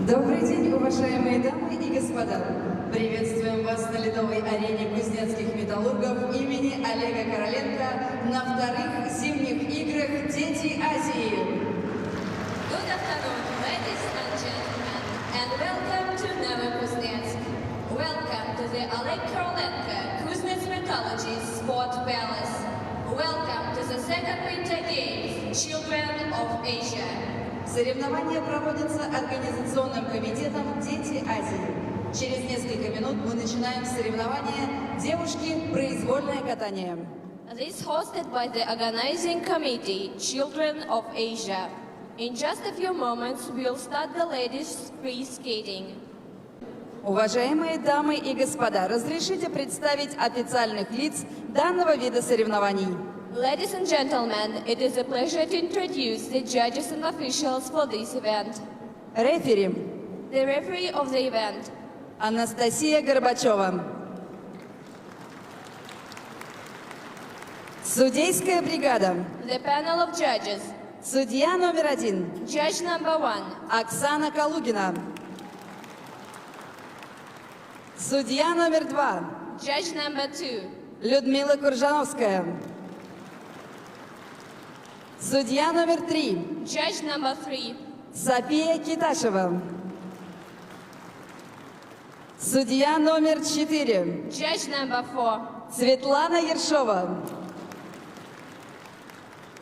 Добрый день, уважаемые дамы и господа! Приветствуем вас на ледовой арене кузнецких металлургов имени Олега Короленко на вторых зимних играх «Дети Азии». Good afternoon, ladies and gentlemen, and welcome to Novokuznetsk. Welcome to the Oleg Korolenko Kuznets Metallurgy Sport Palace. Welcome to the second Winter Games, Children of Asia. Соревнования проводятся организационным комитетом «Дети Азии». Через несколько минут мы начинаем соревнования «Девушки. Произвольное катание». This hosted by the organizing committee, Children of Asia. In just a few moments, we'll start the ladies' free skating. Уважаемые дамы и господа, разрешите представить официальных лиц данного вида соревнований. Ladies and gentlemen, it is a pleasure to introduce the judges and officials for this event. Рефери The referee of the event, Анастасия Горбачева. Судейская бригада. the panel of judges, Судья номер 1 judge number 1, Оксана Калугина. Судья номер 2 judge number 2, Людмила Куржановская. Судья номер 3 judge number 3, София Киташева. Судья номер 4 judge number 4, Светлана Ершова.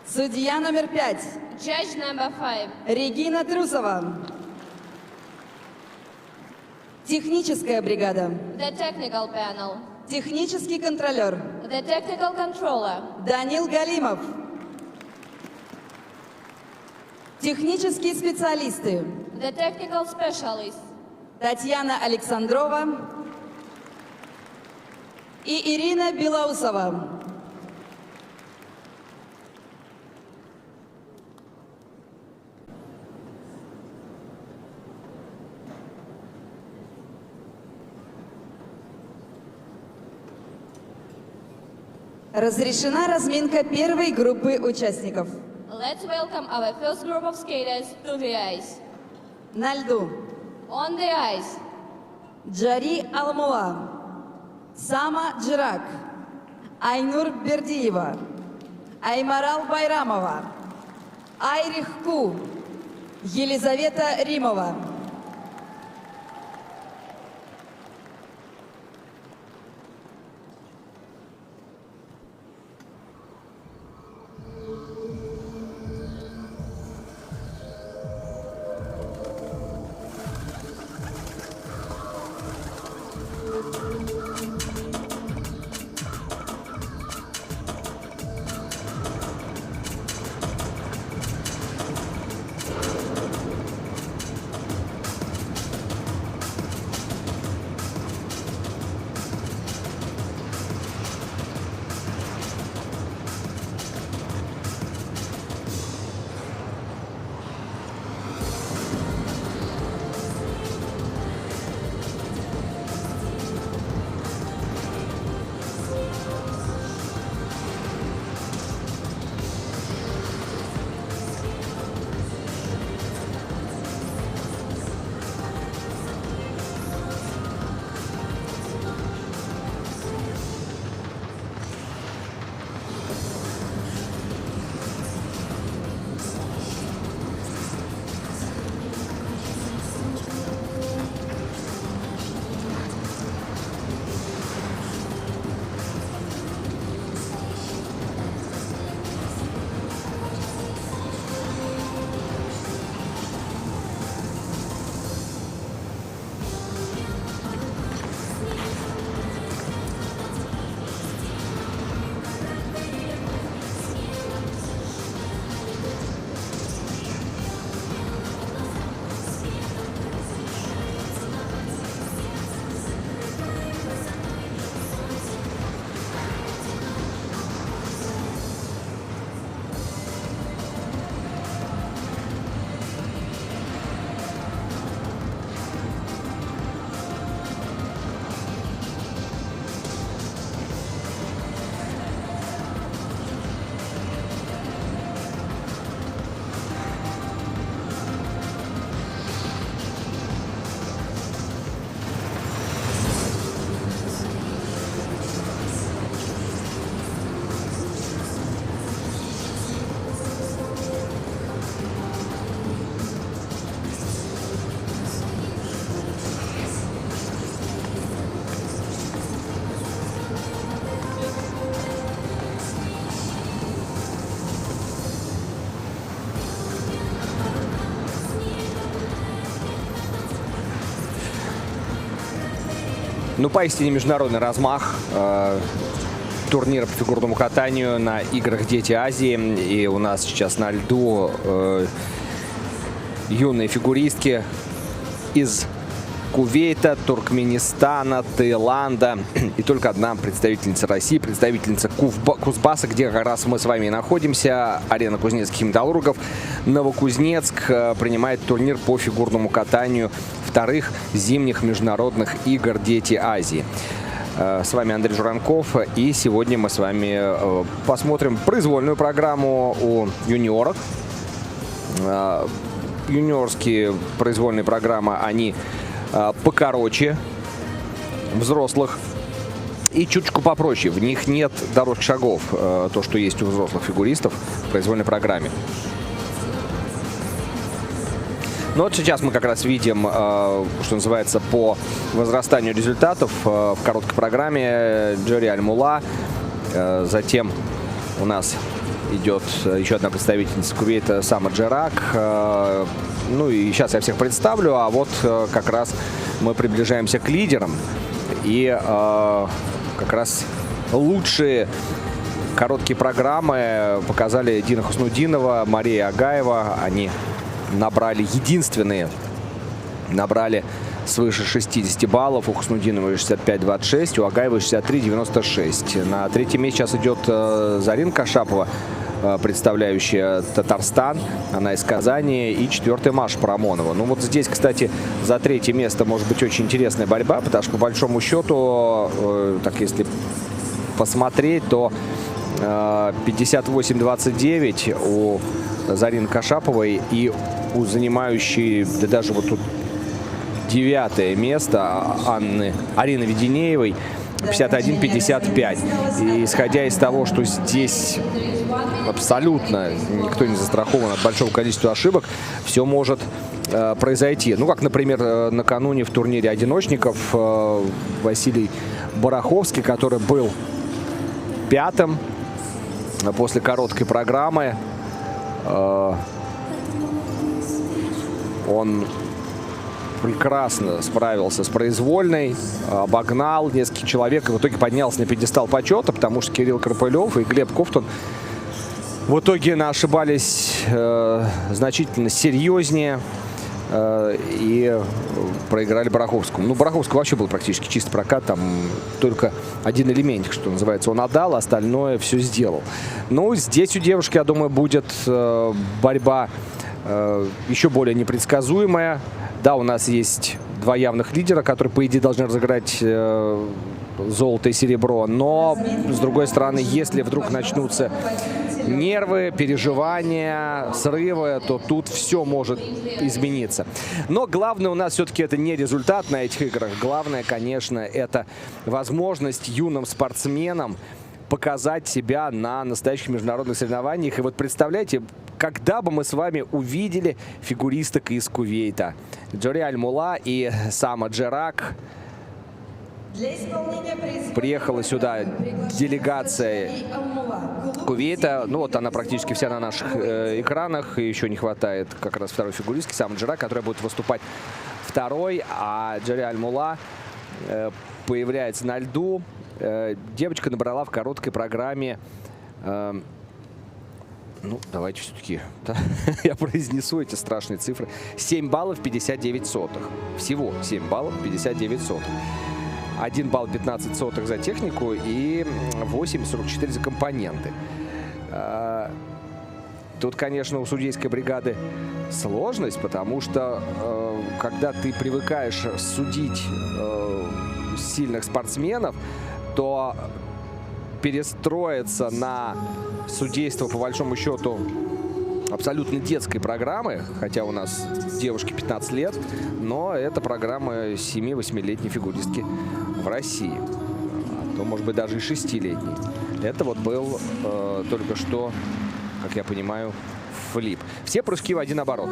Судья номер 5 judge number 5, Регина Трусова. Техническая бригада. the technical panel, Технический контролер the technical controller, Данил Галимов. Технические специалисты the technical specialist, Татьяна Александрова и Ирина Белоусова. Разрешена разминка первой группы участников. Let's welcome our first group of skaters to the ice. На льду On the ice, Джари Алмула, Сама Джирак, Айнур Бердиева, Аймарал Байрамова, Айрих Ку, Елизавета Римова. Ну, поистине международный размах турнира по фигурному катанию на играх «Дети Азии». И у нас сейчас на льду юные фигуристки из Кувейта, Туркменистана, Таиланда и только одна представительница России, представительница Кузбасса, где как раз мы с вами находимся. Арена кузнецких металлургов. Новокузнецк принимает турнир по фигурному катанию вторых зимних международных игр «Дети Азии». С вами Андрей Журанков, и сегодня мы с вами посмотрим произвольную программу у юниорок. Юниорские произвольные программы, они покороче взрослых и чуточку попроще. В них нет дорожек шагов, то, что есть у взрослых фигуристов в произвольной программе. Но вот сейчас мы как раз видим, что называется, по возрастанию результатов в короткой программе Джори Аль-Мулла. Затем у нас идет еще одна представительница Кувейта, Сама Джерак. Ну и сейчас я всех представлю, а вот как раз мы приближаемся к лидерам. И как раз лучшие короткие программы показали Дина Хуснудинова, Мария Агаева. Они набрали свыше 60 баллов. У Хуснудинова 65-26, у Агаевой 63-96. На третьем месте сейчас идет Зарина Кашапова, представляющая Татарстан. Она из Казани. И четвертая Маша Парамонова. Ну вот здесь, кстати, за третье место может быть очень интересная борьба, потому что по большому счету, так если посмотреть, то 58-29 у Зарины Кашаповой и у занимающей, да даже вот тут 9-е место Арины Веденеевой 51-55. И исходя из того, что здесь абсолютно никто не застрахован от большого количества ошибок, все может произойти. Ну, как, например, накануне в турнире одиночников Василий Бараховский, который был пятым после короткой программы. Он прекрасно справился с произвольной, обогнал нескольких человек и в итоге поднялся на пьедестал почета, потому что Кирилл Карпылев и Глеб Кофтон в итоге ошибались значительно серьезнее и проиграли Бараховскому. Ну, Бараховскому вообще был практически чистый прокат, там только один элементик, что называется, он отдал, остальное все сделал. Ну, здесь у девушки, я думаю, будет борьба еще более непредсказуемая. Да, у нас есть два явных лидера, которые, по идее, должны разыграть золото и серебро. Но, с другой стороны, если вдруг начнутся нервы, переживания, срывы, то тут все может измениться. Но главное у нас все-таки это не результат на этих играх. Главное, конечно, это возможность юным спортсменам показать себя на настоящих международных соревнованиях. И вот представляете, когда бы мы с вами увидели фигуристок из Кувейта. Джори Аль-Мулла и Сама Джерак. Приехала сюда делегация Кувейта. Ну вот она практически вся на наших экранах. И еще не хватает как раз второй фигуристки, Сама Джерак, которая будет выступать второй. А Джори Аль-Мулла появляется на льду. Девочка набрала в короткой программе, ну, давайте все-таки я произнесу эти страшные цифры. 7 баллов 59 сотых. Всего 7 баллов 59 сотых. 1 балл 15 сотых за технику и 8,44 за компоненты. Тут, конечно, у судейской бригады сложность, потому что когда ты привыкаешь судить сильных спортсменов, то перестроиться на судейство, по большому счету, абсолютно детской программы, хотя у нас девушке 15 лет, но это программа 7-8-летней фигуристки в России, а то, может быть, даже и 6-летней. Это вот был только что, как я понимаю, флип. Все прыжки в один оборот.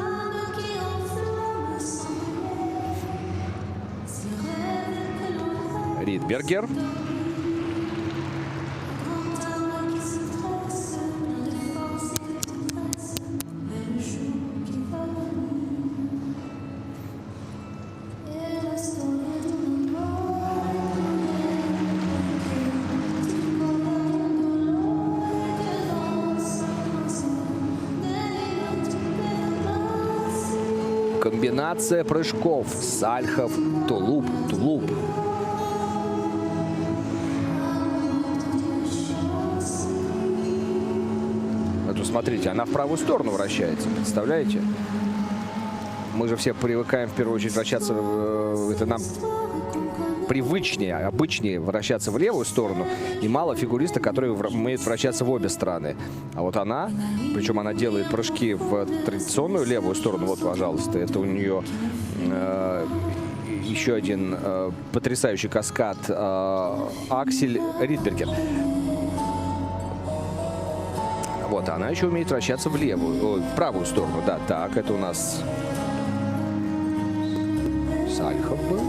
Ридбергер. Комбинация прыжков. Сальхов, тулуп, тулуп. Это, смотрите, она в правую сторону вращается. Представляете? Мы же все привыкаем в первую очередь вращаться, это нам привычнее, обычнее вращаться в левую сторону. И мало фигуристов, которые умеют вращаться в обе стороны. А вот она, причем она делает прыжки в традиционную левую сторону. Вот, пожалуйста, это у нее еще один потрясающий каскад Аксель Ридбергер. Вот, она еще умеет вращаться в левую, в правую сторону. Да, так, это у нас Сальхов был.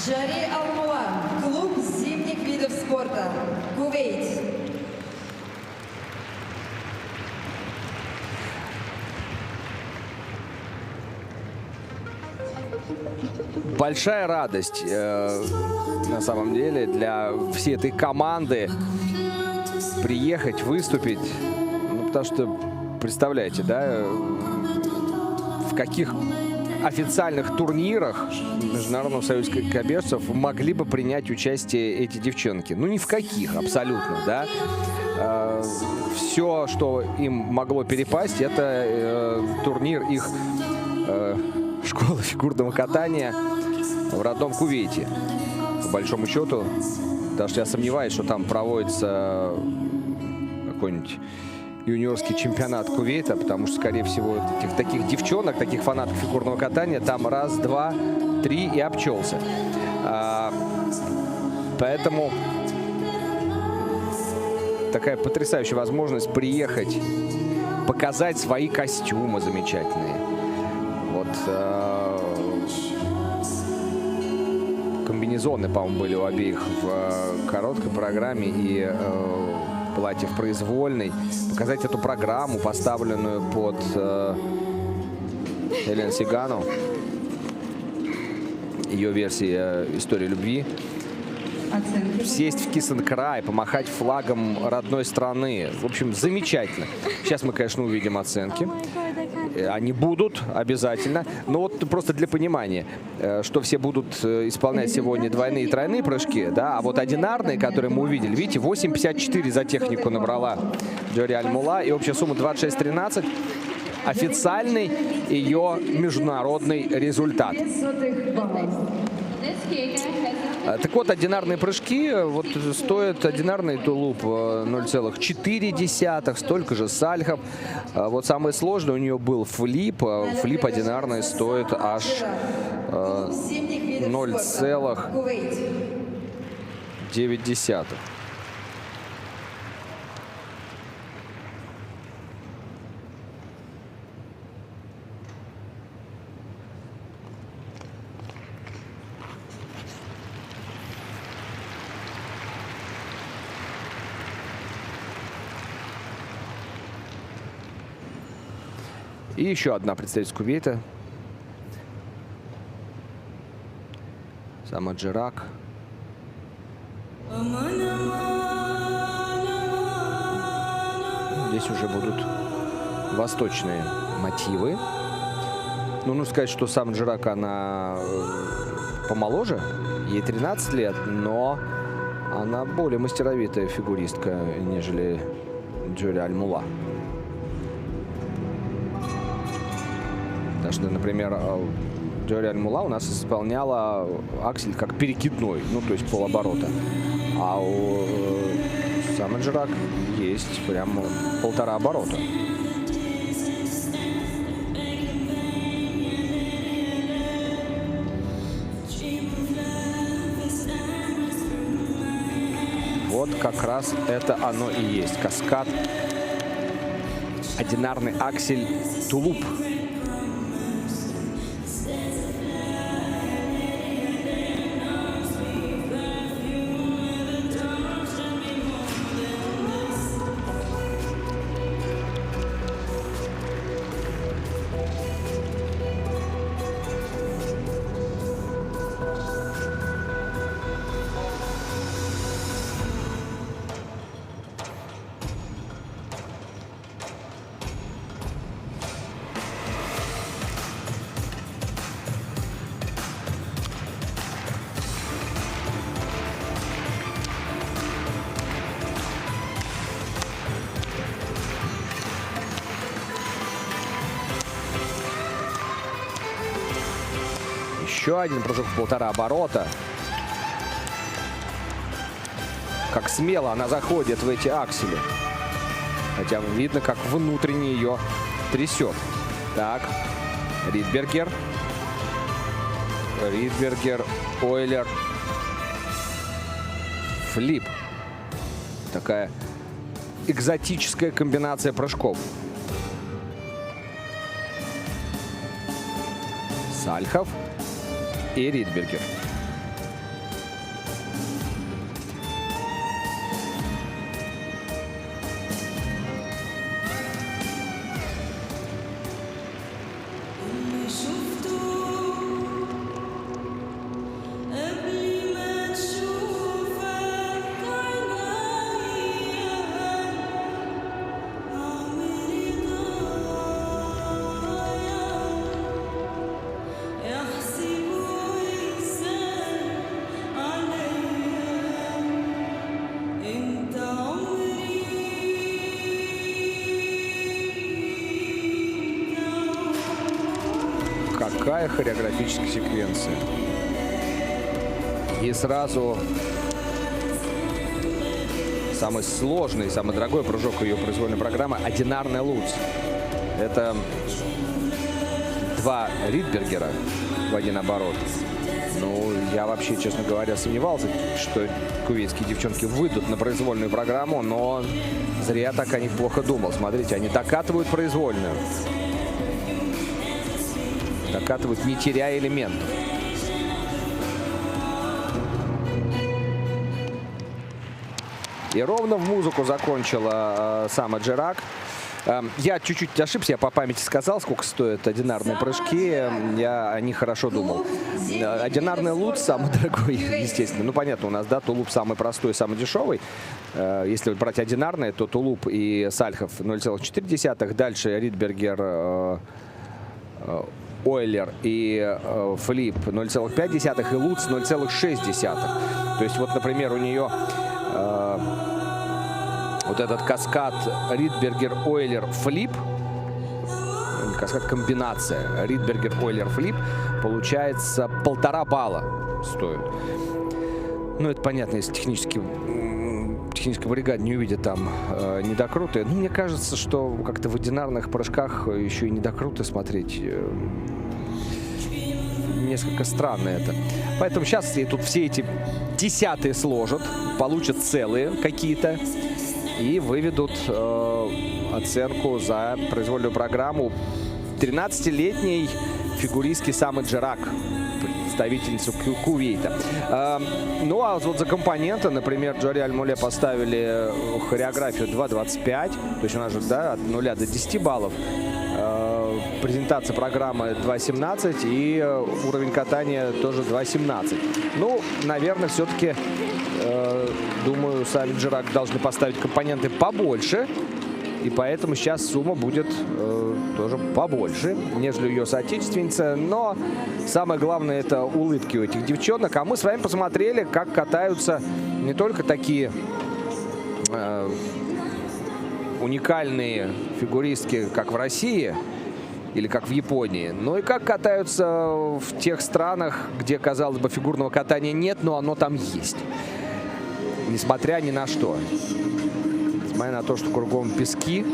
Джари Алмула, клуб зимних видов спорта, Кувейт. Большая радость, на самом деле, для всей этой команды приехать, выступить. Ну, потому что, представляете, да, в каких официальных турнирах Международного союза конькобежцев могли бы принять участие эти девчонки? Ну, ни в каких, абсолютно, да. Все, что им могло перепасть, это турнир их школы фигурного катания в родном Кувейте. По большому счету, потому что я сомневаюсь, что там проводится какой-нибудь юниорский чемпионат Кувейта, потому что, скорее всего, таких девчонок, таких фанатов фигурного катания там раз, два, три и обчелся. Поэтому такая потрясающая возможность приехать, показать свои костюмы замечательные. Вот комбинезоны, по-моему, были у обеих в короткой программе и платье в произвольной. Показать эту программу, поставленную под Элен Сигану, ее версии «История любви». Сесть в киссинг-край, помахать флагом родной страны. В общем, замечательно. Сейчас мы, конечно, увидим оценки. Они будут обязательно. Но вот просто для понимания, что все будут исполнять сегодня двойные и тройные прыжки, да, а вот одинарные, которые мы увидели, видите, 8,54 за технику набрала Джари Алмула, и общая сумма 26,13. Официальный ее международный результат. Так вот, одинарные прыжки, вот стоит одинарный тулуп 0,4, столько же Сальхов. Вот самое сложное у нее был флип. Флип одинарный стоит аж 0,9. И еще одна представитель Кувейта. Сама Джерак. Здесь уже будут восточные мотивы. Ну, нужно сказать, что сам Джерак, она помоложе. Ей 13 лет, но она более мастеровитая фигуристка, нежели Джори Аль-Мулла. Потому что, например, Джори Аль-Мулла у нас исполняла аксель как перекидной, ну, то есть полоборота. А у самой Джерак есть прям 1,5 оборота. Вот как раз это оно и есть. Каскад. Одинарный аксель тулуп. Еще один прыжок в 1,5 оборота. Как смело она заходит в эти аксели. Хотя видно, как внутренне ее трясет. Так, Ридбергер. Ридбергер, Ойлер. Флип. Такая экзотическая комбинация прыжков. Сальхов и Ридбергер. Какая хореографическая секвенция. И сразу самый сложный, самый дорогой прыжок ее произвольной программы — одинарный луц. Это 2 Ридбергера в один оборот. Ну, я вообще, честно говоря, сомневался, что кувейтские девчонки выйдут на произвольную программу, но зря так о них плохо думал. Смотрите, они докатывают произвольную. Докатывают, не теряя элементов. И ровно в музыку закончила сама Джерак. Я чуть-чуть ошибся, я по памяти сказал, сколько стоят одинарные прыжки. Я о них хорошо думал. Одинарный лут самый дорогой, естественно. Ну, понятно, у нас, да, тулуп самый простой, самый дешевый. Если брать одинарные, то тулуп и Сальхов 0,4. Дальше Ридбергер, Ойлер и Флип 0,5 и Луц 0,6. То есть вот, например, у нее вот этот каскад Ридбергер, Ойлер, Флип, каскад комбинация Ридбергер, Ойлер, Флип, получается 1,5 балла стоит. Ну, это понятно, если технической бригаде не увидят там недокруты. Ну, мне кажется, что как-то в одинарных прыжках еще и недокруты смотреть несколько странно это. Поэтому сейчас тут все эти десятые сложат, получат целые какие-то и выведут оценку за произвольную программу 13-летней фигуристки Самы Джерак, представительницу Кувейта. Ну а вот за компоненты, например, Джори Аль-Мулле поставили хореографию 2.25, то есть у нас же, да, от 0 до 10 баллов. презентация программы 2.17 и уровень катания тоже 2.17. Ну, наверное, все-таки, думаю, сами Джирак должны поставить компоненты побольше. И поэтому сейчас сумма будет тоже побольше, нежели ее соотечественница. Но самое главное — это улыбки у этих девчонок. А мы с вами посмотрели, как катаются не только такие уникальные фигуристки, как в России или как в Японии, но и как катаются в тех странах, где, казалось бы, фигурного катания нет, но оно там есть. Несмотря ни на что. Несмотря на то, что кругом пески.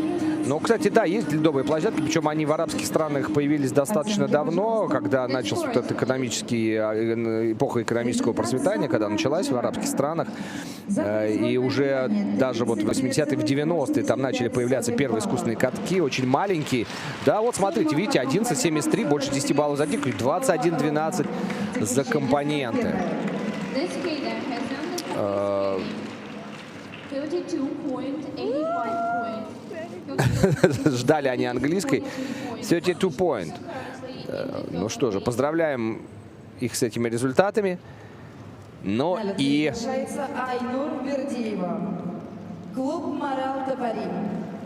Но, кстати, да, есть ледовые площадки, причем они в арабских странах появились достаточно давно, когда начался вот этот эпоха экономического процветания, когда началась в арабских странах. И уже даже вот в 80-е, в 90-е там начали появляться первые искусственные катки, очень маленькие. Да, вот смотрите, видите, 11.73, больше 10 баллов за дикую, 21.12 за компоненты. Ждали они английской. 32 point. Ну что же, поздравляем их с этими результатами. Но и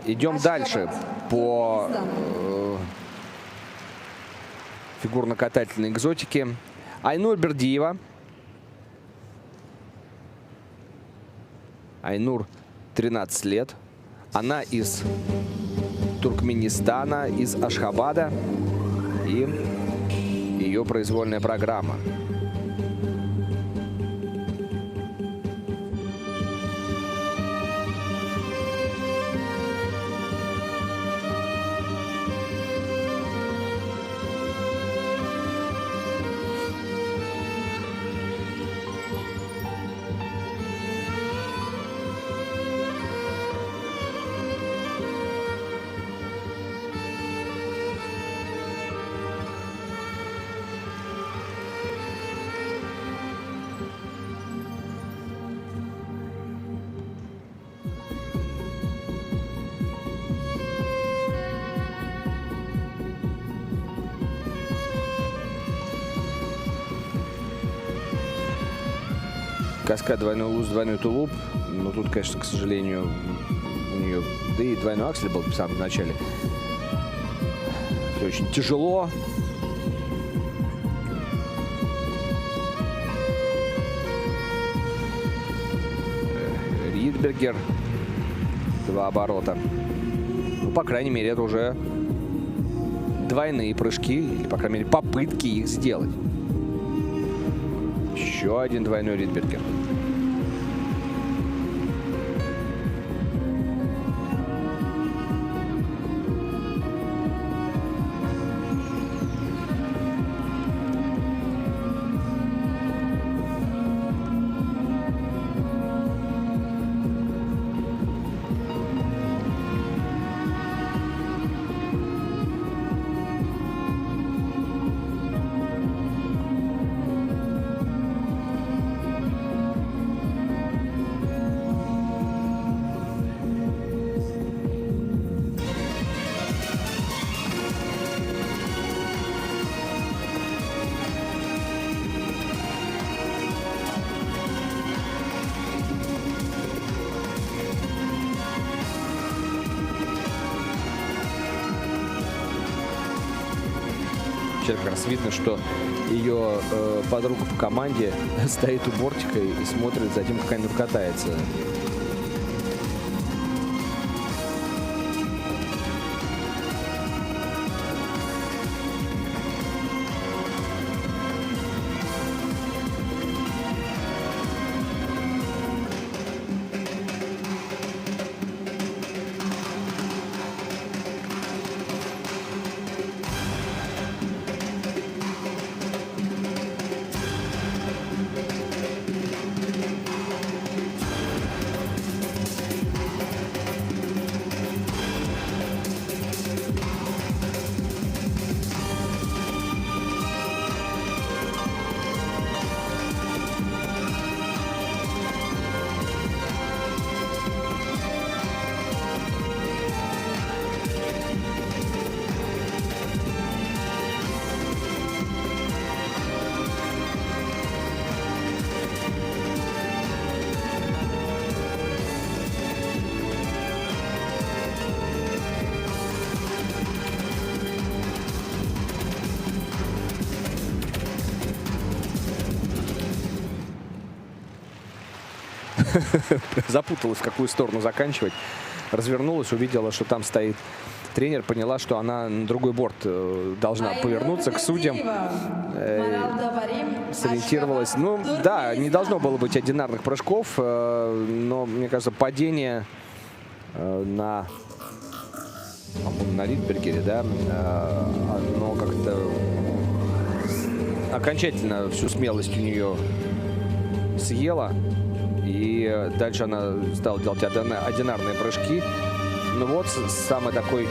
идем дальше по фигурно-катательной экзотике. Айнур Бердиева. Айнур 13 лет. Она из Туркменистана, из Ашхабада. И ее произвольная программа. Каскад, двойной луз, двойной тулуп. Но тут, конечно, к сожалению, у нее... Да и двойной аксель был в самом начале. Это очень тяжело. Ридбергер. 2 оборота. Ну, по крайней мере, это уже двойные прыжки. Или, по крайней мере, попытки их сделать. Еще один двойной Ридбергер. Как раз видно, что ее подруга по команде стоит у бортика и смотрит за тем, как Айнур катается. запуталась, в какую сторону заканчивать. Развернулась, увидела, что там стоит тренер, поняла, что она на другой борт должна повернуться к судьям. Сориентировалась. Ну, да, не должно было быть одинарных прыжков, но, мне кажется, падение на Ридбергере, да, оно как-то окончательно всю смелость у нее съела. И дальше она стала делать одинарные прыжки. Ну вот, самый такой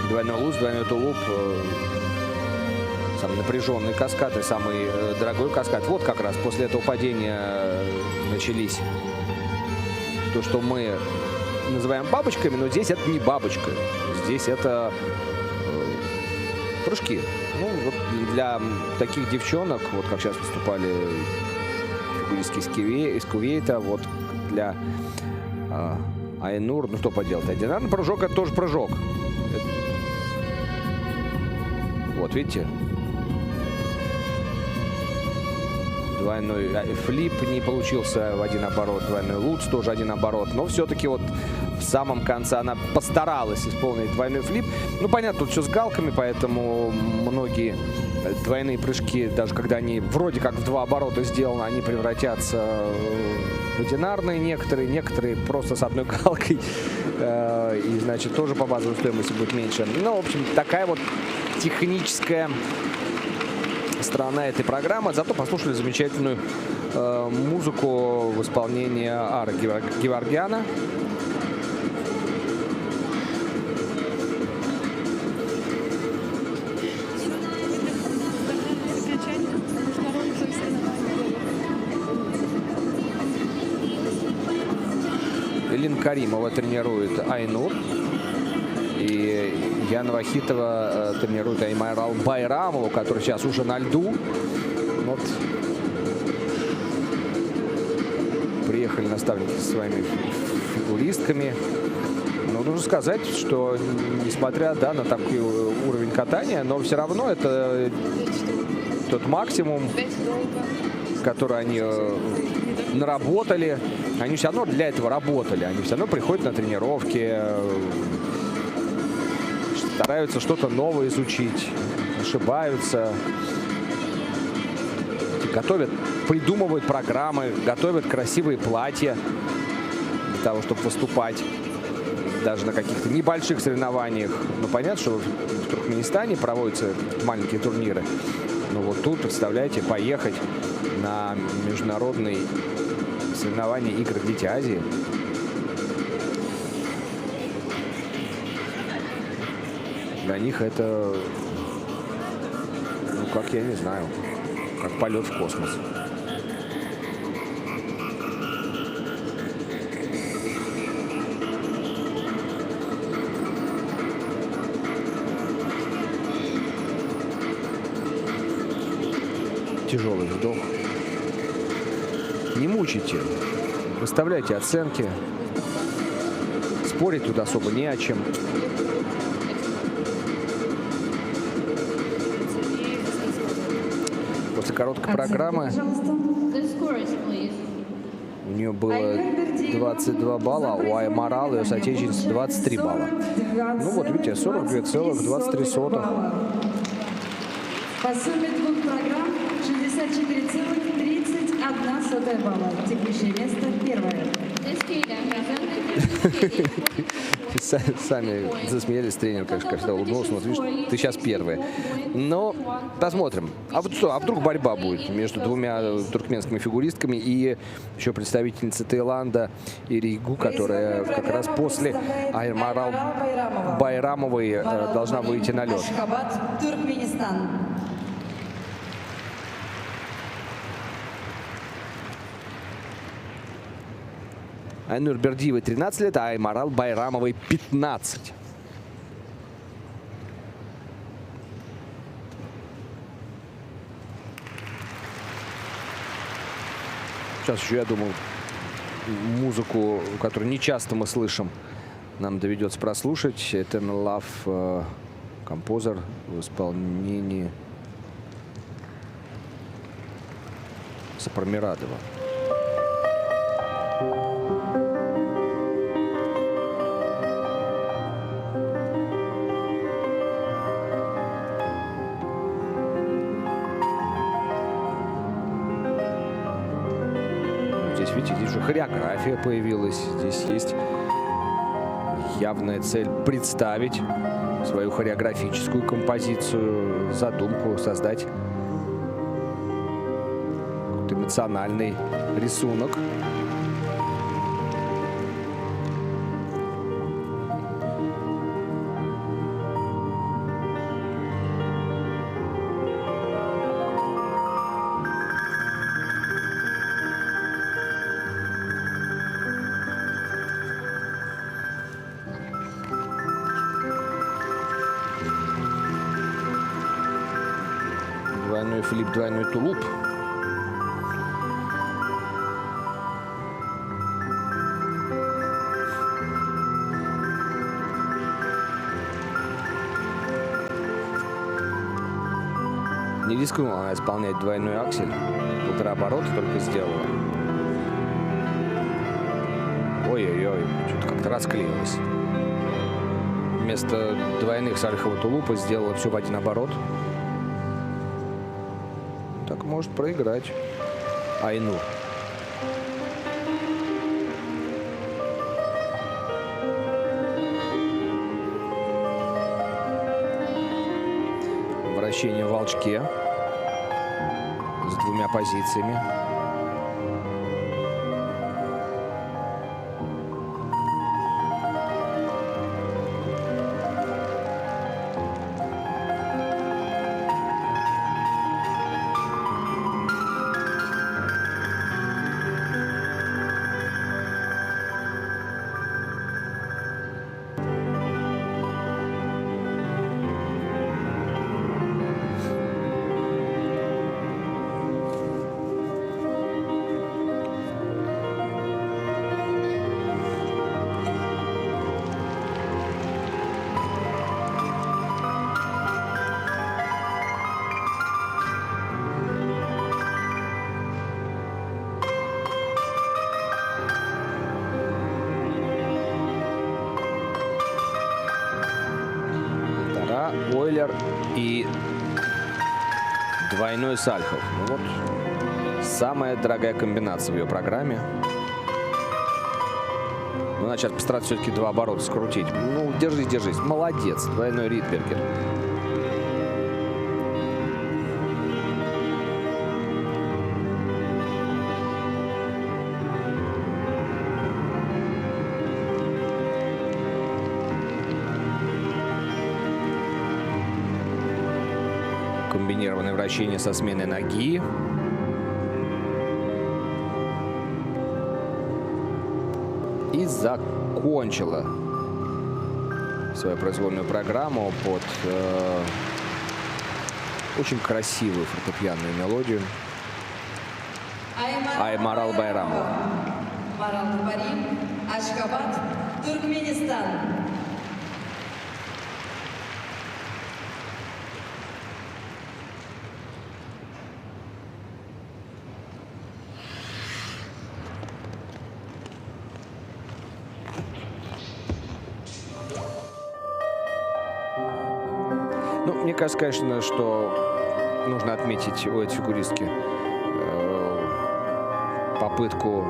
двойной луз, двойной тулуп, самый напряженный каскад и самый дорогой каскад. Вот как раз после этого падения начались то, что мы называем бабочками, но здесь это не бабочка. Здесь это прыжки. Ну, вот для таких девчонок, вот как сейчас выступали фигуристки из Кувейта, вот для Айнур, ну что поделать, одинарный прыжок — это тоже прыжок. Вот, видите? Двойной флип не получился в один оборот, двойной луц тоже один оборот, но все-таки вот в самом конце она постаралась исполнить двойной флип. Ну, понятно, тут все с галками, поэтому многие двойные прыжки, даже когда они вроде как в два оборота сделаны, они превратятся в одинарные некоторые просто с одной галкой. И, значит, тоже по базовой стоимости будет меньше. Ну, в общем, такая вот техническая сторона этой программы. Зато послушали замечательную музыку в исполнении Ары Геворгяна. Элина Каримова тренирует Айнур. И Яна Вахитова тренирует Аймарал Байрамову, который сейчас уже на льду. Вот. Приехали наставники со своими фигуристками. Но нужно сказать, что несмотря, да, на такой уровень катания, но все равно это тот максимум, который они наработали. Они все равно для этого работали. Они все равно приходят на тренировки, стараются что-то новое изучить, ошибаются, готовят, придумывают программы, готовят красивые платья для того, чтобы выступать даже на каких-то небольших соревнованиях. Ну, понятно, что в Туркменистане проводятся маленькие турниры. Но вот тут, представляете, поехать на международные соревнования игр «Дети Азии». Для них это, ну, как я не знаю, как полет в космос. Тяжелый вдох. Не мучайте, выставляйте оценки. Спорить тут особо не о чем. После короткой программы у нее было 22 балла, а у Аймарал, ее соотечественницы, 23 балла. Ну вот видите, 42,23. По сумме двух программ 64,31 балла. Текущее место первое. Сами засмеялись, тренер, конечно, когда улыбнулся. Вот видишь, ты сейчас первая. Но посмотрим. А вот что, а вдруг борьба будет между двумя туркменскими фигуристками и еще представительницей Таиланда Иригу, которая как раз после Аймарал Байрамовой должна выйти на лед. Ашхабад, Туркменистан. Айнур Бердиевой 13 лет, а Аймарал Байрамовой 15. Сейчас еще, я думаю, музыку, которую не часто мы слышим, нам доведется прослушать. Eternal Love, композер в исполнении Сапармирадова. Здесь, видите, здесь уже хореография появилась. Здесь есть явная цель представить свою хореографическую композицию, задумку, создать эмоциональный рисунок. Двойной флип, двойной тулуп. Не рискнула она исполнять двойной аксель. Полтора оборота только сделала. Ой-ой-ой, что-то как-то расклеилось. Вместо двойных сальхового тулупа сделала все в один оборот. Так может проиграть Айнур. Вращение в волчке с двумя позициями. Ойлер и двойной сальхов. Ну вот самая дорогая комбинация в ее программе. Ну, она сейчас постарается все-таки два оборота скрутить. Ну, держись, держись. Молодец. Двойной Ридбергер. Комбинированное вращение со сменой ноги. И закончила свою произвольную программу под очень красивую фортепианную мелодию Аймарал Байрамова. Марал Табари, Ашхабад, Туркменистан. Ну, мне кажется, конечно, что нужно отметить у этой фигуристки попытку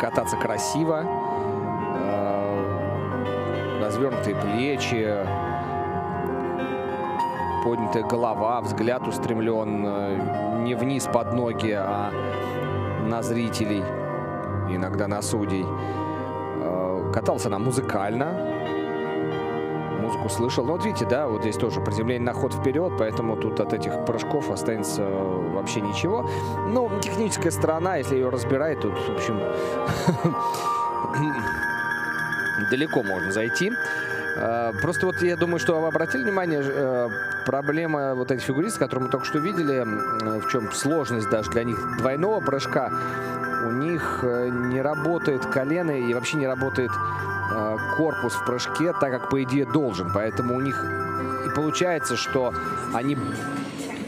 кататься красиво, развернутые плечи, поднятая голова, взгляд устремлен не вниз под ноги, а на зрителей, иногда на судей. Каталась она музыкально. Музыку слышал. Ну, вот видите, да, вот здесь тоже приземление на ход вперед, поэтому тут от этих прыжков останется вообще ничего. Но техническая сторона, если ее разбирать, тут, в общем, далеко можно зайти. Просто вот я думаю, что вы обратили внимание, проблема вот этих фигуристов, которые мы только что видели, в чем сложность даже для них двойного прыжка, у них не работает колено и вообще не работает корпус в прыжке так, как по идее должен. Поэтому у них и получается, что они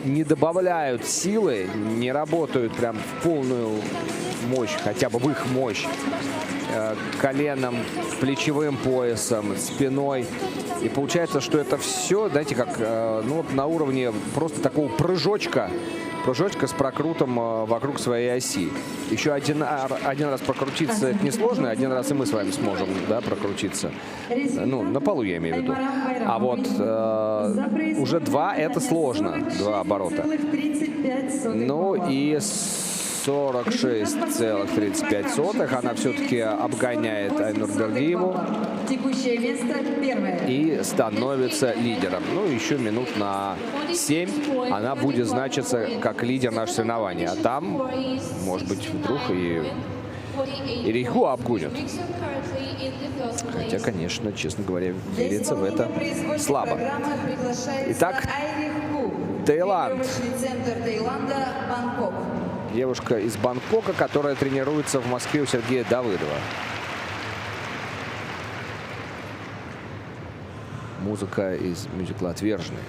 не добавляют силы, не работают прям в полную мощь, хотя бы в их мощь, коленом, плечевым поясом, спиной. И получается, что это все, знаете, как ну, вот на уровне просто такого прыжочка с прокрутом вокруг своей оси. Еще один раз прокрутиться это несложно, один раз и мы с вами сможем, да, прокрутиться. Ну, на полу я имею в виду. А вот уже два это сложно, два оборота. Ну и 46,35 она все-таки обгоняет Айнур Бердыеву Текущее место первое. и становится лидером. Ну, еще минут на 7 она будет значиться как лидер нашего соревнования. А там, может быть, вдруг и Рейху обгонят. Хотя, конечно, честно говоря, верится в это слабо. Итак, Таиланд. Центр Таиланда, Бангкок. Девушка из Бангкока, которая тренируется в Москве у Сергея Давыдова. Музыка из мюзикла «Отверженные».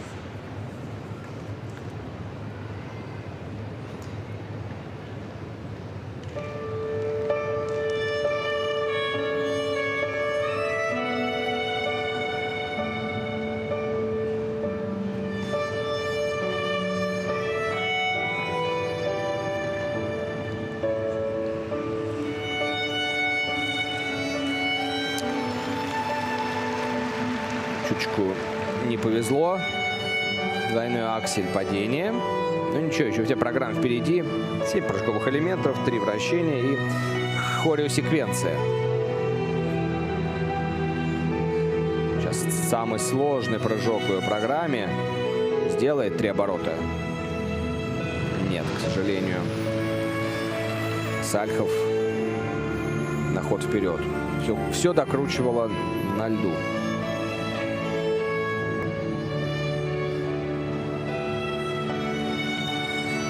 Чучку не повезло. Двойной аксель, падение. Ну ничего, еще вся программа впереди. 7 прыжковых элементов, 3 вращения и хореосеквенция. Сейчас самый сложный прыжок в ее программе. Сделает 3 оборота. Нет, к сожалению. Сальхов на ход вперед. Все докручивала на льду.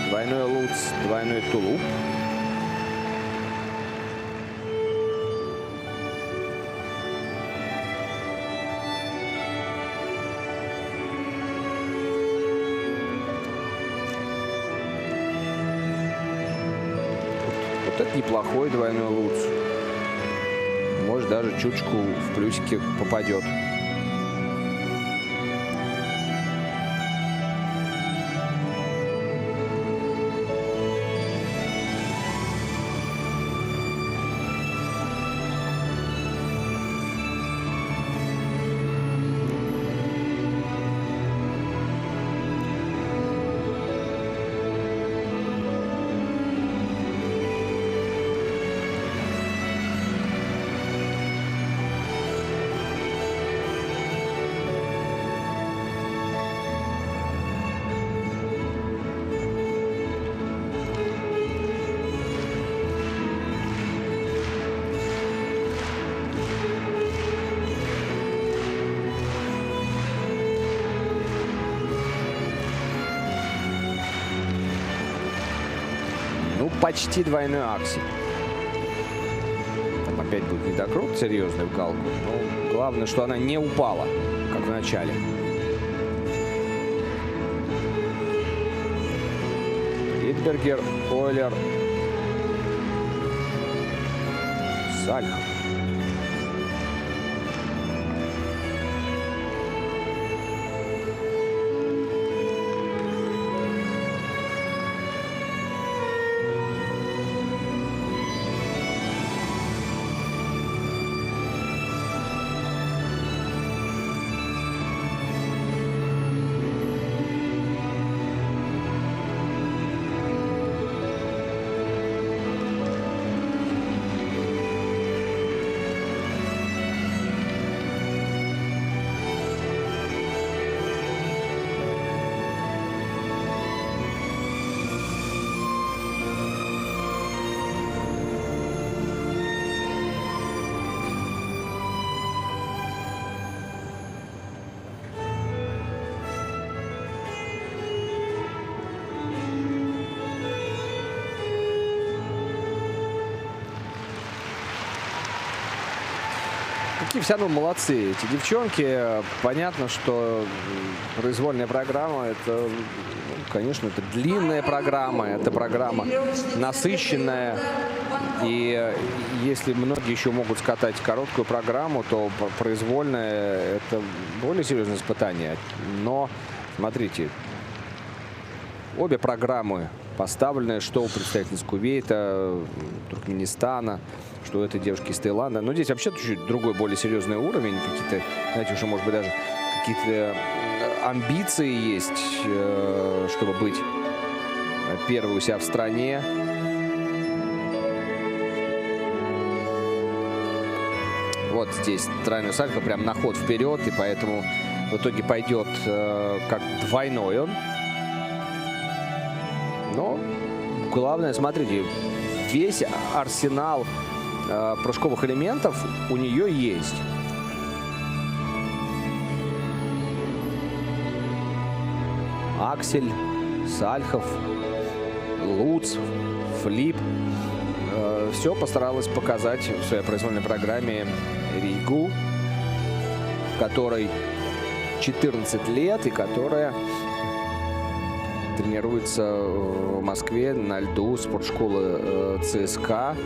Двойной луц, двойной тулуп. Вот это неплохой двойной луц. Может, даже чуточку в плюсики попадет. Ну, почти двойной аксель. Там опять будет недокрут серьезный в галку. Но главное, что она не упала, как в начале. Ридбергер, Ойлер, Сальхов. Какие все равно молодцы эти девчонки. Понятно, что произвольная программа, это, ну, конечно, это длинная программа, это программа насыщенная. И если многие еще могут скатать короткую программу, то произвольная — это более серьезное испытание. Но, смотрите, обе программы поставлены, что у представительниц Кувейта, Туркменистана, что у этой девушки из Таиланда. Но здесь вообще чуть-чуть другой, более серьезный уровень. Какие-то, знаете, уже, может быть, даже какие-то амбиции есть, чтобы быть первой у себя в стране. Вот здесь тройной сальхо прям на ход вперед, и поэтому в итоге пойдет как двойной он. Но главное, смотрите, весь арсенал прыжковых элементов у нее есть. Аксель, Сальхов, Луц, флип. Все постаралась показать в своей произвольной программе Ригу, которой 14 лет и которая тренируется в Москве на льду спортшколы ЦСКА.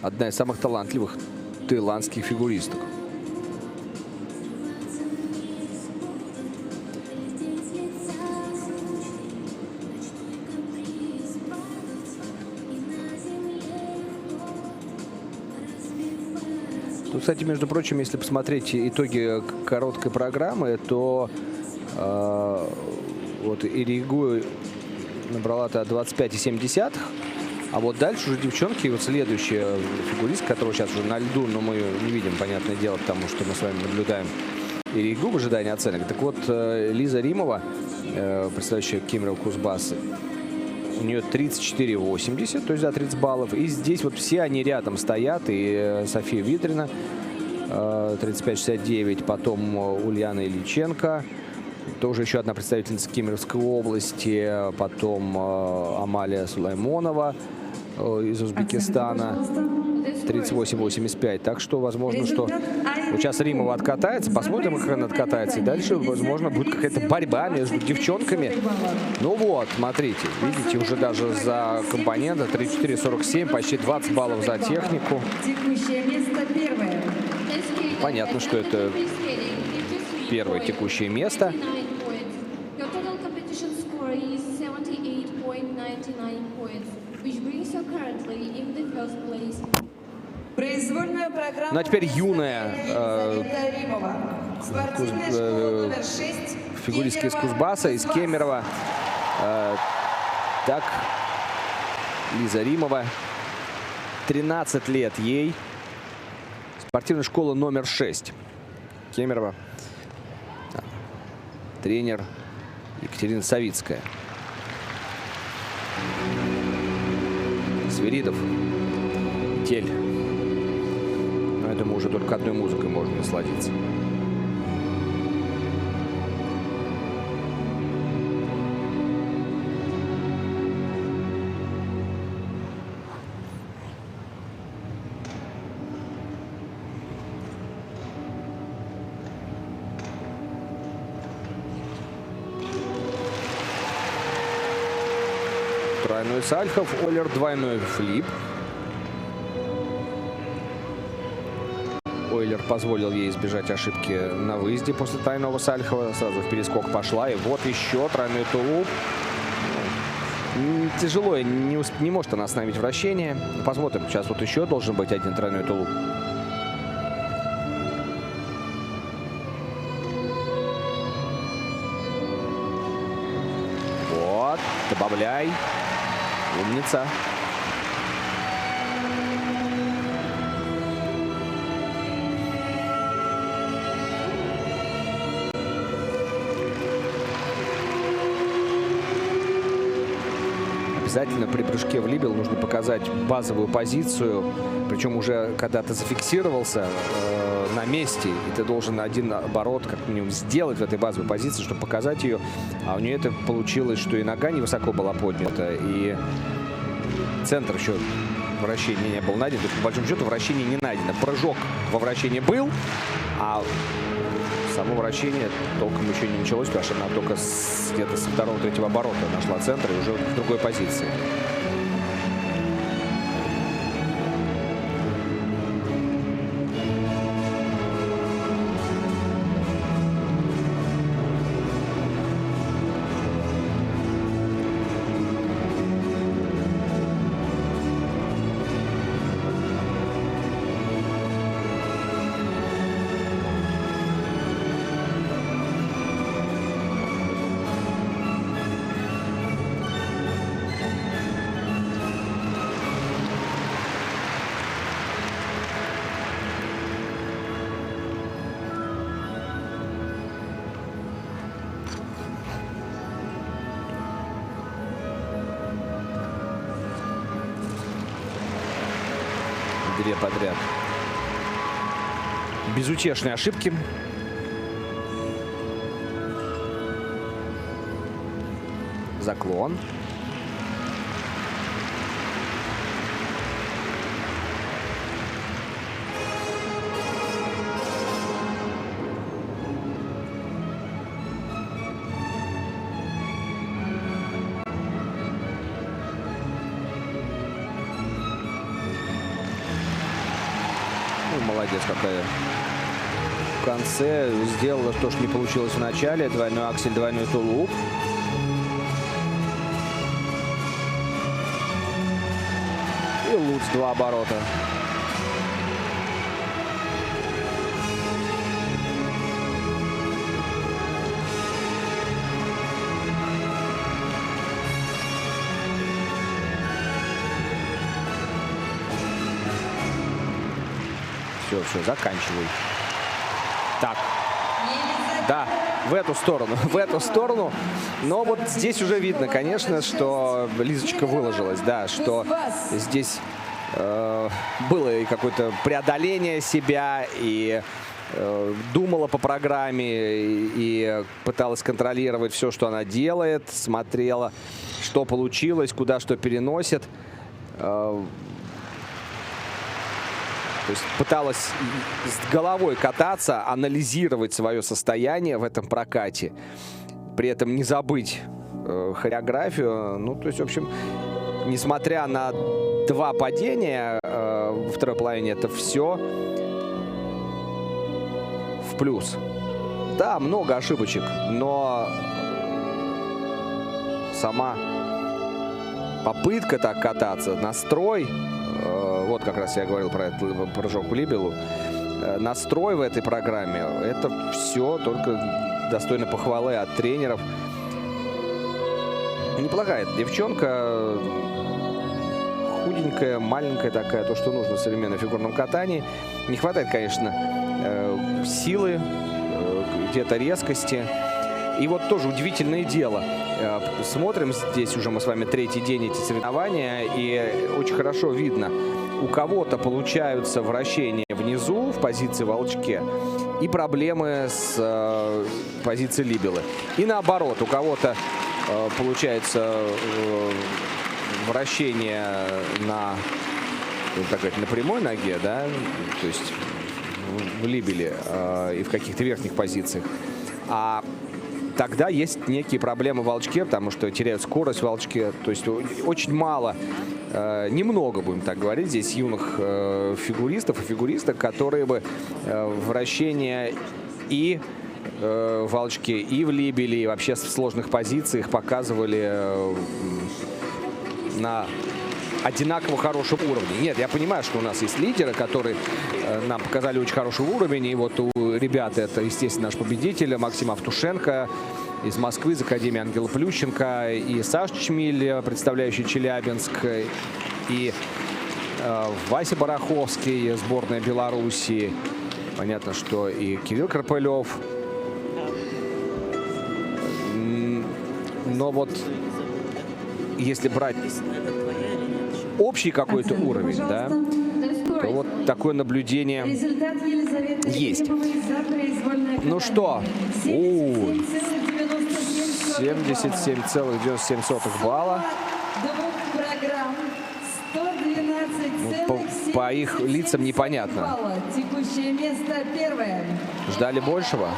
Одна из самых талантливых таиландских фигуристок. Тут, кстати, между прочим, если посмотреть итоги короткой программы, то вот Иригу набрала-то 25,7. А вот дальше уже девчонки, вот следующая фигуристка, которая сейчас уже на льду, но мы ее не видим, понятное дело, потому что мы с вами наблюдаем Иригу в ожидании оценок. Так вот, Лиза Римова, представляющая Кемерово Кузбасс, у нее 34,80, то есть за 30 баллов. И здесь вот все они рядом стоят. И София Витрина 35,69, потом Ульяна Ильиченко, тоже еще одна представительница Кемеровской области, потом Амалия Сулаймонова из Узбекистана 38,85. Так что возможно, что вот сейчас Римова откатается, посмотрим, как она откатается, и дальше, возможно, будет какая-то борьба между девчонками. Ну вот, смотрите, видите, уже даже за компонента 34,47, почти 20 баллов за технику. Текущее место первое. Понятно, что это первое текущее место. Произвольную программу. Ну а теперь юная фигуристка из Кузбасса, из Кемерово. Так, Лиза Римова, 13 лет ей. Спортивная школа номер 6 Кемерово. Тренер Екатерина Савицкая. Свиридов, Тель. Но я думаю, уже только одной музыкой можно насладиться. Тройной Сальхов, Олер, двойной флип. Ойлер позволил ей избежать ошибки на выезде после тройного Сальхова. Сразу в перескок пошла. И вот еще тройной тулуп. Тяжело, не может она остановить вращение. Посмотрим. Сейчас вот еще должен быть один тройной тулуп. Вот. Добавляй. Умница. Обязательно при прыжке в либел нужно показать базовую позицию, причем уже когда ты зафиксировался на месте, и ты должен один оборот как минимум сделать в этой базовой позиции, чтобы показать ее. А у нее это получилось, что и нога невысоко была поднята, и центр еще вращение не было найдено. То есть, по большому счету, вращение не найдено. Прыжок во вращении был, а само вращение толком еще не началось, потому что она только где-то со второго-третьего оборота нашла центр и уже в другой позиции. Две подряд. Безутешные ошибки. Заклон. Молодец какая. В конце сделала то, что не получилось в начале. Двойной аксель, двойной тулуп. И луц 2 оборота. Все, заканчивай. Так. Да, в эту сторону. Но вот здесь уже видно, конечно, что Лизочка выложилась, да, что здесь было и какое-то преодоление себя, и думала по программе, и пыталась контролировать все, что она делает, смотрела, что получилось, куда что переносит. То есть пыталась с головой кататься, анализировать свое состояние в этом прокате, при этом не забыть хореографию. Ну, то есть, в общем, несмотря на 2 падения во второй половине, это все в плюс. Да, много ошибочек, но сама попытка так кататься, настрой, вот как раз я говорил про этот прыжок в Либелу, настрой в этой программе, это все только достойно похвалы от тренеров. Неплохая девчонка, худенькая, маленькая такая, то, что нужно в современном фигурном катании. Не хватает, конечно, силы, где-то резкости. И вот тоже удивительное дело. Смотрим здесь уже мы с вами 3-й день эти соревнования, и очень хорошо видно, у кого-то получаются вращения внизу в позиции волчке и проблемы с позицией Либелы. И наоборот, у кого-то получается вращение на, так сказать, на прямой ноге, да, то есть в Либеле и в каких-то верхних позициях. А тогда есть некие проблемы в волчке, потому что теряют скорость в волчке. То есть очень мало, немного, будем так говорить, здесь юных фигуристов и фигуристок, которые бы вращение и в волчке, и в Либеле, и вообще в сложных позициях показывали на одинаково хорошем уровне. Нет, я понимаю, что у нас есть лидеры, которые нам показали очень хороший уровень. И вот у ребят это, естественно, наш победитель Максим Автушенко из Москвы, из Академии Ангела Плющенко, и Саша Чмиль, представляющий Челябинск, и Вася Бараховский, сборная Белоруссии. Понятно, что и Кирилл Карпылев. Но вот если брать общий какой-то уровень, да, то вот такое наблюдение есть. Ну что, 77,97 балла. 112,7 по их лицам непонятно. балла. Текущее место первое. Ждали большего?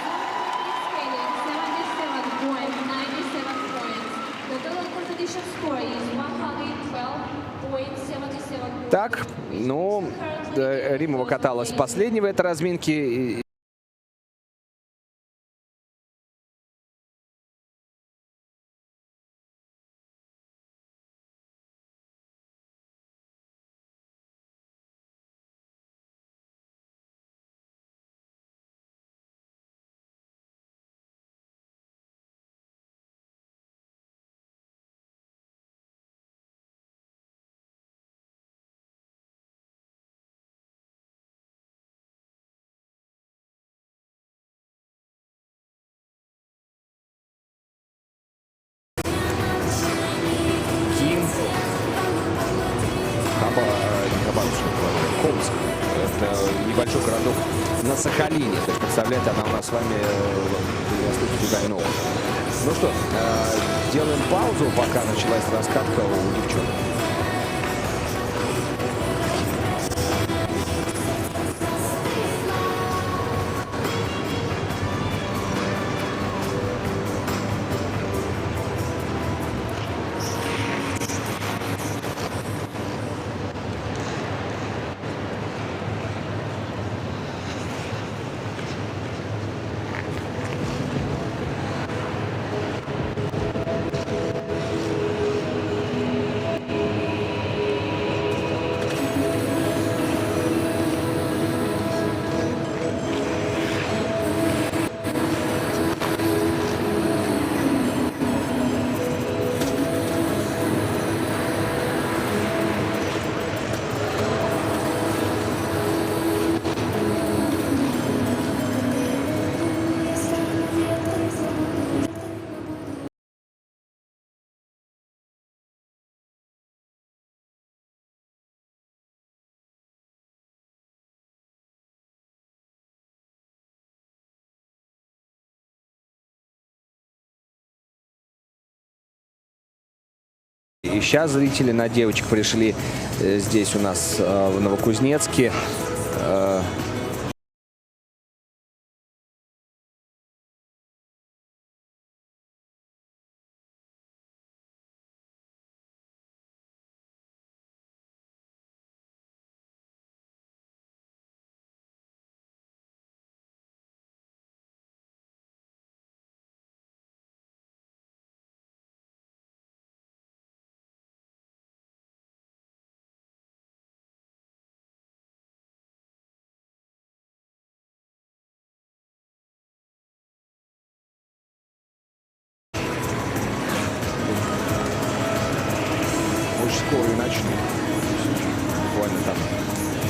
Так, ну, Римова каталась последней в этой разминке. Холмск. Это небольшой городок на Сахалине. То есть представляет она у нас с вами Восточный. Ну что, делаем паузу, пока началась раскатка у девчонок. И сейчас зрители на девочек пришли здесь у нас в Новокузнецке. Скоро и начну. Буквально там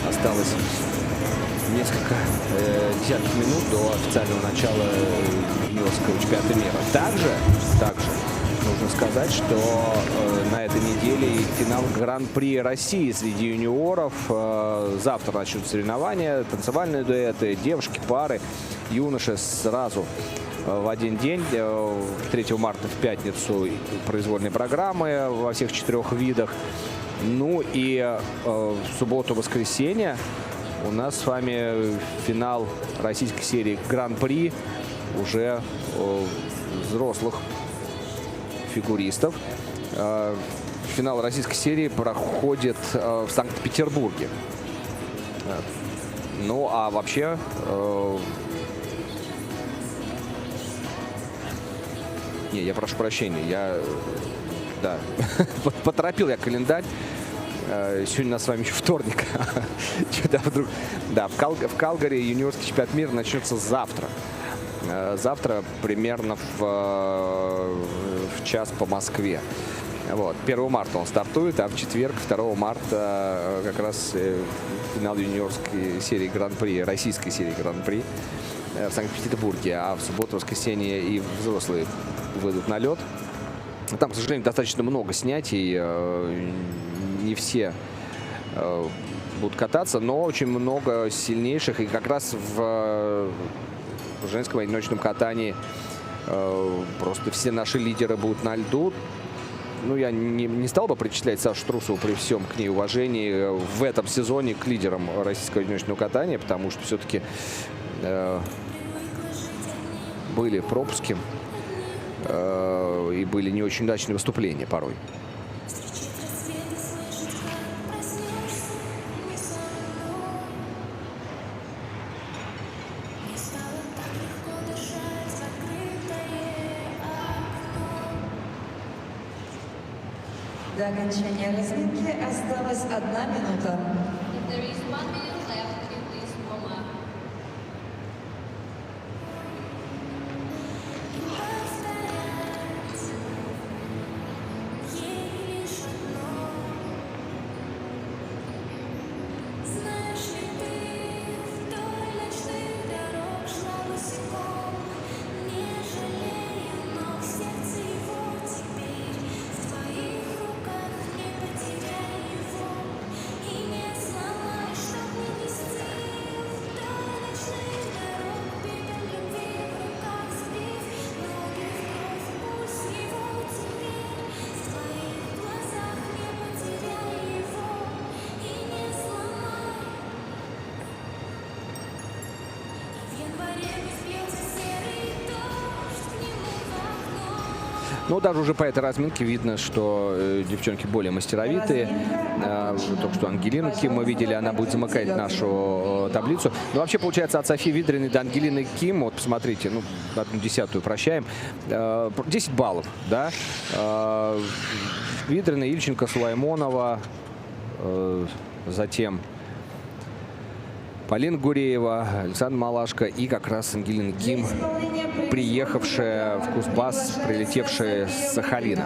осталось несколько десятков минут до официального начала юниорского чемпионата мира. Также нужно сказать, что на этой неделе финал Гран-при России среди юниоров. Завтра начнут соревнования, танцевальные дуэты, девушки, пары, юноши сразу в один день. 3 марта в пятницу произвольные программы во всех 4 видах. Ну и в субботу-воскресенье у нас с вами финал российской серии Гран-при уже взрослых фигуристов. Финал российской серии проходит в Санкт-Петербурге. Ну а вообще... Не, я прошу прощения, я поторопил я календарь. Сегодня у нас с вами еще вторник. Да, в Калгари юниорский чемпионат мира начнется завтра. Завтра примерно в час по Москве. Вот. 1 марта он стартует, а в четверг, 2 марта, как раз финал юниорской серии Гран-при, российской серии Гран-при в Санкт-Петербурге. А в субботу-воскресенье и взрослые выйдут на лед. Там, к сожалению, достаточно много снятий. Не все будут кататься, но очень много сильнейших. И как раз в женском одиночном катании просто все наши лидеры будут на льду. ну, я не стал бы причислять Сашу Трусову при всем к ней уважении в этом сезоне к лидерам российского одиночного катания, потому что все-таки были пропуски и были не очень удачные выступления порой. До окончания разминки осталась 1 минута. If there is 1 minute left in this warm-up. Ну, даже уже по этой разминке видно, что девчонки более мастеровитые. Только что Ангелину Ким мы видели, она будет замыкать нашу таблицу. Но вообще, получается, от Софии Видриной до Ангелины Ким, вот посмотрите, ну, 1/10 прощаем, 10 баллов, да. Видрина, Ильченко, Сулаймонова, затем Полина Гуреева, Александр Малашко и как раз Ангелина Ким, приехавшая в Кузбасс, прилетевшая с Сахалина.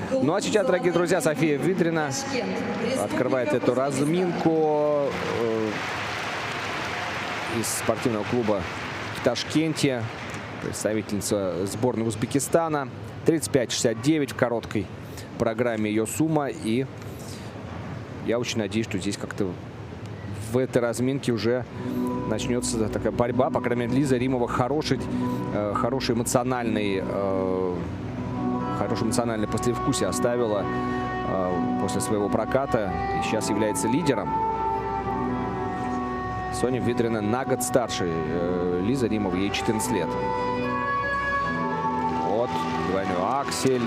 Ну а сейчас, дорогие друзья, София Видрина открывает эту разминку из спортивного клуба в Ташкенте. Представительница сборной Узбекистана. 35-69 в короткой программе ее сумма. И я очень надеюсь, что здесь как-то в этой разминке уже начнется такая борьба. По крайней мере, Лиза Римова хороший эмоциональный послевкусие оставила после своего проката. И сейчас является лидером. Соня Видрина на год старше Лиза Римова, ей 14 лет. Вот, двойной аксель.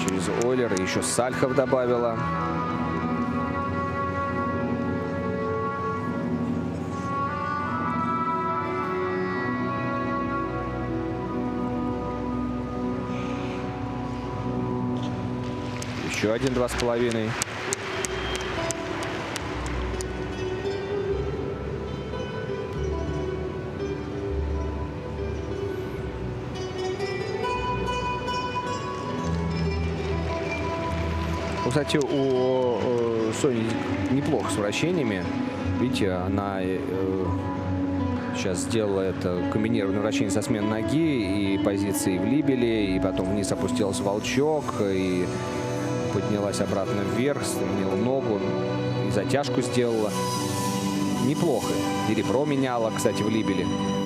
Через Ойлер еще Сальхов добавила. Еще один 2,5. Кстати, у Сони неплохо с вращениями. Видите, она сейчас сделала это комбинированное вращение со сменой ноги и позиции в либеле, и потом вниз опустилась волчок, и поднялась обратно вверх, сменила ногу, и затяжку сделала. Неплохо. И ребро меняла, кстати, в либеле.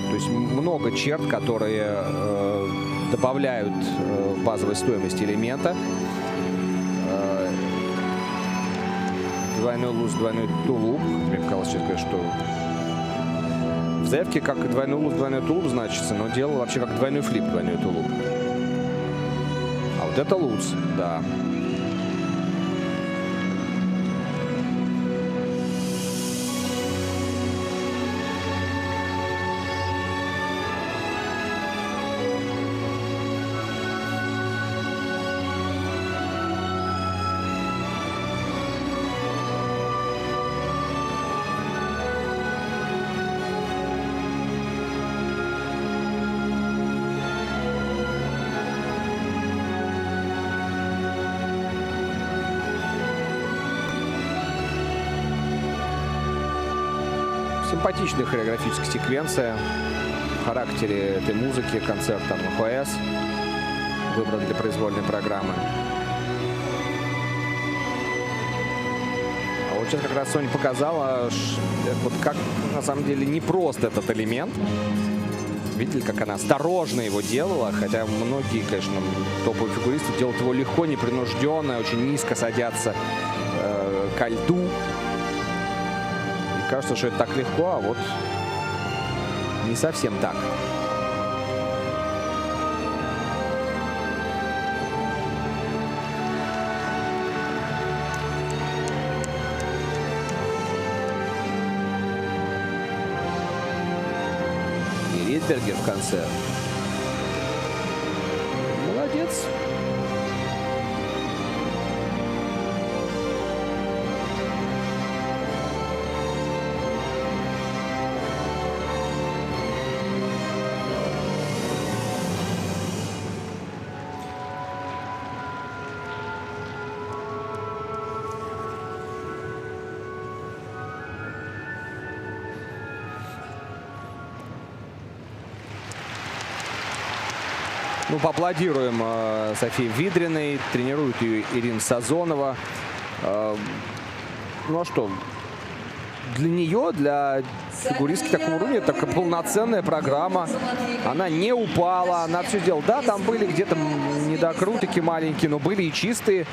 То есть много черт, которые добавляют базовой стоимости элемента. Двойной луз, двойной тулуп. Мне казалось, что в заявке как двойной луз, двойной тулуп значится, но делал вообще как двойной флип, двойной тулуп. А вот это луз, да. Симпатичная хореографическая секвенция в характере этой музыки, концерта МХС, выбран для произвольной программы. А вот сейчас как раз Соня показала, вот как на самом деле непрост этот элемент. Видели, как она осторожно его делала, хотя многие, конечно, топовые фигуристы делают его легко, непринужденно, очень низко садятся ко льду. И кажется, что это так легко, а вот не совсем так. Ридбергер в конце. Молодец. Ну, поаплодируем Софии Видриной. Тренирует ее Ирина Сазонова. Ну а что? Для нее, для фигуристки такого уровня, это полноценная программа. Она не упала, она все делала. Да, там были где-то недокрутики маленькие, но были и чистые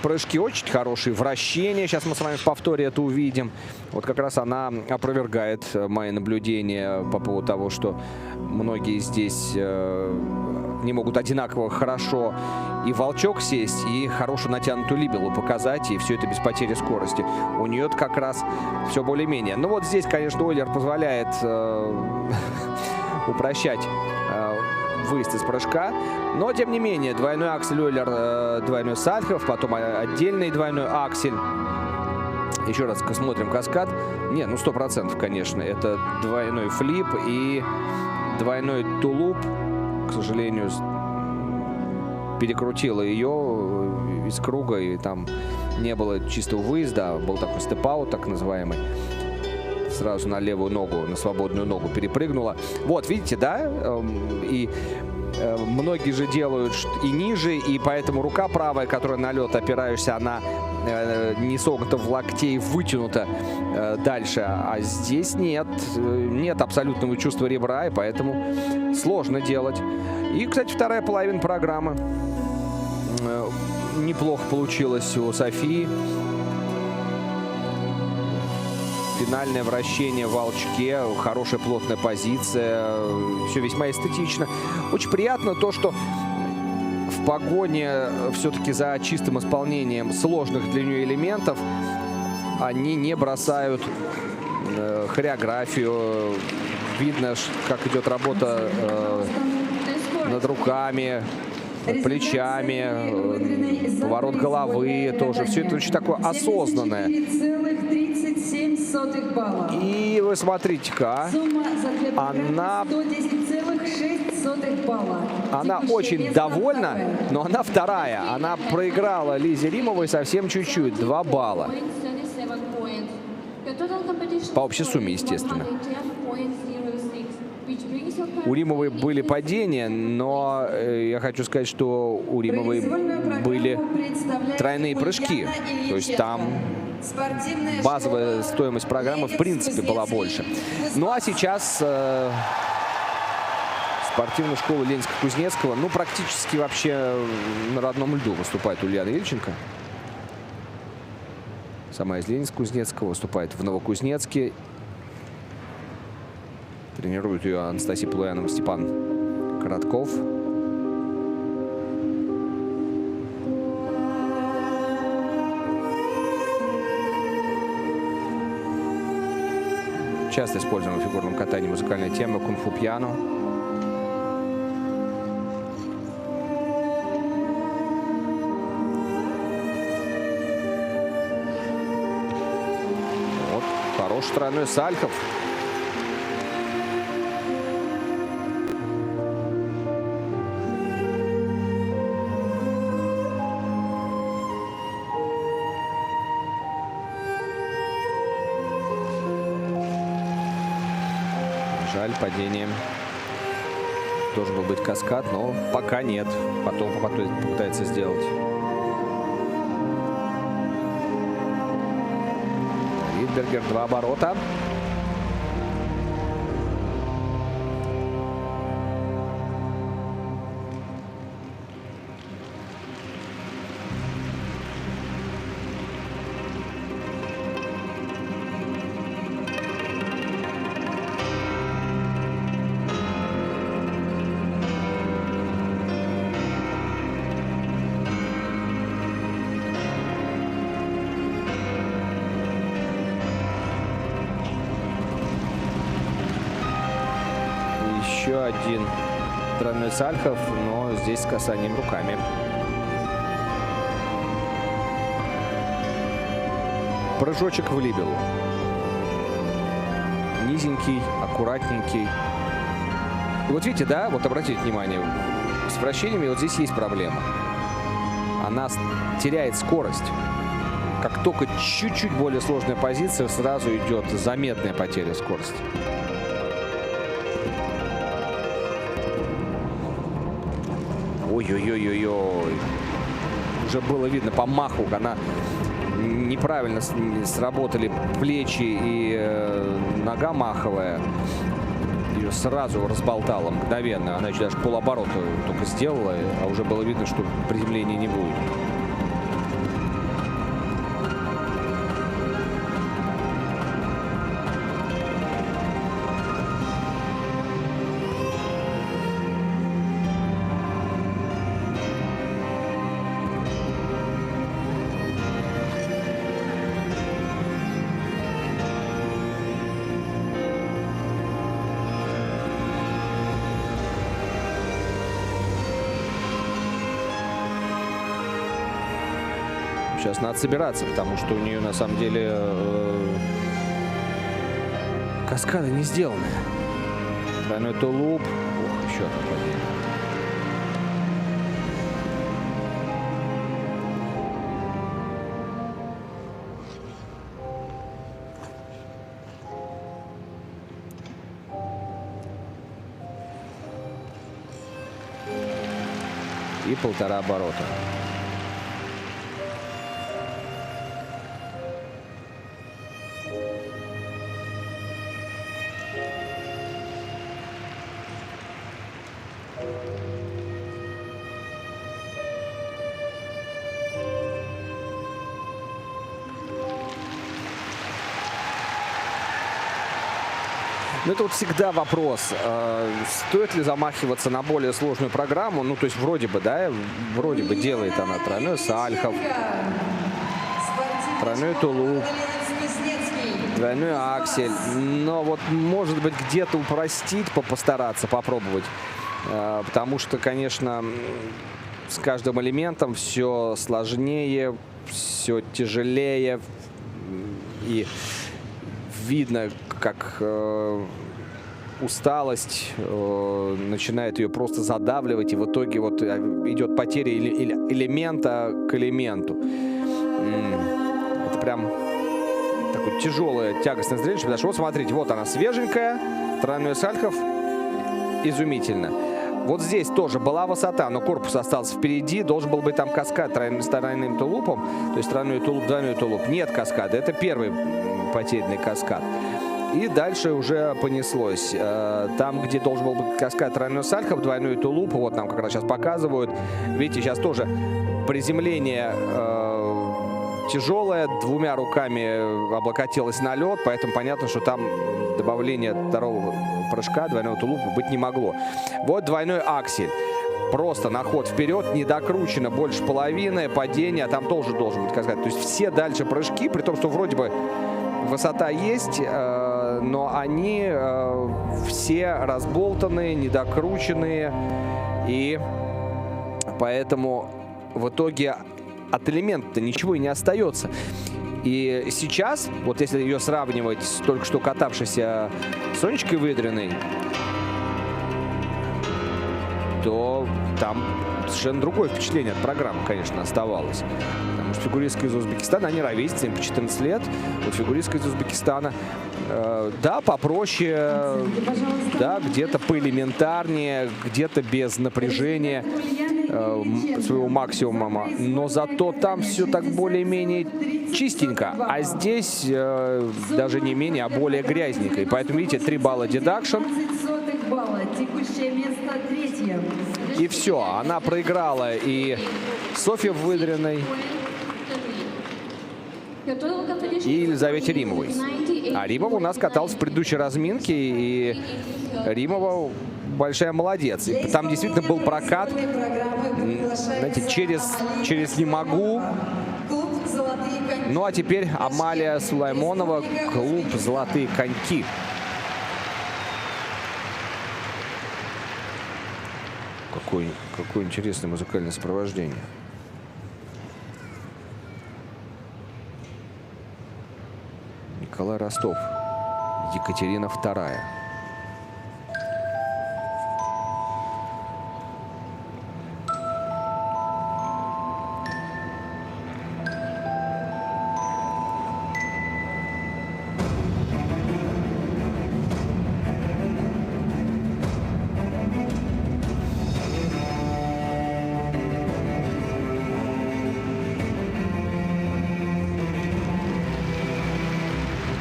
прыжки, очень хорошие вращения. Сейчас мы с вами в повторе это увидим. Вот как раз она опровергает мои наблюдения по поводу того, что многие здесь не могут одинаково хорошо и волчок сесть, и хорошую натянутую либелу показать, и все это без потери скорости. У нее как раз все более-менее. Ну вот здесь, конечно, Ойлер позволяет упрощать выезд из прыжка. Но, тем не менее, двойной аксель Ойлер, двойной Сальхов, потом отдельный двойной аксель. Еще раз смотрим каскад. Не, ну 100%, конечно. Это двойной флип и двойной тулуп. К сожалению, перекрутила ее из круга, и там не было чистого выезда. Был такой степ-аут, так называемый. Сразу на левую ногу, на свободную ногу перепрыгнула. Вот, видите, да? И многие же делают и ниже, и поэтому рука правая, которая на лед опираешься, она не согнута в локте и вытянута дальше. А здесь нет абсолютного чувства ребра, и поэтому сложно делать. И, кстати, вторая половина программы неплохо получилось у Софии. Финальное вращение в волчке, хорошая плотная позиция, все весьма эстетично. Очень приятно то, что в погоне все-таки за чистым исполнением сложных для нее элементов они не бросают хореографию. Видно, как идет работа над руками, плечами, поворот головы тоже. Все это очень такое осознанное. И вы смотрите-ка, она очень довольна, но она вторая. Она проиграла Лизе Римовой совсем чуть-чуть, 2 балла. По общей сумме, естественно. У Римовой были падения, но я хочу сказать, что у Римовой были тройные прыжки. То есть там базовая стоимость программы в принципе была больше. Ну а сейчас спортивная школа Ленинска-Кузнецкого, ну практически вообще на родном льду выступает Ульяна Ильченко. Сама из Ленинска-Кузнецкого, выступает в Новокузнецке. Тренирует ее Анастасия Полуянова, Степан Коротков. Часто используем в фигурном катании музыкальная тема кунг-фу пиано. Вот, хороший тройной Сальхов. Жаль, падением. Должен был быть каскад, но пока нет. Потом попытается сделать. Ридбергер, 2 оборота. Еще один тройной сальхов, но здесь с касанием руками. Прыжочек в либелу. Низенький, аккуратненький. И вот видите, да, вот обратите внимание, с вращениями вот здесь есть проблема. Она теряет скорость. Как только чуть-чуть более сложная позиция, сразу идет заметная потеря скорости. Ой-ой-ой-ой-ой. Уже было видно по маху, она неправильно сработали плечи и нога маховая. Ее сразу разболтала мгновенно. Она еще даже полоборота только сделала, а уже было видно, что приземления не будет. Сейчас надо собираться, потому что у нее на самом деле каскады не сделаны. Тройной тулуп. Ох, еще одно падение. И 1,5 оборота. Ну, это вот всегда вопрос, стоит ли замахиваться на более сложную программу. Ну, то есть вроде бы, да, вроде бы делает она тройной сальхов, тройной тулуп, тройной аксель. Но вот, может быть, где-то упростить, постараться, попробовать. Потому что, конечно, с каждым элементом все сложнее, все тяжелее. И видно, как усталость начинает ее просто задавливать, и в итоге вот идет потеря элемента к элементу. Это прям такое тяжелое, тягостное зрелище, потому что вот смотрите, вот она свеженькая, тройной сальхов, изумительно. Вот здесь тоже была высота, но корпус остался впереди. Должен был быть там каскад с тройным тулупом. То есть тройной тулуп, двойной тулуп. Нет каскада. Это первый потерянный каскад. И дальше уже понеслось. Там, где должен был быть каскад тройной сальхов, двойной тулуп, вот нам как раз сейчас показывают. Видите, сейчас тоже приземление тяжелое. Двумя руками облокотилась на лед, поэтому понятно, что там добавление второго прыжка, двойного тулупа быть не могло. Вот двойной аксель. Просто на ход вперед, не докручено больше половины, падение, а там тоже должен быть каскад. То есть все дальше прыжки, при том, что вроде бы высота есть, но они все разболтанные, недокрученные. И поэтому в итоге от элемента ничего и не остается. И сейчас, вот если ее сравнивать с только что катавшейся Сонечкой Выдриной, то там совершенно другое впечатление от программы, конечно, оставалось. Потому что фигуристка из Узбекистана, они ровесницы, им по 14 лет. Вот фигуристка из Узбекистана, да, попроще, да, где-то поэлементарнее, где-то без напряжения своего максимума. Но зато там все так более-менее чистенько. А здесь даже не менее, а более грязненько. И поэтому, видите, 3 балла дедакшн. И все, она проиграла и Софье Выдриной, и Елизавете Римовой. А Римова у нас каталась в предыдущей разминке, и Римова большая молодец. И там действительно был прокат, знаете, через «не могу». Ну а теперь Амалия Сулаймонова, клуб «Золотые коньки». Какое интересное музыкальное сопровождение. Николай Ростов. Екатерина II.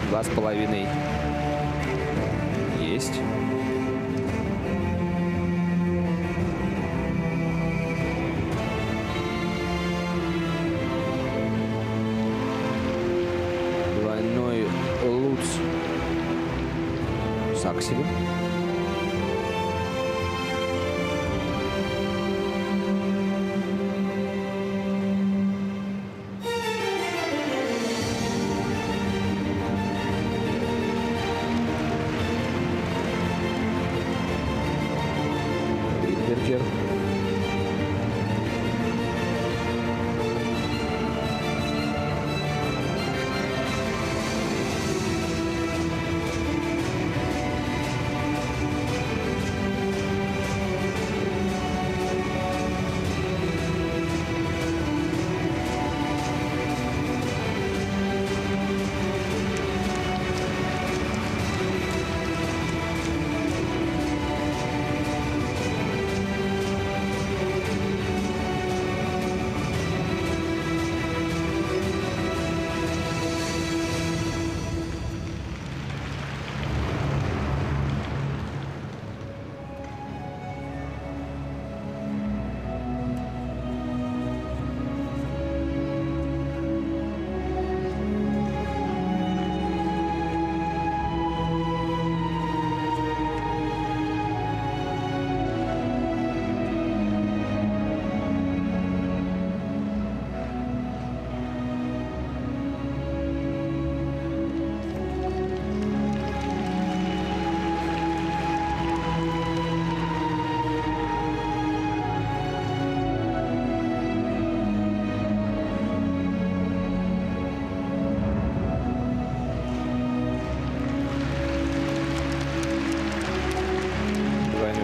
Два с половиной. Есть. Двойной луц с акселем. Ридбергер.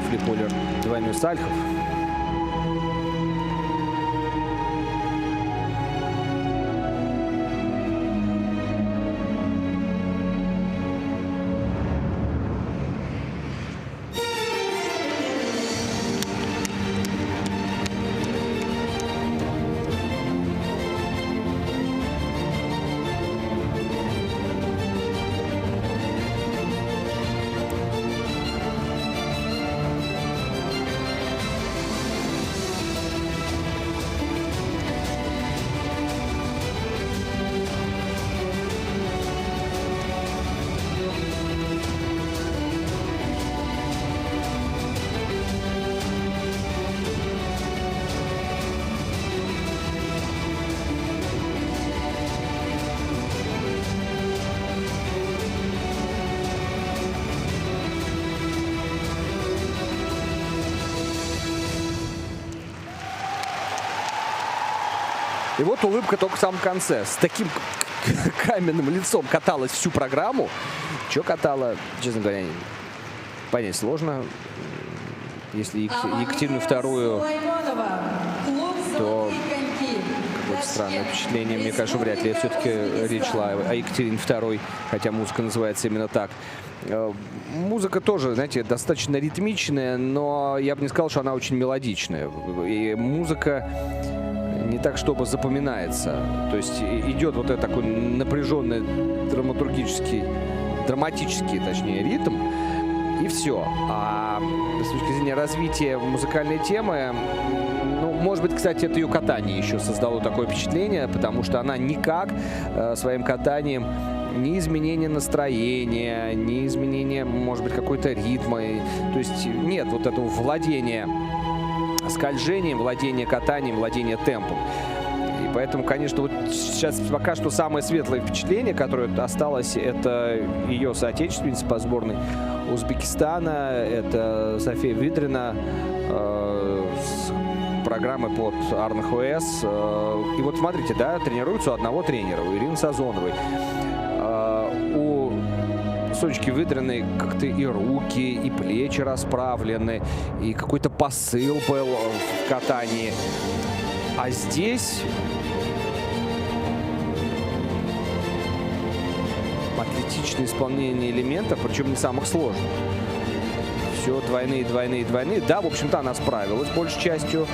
Флиполер, двойной Сальхов. И вот улыбка только в самом конце. С таким каменным лицом каталась всю программу. Что катала, честно говоря, понять сложно. Если Екатерину II, то какое-то странное впечатление. Мне кажется, вряд ли. Все-таки речь шла о Екатерине II, хотя музыка называется именно так. Музыка тоже, знаете, достаточно ритмичная, но я бы не сказал, что она очень мелодичная. И музыка не так, чтобы запоминается. То есть идет вот этот такой напряженный драматический, точнее, ритм, и все. А с точки зрения развития музыкальной темы, ну, может быть, кстати, это ее катание еще создало такое впечатление, потому что она никак своим катанием ни изменение настроения, ни изменение, может быть, какой-то ритма. То есть нет вот этого владения скольжением, владение катанием, владение темпом. И поэтому, конечно, вот сейчас пока что самое светлое впечатление, которое осталось, это ее соотечественница по сборной Узбекистана, это София Выдрина с программы под Арнхуэс. И вот смотрите, да, тренируются у одного тренера, у Ирины Сазоновой. У Сонечки Выдриной как-то и руки, и плечи расправлены, и какой-то посыл был в катании. А здесь атлетичное исполнение элементов, причем не самых сложных. Все двойные, двойные, двойные. Да, в общем-то, она справилась большей частью.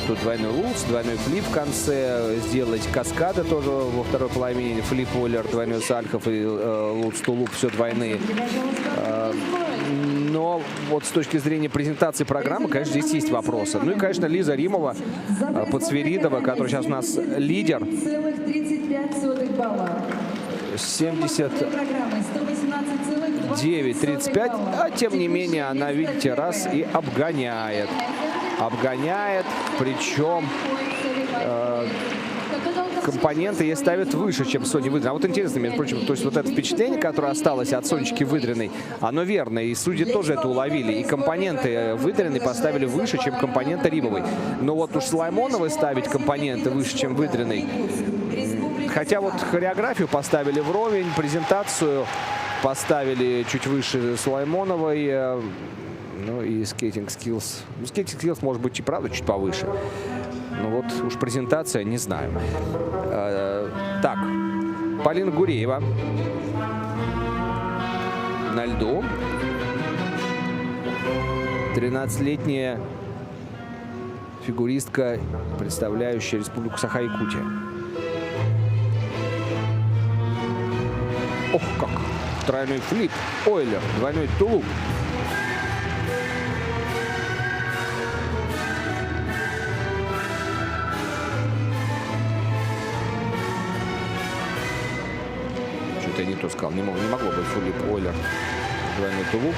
Тут двойной луц, двойной флип в конце. Сделать каскады тоже во второй половине. Флип Оллер, двойной сальхов и луц тулуп. Все двойные. Но вот с точки зрения презентации программы, конечно, здесь есть вопросы. Ну и, конечно, Лиза Римова, Подсверидова, которая сейчас у нас лидер. 79-35, а тем не менее она, видите, раз и обгоняет. Обгоняет, причем компоненты ей ставят выше, чем Соня Выдрина. А вот интересно, между прочим, то есть вот это впечатление, которое осталось от Сонечки Выдриной, оно верно, и судьи тоже это уловили. И компоненты Выдриной поставили выше, чем компоненты Римовой. Но вот уж Сулаймоновой ставить компоненты выше, чем Выдриной. Хотя вот хореографию поставили вровень, презентацию поставили чуть выше Сулаймоновой. Ну и скейтинг скиллс. Ну, скейтинг скиллс может быть и правда чуть повыше. Ну вот уж презентация, не знаю. Так, Полина Гуреева на льду. 13-летняя фигуристка, представляющая Республику Саха-Якутия. Ох, как! Тройной флип, Ойлер, двойной тулуп. Что-то я не то сказал. Не могло быть флип, Ойлер, двойной тулуп.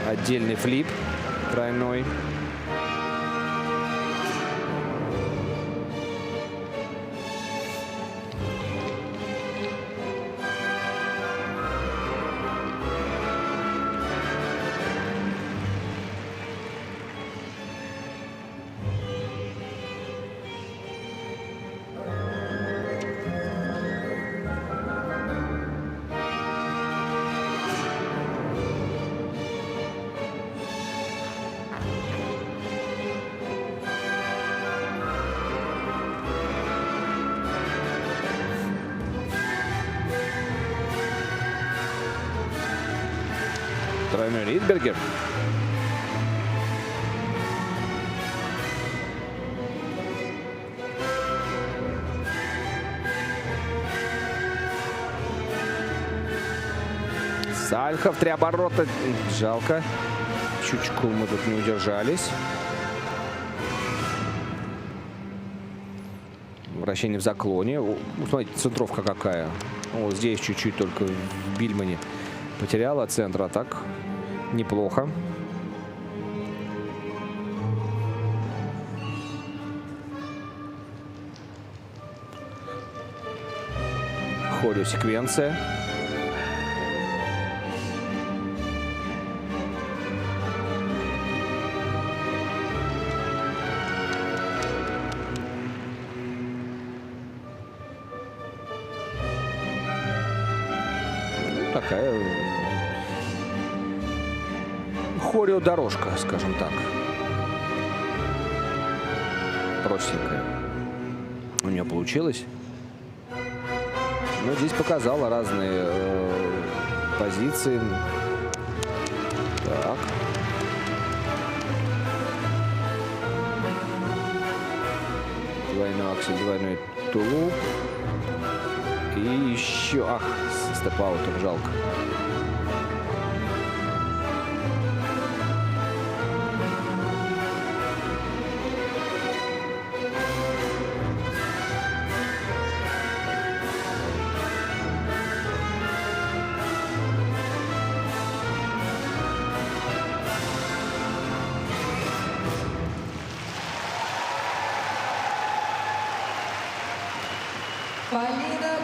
Отдельный флип тройной. Тройной Ридбергер. Сальхов, 3 оборота. Жалко. Чучку мы тут не удержались. Вращение в заклоне. Смотрите, центровка какая. Вот здесь чуть-чуть только в Бильмане потеряла центр, а так неплохо. Хореосеквенция. Такая хореодорожка, скажем так. Простенькая. У нее получилось. Но здесь показала разные позиции. Так. Двойной аксель, двойной тулуп. И еще... Ах, с степ-аутом жалко.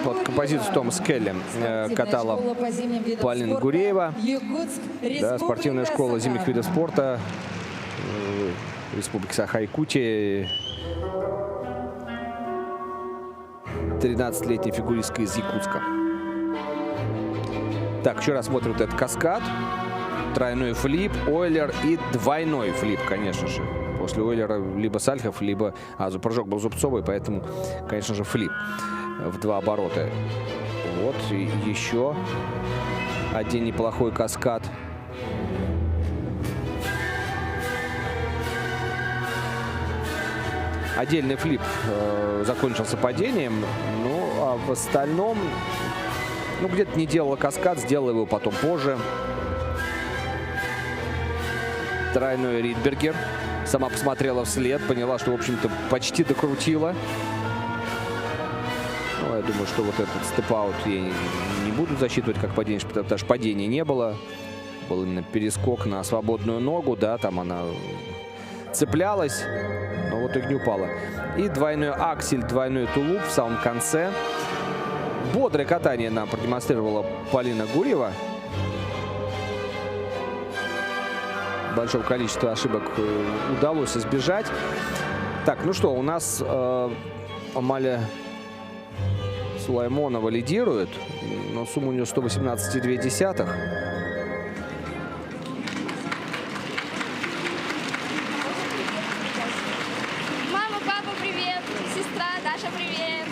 под композицию Томаса Келли катала Полина Гуреева. Да, спортивная школа зимних видов спорта Республики Саха-Якутия. 13-летняя фигуристка из Якутска. Так, еще раз смотрим вот этот каскад. Тройной флип, Ойлер и двойной флип, конечно же. После Ойлера либо Сальхов, либо... прыжок был зубцовый, поэтому, конечно же, флип в 2 оборота. Вот, и еще один неплохой каскад. Отдельный флип закончился падением, ну, а в остальном, ну, где-то не делала каскад, сделала его потом позже. Тройной Ридбергер. Сама посмотрела вслед, поняла, что, в общем-то, почти докрутила. Ну, я думаю, что вот этот степ-аут ей не будут засчитывать как падение, потому что падения не было. Был именно перескок на свободную ногу, да, там она цеплялась, но вот и не упала. И двойной аксель, двойной тулуп в самом конце. Бодрое катание нам продемонстрировала Полина Гуреева. Большого количества ошибок удалось избежать. Так, ну что, у нас Амалия Сулаймонова лидирует, но сумма у нее 118,2. Мама, папа, привет! Сестра, Даша, привет!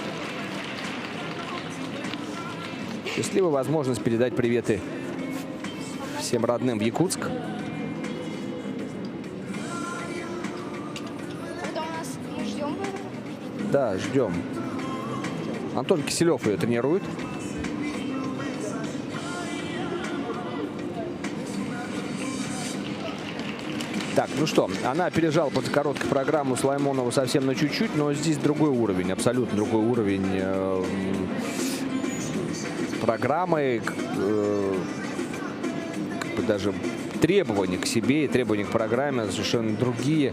Счастливая возможность передать приветы всем родным в Якутск. Когда у нас мы ждем? Да, ждем. Антон Киселев ее тренирует. Так, ну что, она опережала после короткой программы Сулаймонову совсем на чуть-чуть, но здесь другой уровень, абсолютно другой уровень программы, как бы даже требования к себе и требования к программе совершенно другие.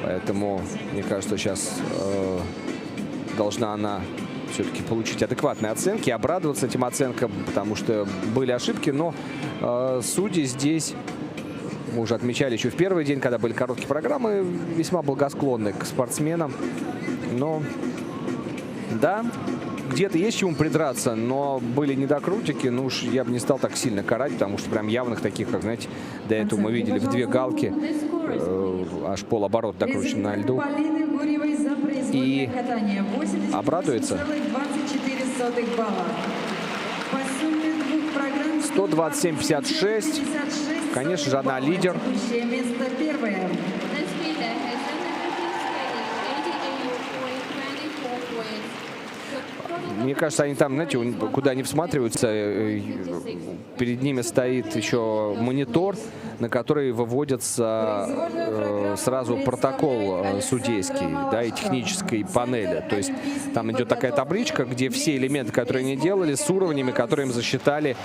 Поэтому, мне кажется, сейчас должна она все-таки получить адекватные оценки, обрадоваться этим оценкам, потому что были ошибки, но судьи здесь, мы уже отмечали еще в первый день, когда были короткие программы, весьма благосклонны к спортсменам. Но да, где-то есть чему придраться, но были недокрутики. Ну уж я бы не стал так сильно карать, потому что прям явных таких, как, знаете, до этого мы видели в 2 галки, аж полоборот докручен на льду. И обрадуется. 127,56. Конечно же, она лидер. Мне кажется, они там, знаете, куда они всматриваются, перед ними стоит еще монитор, на который выводится сразу протокол судейский, да, и технической панели. То есть там идет такая табличка, где все элементы, которые они делали, с уровнями, которые им засчитали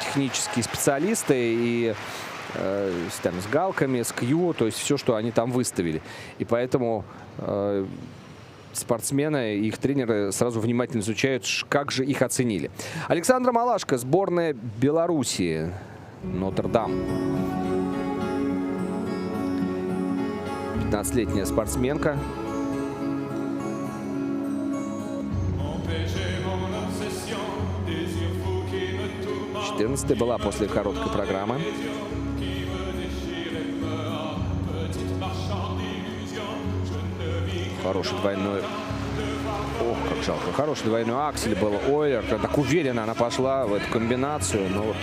технические специалисты, и там, с галками, с Q, то есть все, что они там выставили. И поэтому спортсмены и их тренеры сразу внимательно изучают, как же их оценили. Александра Малашко, сборная Белоруссии, Нотр-Дам. 15-летняя спортсменка. Была после короткой программы. Хороший двойной... Ох, как жалко. Хороший двойной аксель был. Ойлер. Так уверенно она пошла в эту комбинацию. Но вот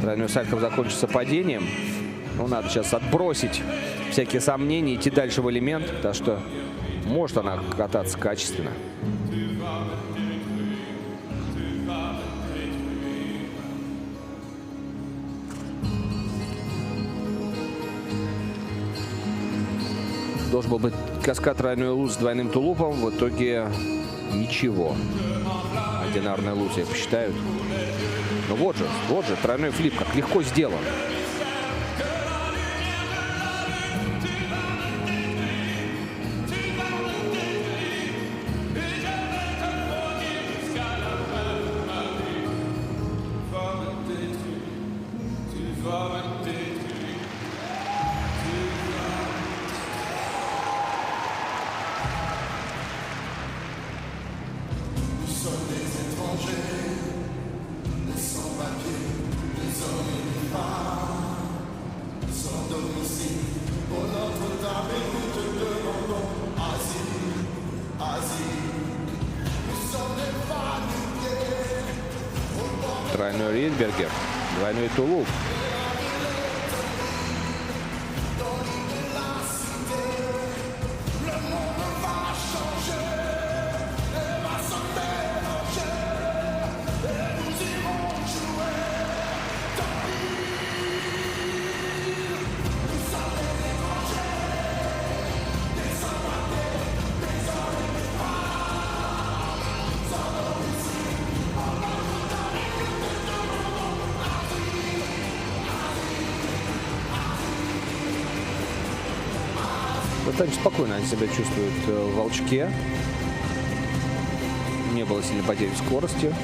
тройной Сальхов закончится падением. Ну, надо сейчас отбросить всякие сомнения, идти дальше в элемент. Так что может она кататься качественно. Должен был быть каскад тройной луз с двойным тулупом. В итоге ничего. Одинарная луз, я посчитаю. Ну вот же, тройной флип, как легко сделан. Тройной Ридбергер, двойной тулуп. Достаточно спокойно они себя чувствуют в волчке. Не было сильной потери скорости.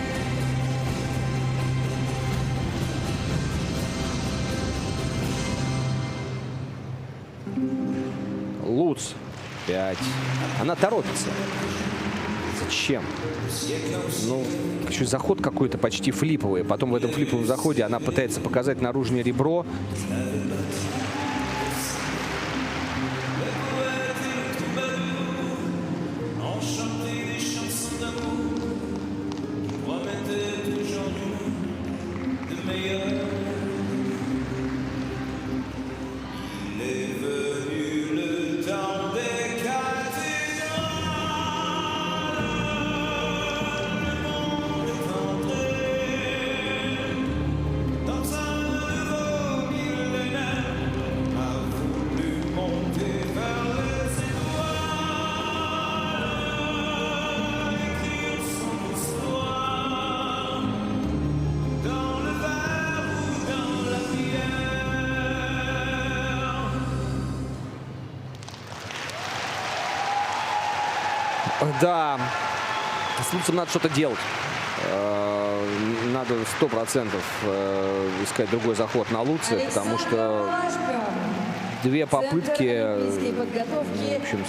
Луц 5. Она торопится. Зачем? Ну, еще заход какой-то почти флиповый. Потом в этом флиповом заходе она пытается показать наружное ребро. Да, с Луцем надо что-то делать. Надо 100% искать другой заход на Луце, потому что две попытки, в общем,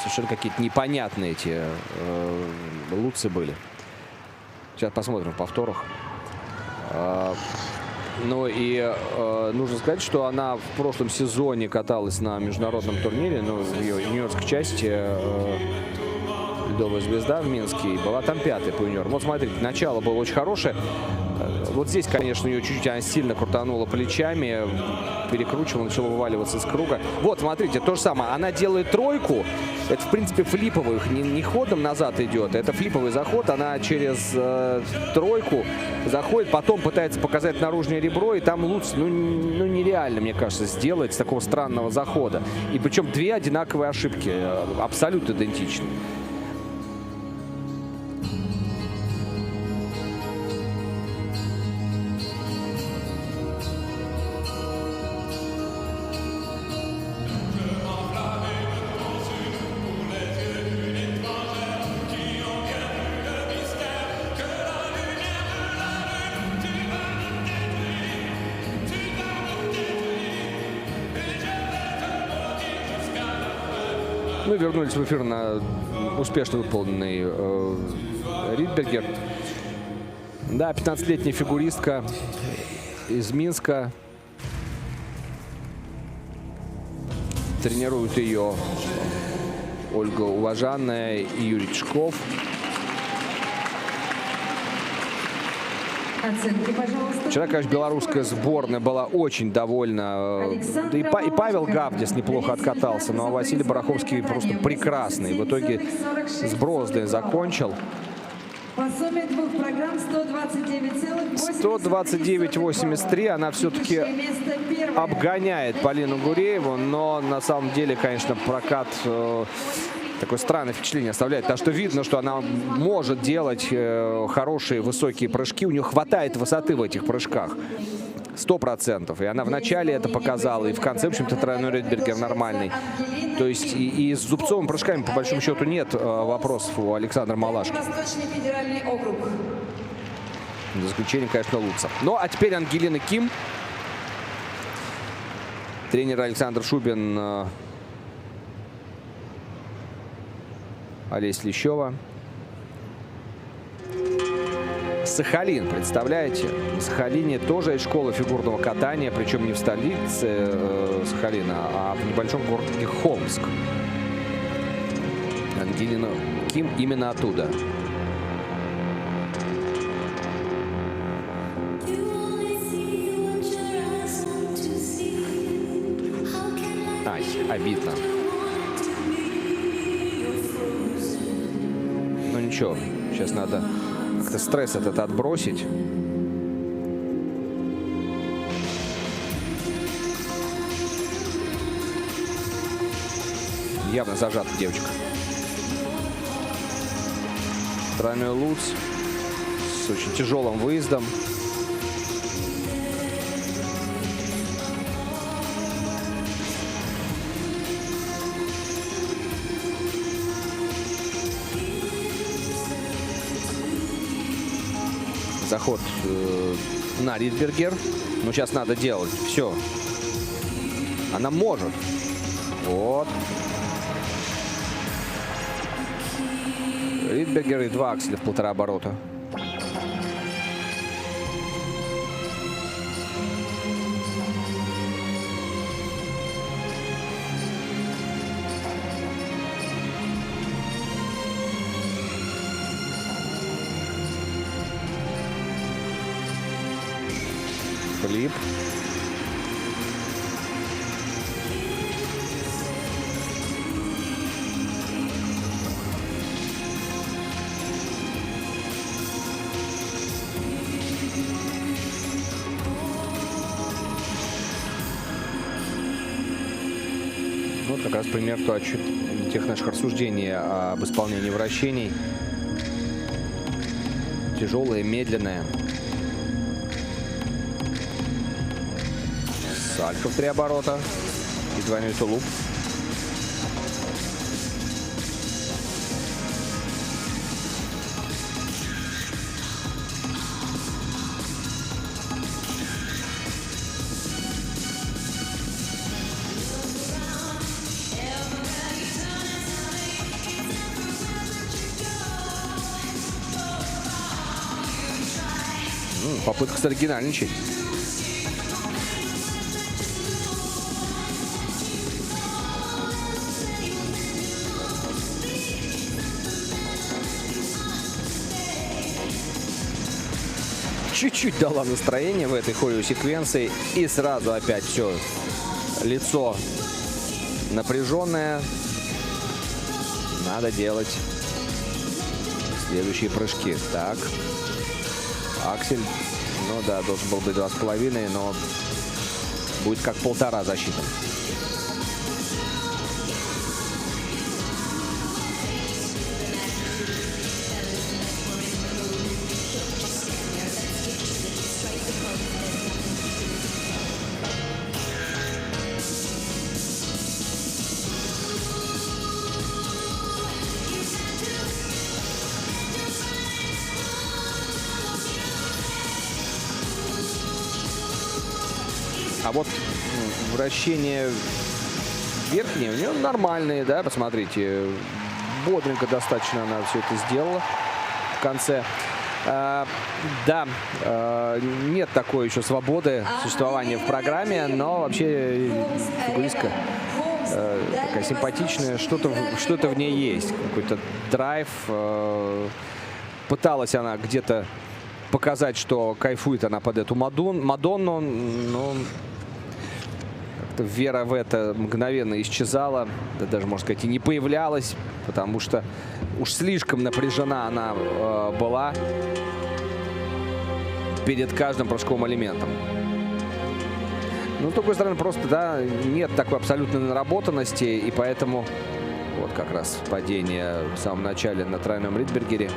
совершенно какие-то непонятные эти Луцы были. Сейчас посмотрим в повторах. Ну и нужно сказать, что она в прошлом сезоне каталась на международном турнире, ну, в ее юниорской части «Ледовая звезда» в Минске, и была там 5-й по юниорам. Вот смотрите, начало было очень хорошее. Вот здесь, конечно, ее чуть-чуть она сильно крутанула плечами, перекручивала, начала вываливаться из круга. Вот, смотрите, то же самое. Она делает тройку. Это, в принципе, флиповый, не ходом назад идет. Это флиповый заход. Она через тройку заходит, потом пытается показать наружное ребро, и там Луц, ну, нереально, мне кажется, сделать с такого странного захода. И причем две одинаковые ошибки, абсолютно идентичны. Мы вернулись в эфир на успешно выполненный Ридбергер. Да, 15-летняя фигуристка из Минска. Тренируют ее Ольга Уважанная и Юрий Тишков. Оценки, пожалуйста. Вчера, конечно, белорусская сборная была очень довольна. Да и Павел Гавдис неплохо откатался. Ну а Василий Бараховский просто прекрасный. В итоге с бронзой закончил. По сумме двух программ 129,83. Она все-таки обгоняет Полину Гурееву. Но на самом деле, конечно, прокат такое странное впечатление оставляет. Потому что видно, что она может делать хорошие высокие прыжки. У нее хватает высоты в этих прыжках. 100%. И она в начале это показала, и в конце, в общем-то, тройной Ридбергер нормальный. То есть и с зубцовыми прыжками, по большому счету, нет вопросов у Александра Малашки. Восточный федеральный округ. За исключением, конечно, Луца. Ну, а теперь Ангелина Ким. Тренер Александр Шубин, Олеся Лещева. Сахалин, представляете? В Сахалине тоже есть школа фигурного катания, причем не в столице Сахалина, а в небольшом городе Холмск. Ангелина Ким именно оттуда. Ай, обидно. Ну ничего, сейчас надо как-то стресс этот отбросить. Явно зажата девочка. Тройной луц с очень тяжелым выездом. Заход на Ридбергер. Но сейчас надо делать. Все. Она может. Вот. Ридбергер и 2 акселя в 1,5 оборота. Флип. Вот как раз пример тех наших рассуждений об исполнении вращений. Тяжелое, медленное. Сальто в 3 оборота. И двойной тулуп. Попытка соригинальничать. Чуть-чуть дала настроение в этой хореосеквенции. И сразу опять все. Лицо напряженное. Надо делать следующие прыжки. Так. Аксель. Ну да, должен был быть 2,5, но будет как 1,5 засчитан. А вот вращение верхнее у нее нормальные, да, посмотрите. Бодренько достаточно она все это сделала в конце. Да, нет такой еще свободы существования в программе, но вообще фигуристка такая симпатичная, что-то в ней есть, какой-то драйв. Пыталась она где-то показать, что кайфует она под эту Мадонну, но как-то вера в это мгновенно исчезала, да даже, можно сказать, и не появлялась, потому что уж слишком напряжена она была перед каждым прыжковым элементом. Но, с другой стороны, просто, да, нет такой абсолютной наработанности, и поэтому вот как раз падение в самом начале на тройном Ридбергере.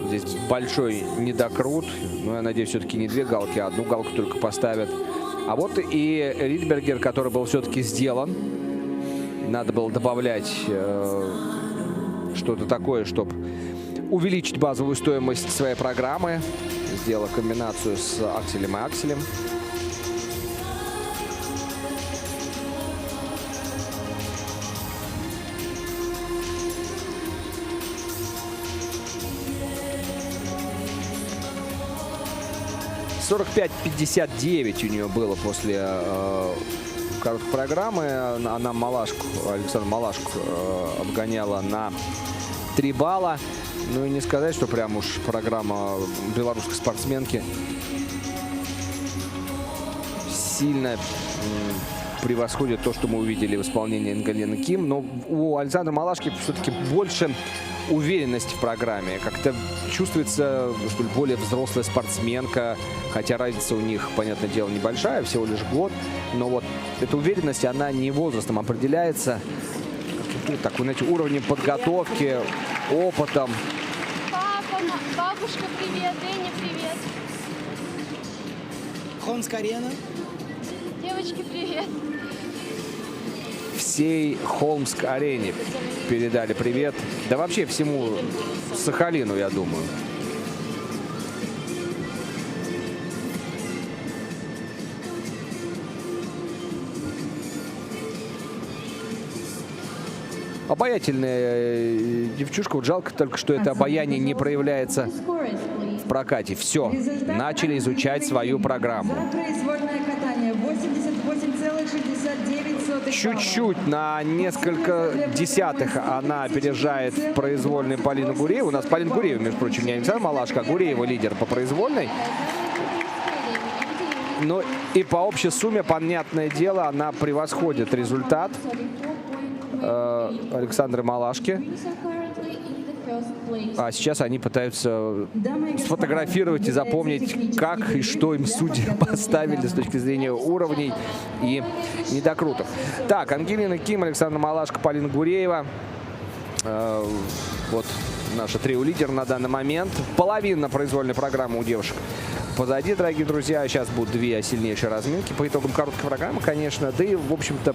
Здесь большой недокрут. Но я надеюсь, все-таки не 2 галки, а 1 галку только поставят. А вот и Ридбергер, который был все-таки сделан. Надо было добавлять что-то такое, чтобы увеличить базовую стоимость своей программы. Сделала комбинацию с акселем и акселем. (45:59) у нее было после короткой программы. Она Александра Малашку обгоняла на 3 балла. Ну и не сказать, что прям уж программа белорусской спортсменки сильно превосходит то, что мы увидели в исполнении Нгалины Ким. Но у Александры Малашки все-таки больше уверенности в программе. Как-то чувствуется, что ли, более взрослая спортсменка. Хотя разница у них, понятное дело, небольшая, всего лишь год. Но вот эта уверенность, она не возрастом определяется. Так, вы знаете, уровнем подготовки, опытом. Папа, бабушка, привет, Эня, привет. Холмская арена. Девочки, привет. Всей Холмск-арене передали привет. Да вообще всему Сахалину, я думаю. Обаятельная девчушка. Вот жалко только, что это обаяние не проявляется в прокате. Все, начали изучать свою программу. Произвольное катание 88,69 Чуть-чуть, на несколько десятых она опережает в произвольной Полину Гурееву. У нас Полина Гуреева, между прочим, не Александр Малашко, а Гуреева лидер по произвольной. Но и по общей сумме, понятное дело, она превосходит результат Александры Малашки. А сейчас они пытаются сфотографировать и запомнить, как и что им судьи поставили с точки зрения уровней и недокрутов. Так, Ангелина Ким, Александра Малашко, Полина Гуреева. Вот наша трио-лидер на данный момент. Половина произвольной программы у девушек позади, дорогие друзья. Сейчас будут 2 сильнейшие разминки по итогам короткой программы, конечно. Да и, в общем-то,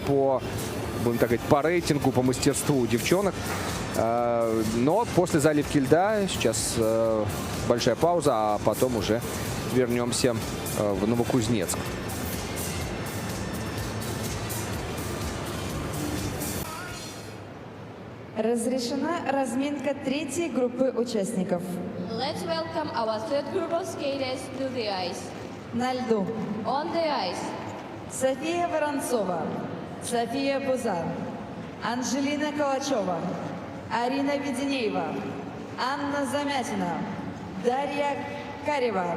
будем так говорить, по рейтингу, по мастерству девчонок. Но после заливки льда сейчас большая пауза, а потом уже вернемся в Новокузнецк. Разрешена разминка 3-й группы участников. Let's welcome our third group of skaters to the ice. На льду On the ice, София Воронцова, София Буза, Анжелина Калачева, Арина Веденеева, Анна Замятина, Дарья Карева.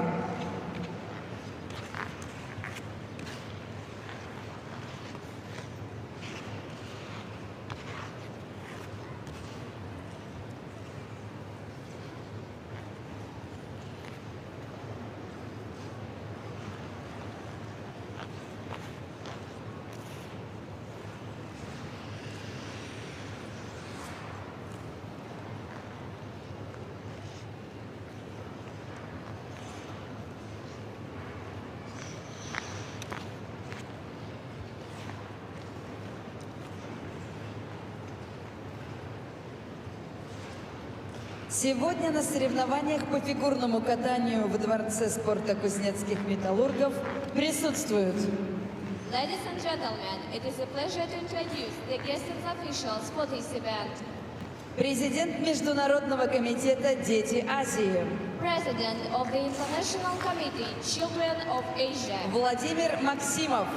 Сегодня на соревнованиях по фигурному катанию в Дворце спорта кузнецких металлургов присутствуют ladies and gentlemen, it is a pleasure to introduce the guest officials for this event. президент Международного комитета «Дети Азии» President of the International Committee Children of Asia, Владимир Максимов,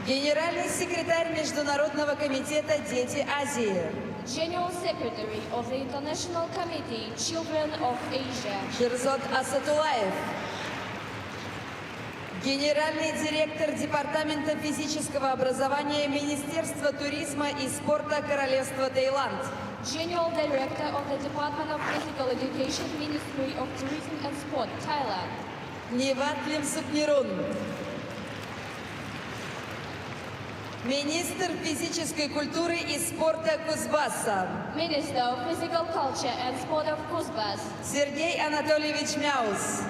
генеральный секретарь Международного комитета «Дети Азии» General Secretary of the International Committee Children of Asia, Шерзот Асатулаев, генеральный директор Департамента физического образования Министерства туризма и спорта Королевства Таиланд, General Director of the Department of Physical Education, Ministry of Tourism and Sport, Thailand, Неватлим Сукнирун, министр физической культуры и спорта Кузбасса Minister of Physical Culture and Sport of Kuzbas, Сергей Анатольевич Мяус,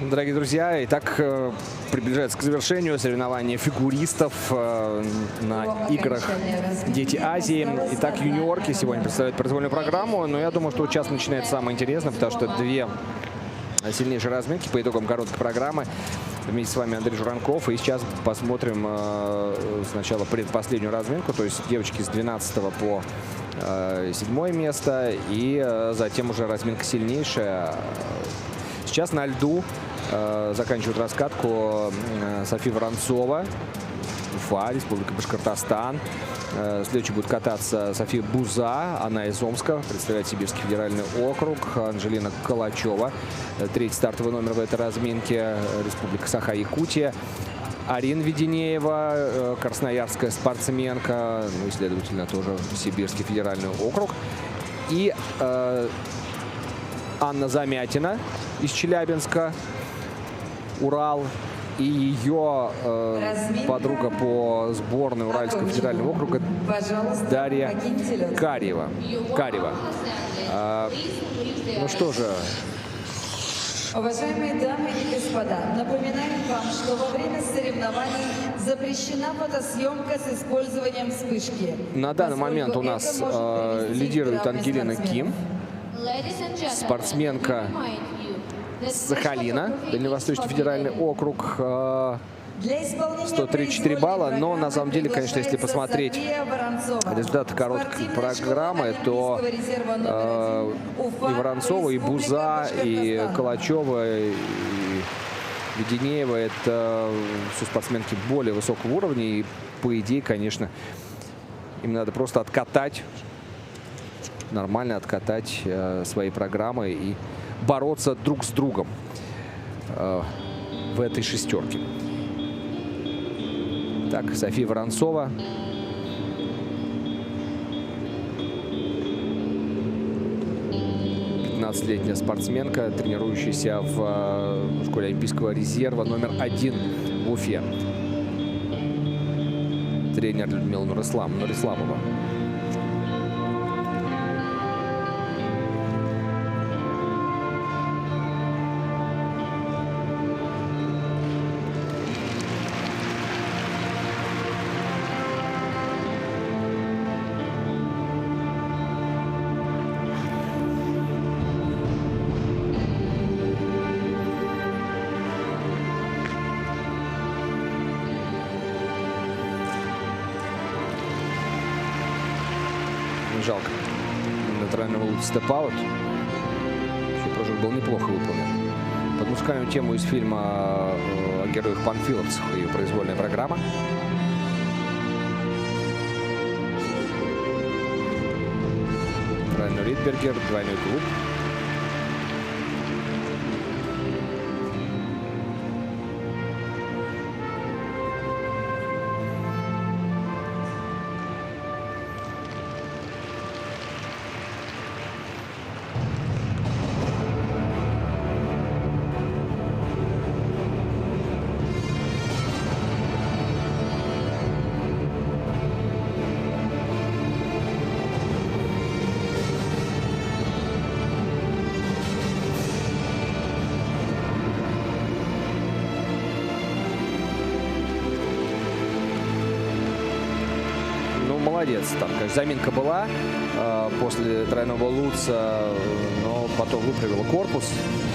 дорогие друзья. Итак, приближается к завершению соревнования фигуристов на играх «Дети Азии». Итак, юниорки сегодня представляют произвольную программу. Но я думаю, что сейчас начинается самое интересное, потому что две сильнейшие разминки по итогам короткой программы. Вместе с вами Андрей Журанков. И сейчас посмотрим сначала предпоследнюю разминку. То есть девочки с 12 по 7 место. И затем уже разминка сильнейшая. Сейчас на льду заканчивает раскатку София Воронцова, Уфа, Республика Башкортостан. Следующий будет кататься София Буза, она из Омска, представляет Сибирский федеральный округ. Анжелина Калачева, третий стартовый номер в этой разминке, Республика Саха-Якутия. Арина Веденеева, красноярская спортсменка, ну и, следовательно, тоже Сибирский федеральный округ. И Анна Замятина из Челябинска, Урал. И ее подруга по сборной Уральского федерального округа Дарья Карева. Ну что же. Уважаемые дамы и господа, напоминаем вам, что во время соревнований запрещена фотосъемка с использованием вспышки. На данный момент у нас лидирует Ангелина Ким, спортсменка Сахалина, Дальневосточный федеральный округ, 134 балла. Но на самом деле, конечно, если посмотреть результаты короткой программы, то и Воронцова, и Буза, и Калачева, и Веденеева — это все спортсменки более высокого уровня. И по идее, конечно, им надо просто откатать, нормально откатать свои программы и бороться друг с другом в этой шестерке. Так, София Воронцова. Летняя спортсменка, тренирующаяся в школе Олимпийского резерва номер 1 в Уфе. Тренер Людмила Нурисламова. Жалко. Натурального лут степ-аут. Прыжок был неплохо выполнен. Под музыкальную тему из фильма о героях панфиловцах ее произвольная программа. Тройной Ридбергер, двойной клуб. Молодец. Там, конечно, заминка была после тройного луца, но потом выправила корпус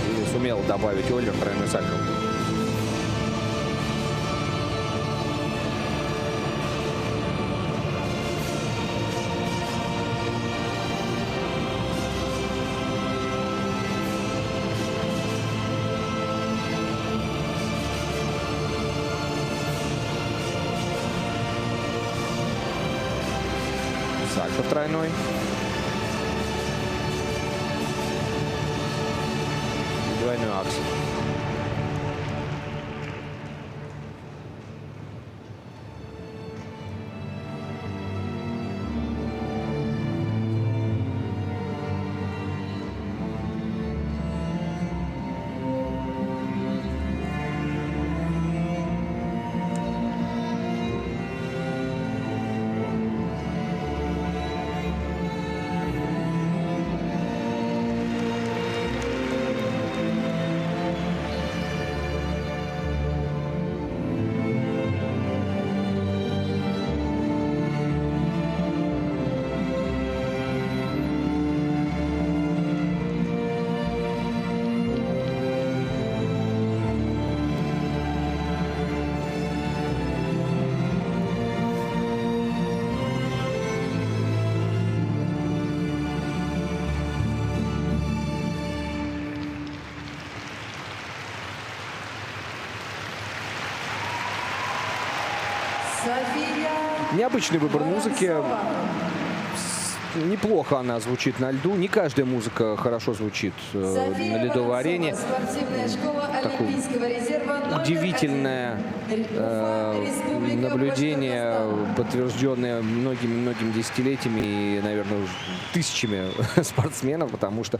и сумела добавить Оллер тройной сальто. Сальто тройной. Двойной аксель. София Необычный выбор музыки. Воронцова. Неплохо она звучит на льду. Не каждая музыка хорошо звучит София на ледовой Воронцова, арене. Спортивная школа Олимпийского резерва номер Удивительное 1. Республика наблюдение, Башкортостан. подтвержденное многими-многими десятилетиями и, наверное, уже тысячами спортсменов, потому что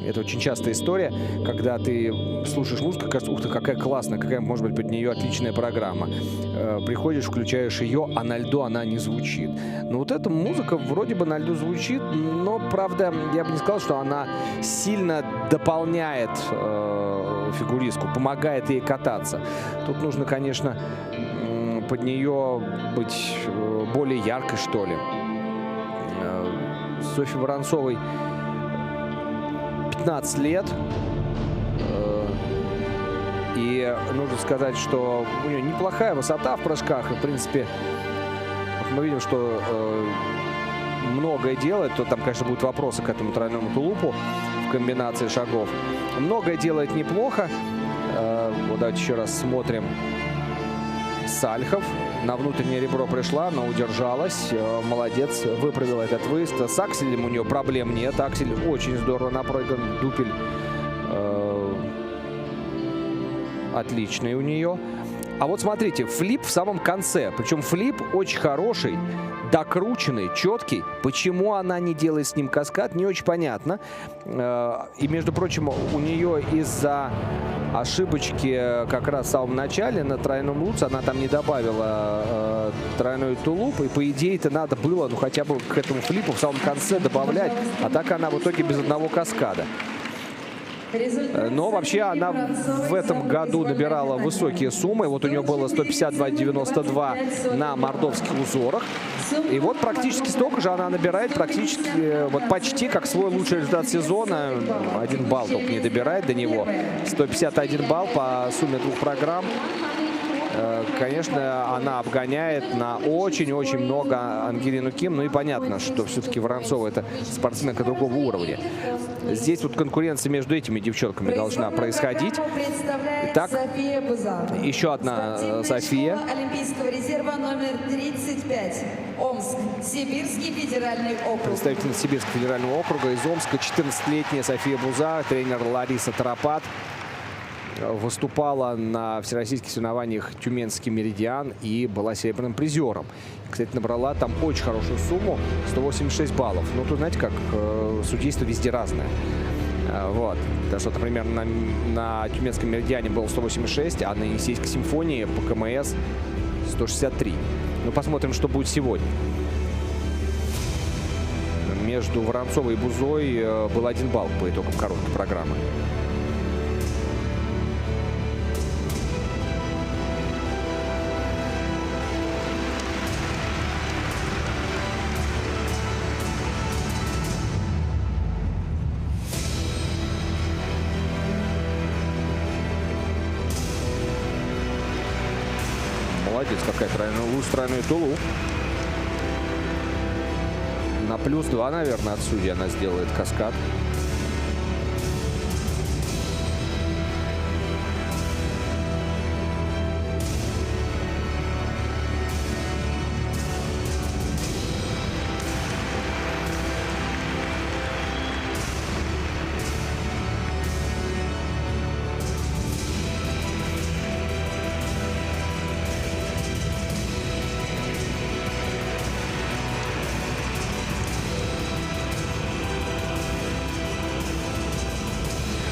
это очень частая история, когда ты слушаешь музыку, кажется, ух ты, какая классная, какая может быть под нее отличная программа. Приходишь, включаешь ее, а на льду она не звучит. Но вот эта музыка вроде бы на льду звучит, но, правда, я бы не сказал, что она сильно дополняет фигуристку, помогает ей кататься. Тут нужно, конечно, под нее быть более яркой, что ли. Софье Воронцовой 15 лет. И нужно сказать, что у нее неплохая высота в прыжках. И, в принципе, мы видим, что многое делает. То там, конечно, будут вопросы к этому тройному тулупу в комбинации шагов. Многое делает неплохо. Вот давайте еще раз смотрим. Сальхов на внутреннее ребро пришла, но удержалась. Молодец, выправила этот выезд. С акселем у нее проблем нет. Аксель очень здорово напрыган. Дупель отличный у нее. А вот смотрите, флип в самом конце. Причем флип очень хороший, докрученный, четкий. Почему она не делает с ним каскад, не очень понятно. И, между прочим, у нее из-за ошибочки как раз в самом начале на тройном луце она там не добавила тройной тулуп. И, по идее, это надо было, ну, хотя бы к этому флипу в самом конце добавлять. А так она в итоге без одного каскада. Но вообще она в этом году набирала высокие суммы. Вот у нее было 152,92 на мордовских узорах. И вот практически столько же она набирает, практически, вот почти как свой лучший результат сезона. 1 балл только не добирает до него. 151 балл по сумме 2 программ. Конечно, она обгоняет на очень-очень много Ангелину Ким. Ну и понятно, что все-таки Воронцова — это спортсменка другого уровня. Здесь вот конкуренция между этими девчонками должна происходить. Итак, еще одна София. Олимпийского резерва номер 35. Омск. Сибирский федеральный округ. Представительница Сибирского федерального округа из Омска. 14-летняя София Буза, тренер Лариса Тропат. Выступала на всероссийских соревнованиях «Тюменский меридиан» и была серебряным призером. Кстати, набрала там очень хорошую сумму, 186 баллов. Ну, тут, знаете, как судейство везде разное. Вот. Потому что, например, на «Тюменском меридиане» было 186, а на Енисейской симфонии по КМС 163. Ну, посмотрим, что будет сегодня. Между Воронцовой и Бузой был 1 балл по итогам короткой программы. Молодец, какая тройной тулуп. На +2, наверное, от судьи она сделает каскад.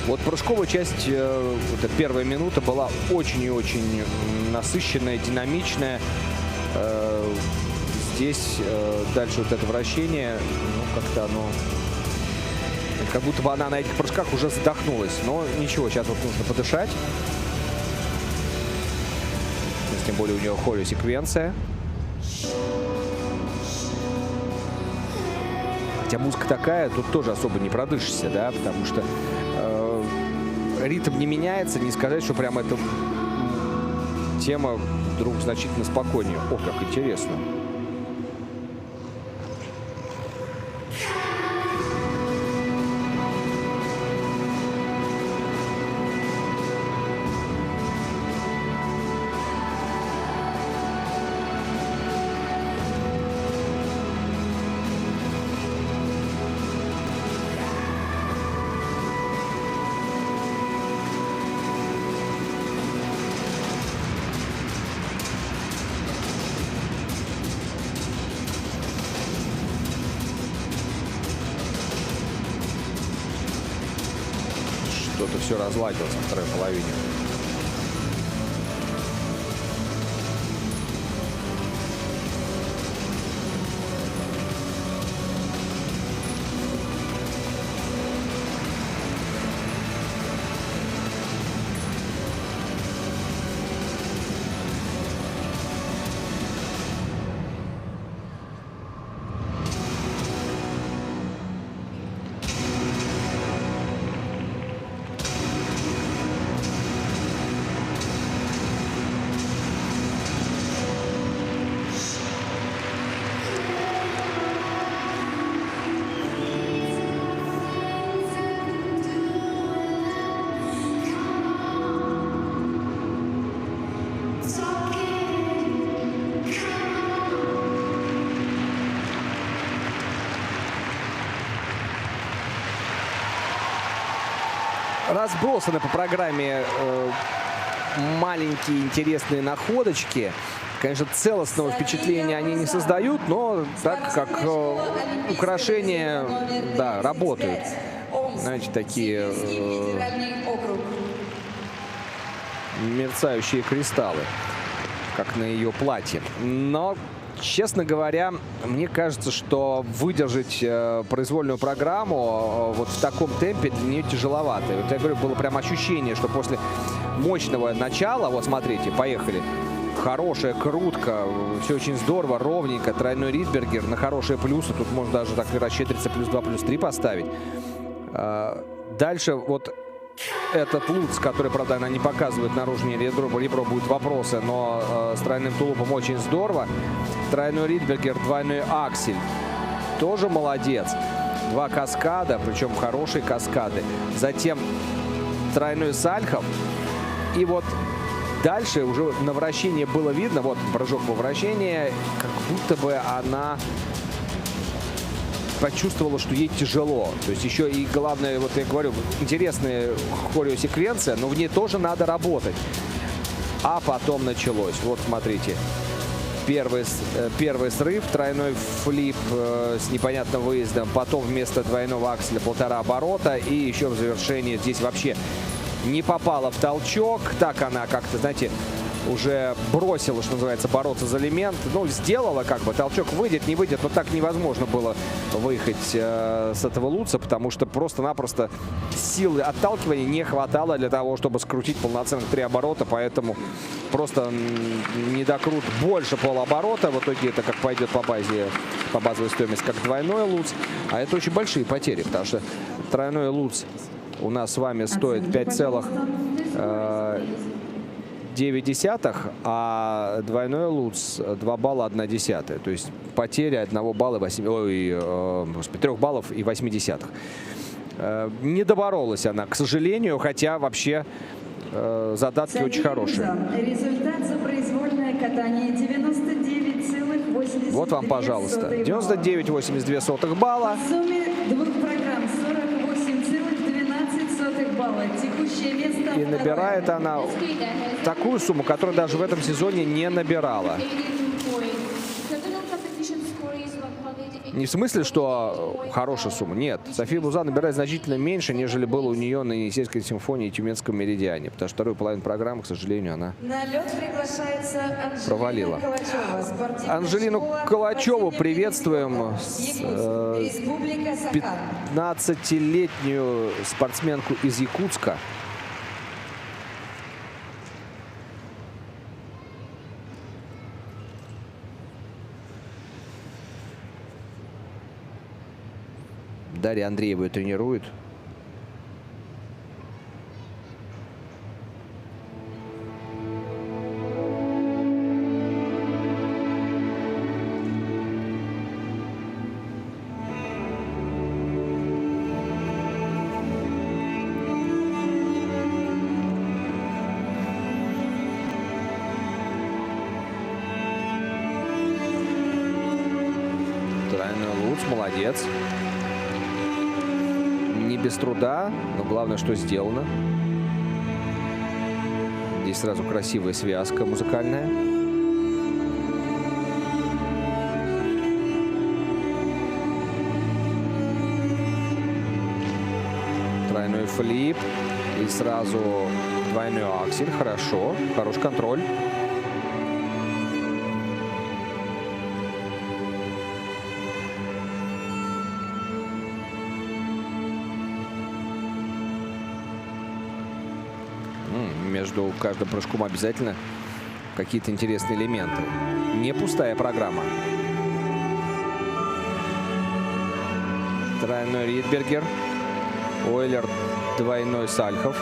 Вот прыжковая часть, вот эта первая минута была очень и очень насыщенная, динамичная. Здесь дальше вот это вращение, ну, как-то оно... Как будто бы она на этих прыжках уже задохнулась. Но ничего, сейчас вот нужно подышать. Тем более у нее хорeo-секвенция. Хотя музыка такая, тут тоже особо не продышишься, да, потому что ритм не меняется, не сказать, что прям эта тема вдруг значительно спокойнее. О, как интересно. все разладилось во второй половине. Разбросаны по программе маленькие интересные находочки. Конечно, целостного впечатления они не создают, но так как украшения, да, работают. Знаете, такие мерцающие кристаллы, как на ее платье. Но, честно говоря, мне кажется, что выдержать произвольную программу вот в таком темпе для нее тяжеловато. Вот я говорю, было прям ощущение, что после мощного начала, вот смотрите, поехали, хорошая крутка, все очень здорово, ровненько, тройной Ридбергер на хорошие плюсы, тут можно даже так расщедриться, плюс 2, плюс 3 поставить. Дальше вот этот Луц, который, правда, она не показывает наружнее ребро, будут вопросы, но с тройным тулупом очень здорово. Тройной Ридбергер, двойной аксель, тоже молодец. 2 каскада, причем хорошие каскады. Затем тройной Сальхов. И вот дальше уже на вращение было видно, вот прыжок во вращение, как будто бы она почувствовала, что ей тяжело. То есть еще и главное, вот я говорю, интересная хореосеквенция, но в ней тоже надо работать. А потом началось. Вот смотрите. Первый срыв, тройной флип с непонятным выездом. Потом вместо двойного акселя 1,5 оборота. И еще в завершении здесь вообще не попала в толчок. Так она как-то, знаете, уже бросила, что называется, бороться за элемент. Ну, сделала как бы, толчок выйдет, не выйдет, но так невозможно было выехать с этого Луца, потому что просто-напросто силы отталкивания не хватало для того, чтобы скрутить полноценных 3 оборота, поэтому просто недокрут больше полоборота. В итоге это как пойдет по базовой стоимости, как двойной Луц. А это очень большие потери, потому что тройной Луц у нас с вами стоит 5,9, а двойной Луц 2 балла 1/10. То есть потеря 1 балла 3 баллов и 0,8. Не доборолась она, к сожалению, хотя вообще задатки очень хорошие. Результат за произвольное катание 99,82. Вот вам, пожалуйста, 99,82 балла. В сумме 2 программ 48,12 балла. Текущее место. И набирает она такую сумму, которую даже в этом сезоне не набирала. Не в смысле, что хорошая сумма. Нет. София Буза набирает значительно меньше, нежели было у нее на Енисейской симфонии и Тюменском меридиане. Потому что вторую половину программы, к сожалению, она провалила. Анжелину Калачеву приветствуем. 15-летнюю спортсменку из Якутска. Дарья Андреева ее тренирует. Тройной Луц, молодец. Не без труда, но главное, что сделано. Здесь сразу красивая связка музыкальная. Тройной флип. И сразу двойной аксель. Хорошо. Хороший контроль. Между каждым прыжком обязательно какие-то интересные элементы. Не пустая программа. Тройной Ридбергер. Ойлер, двойной Сальхов.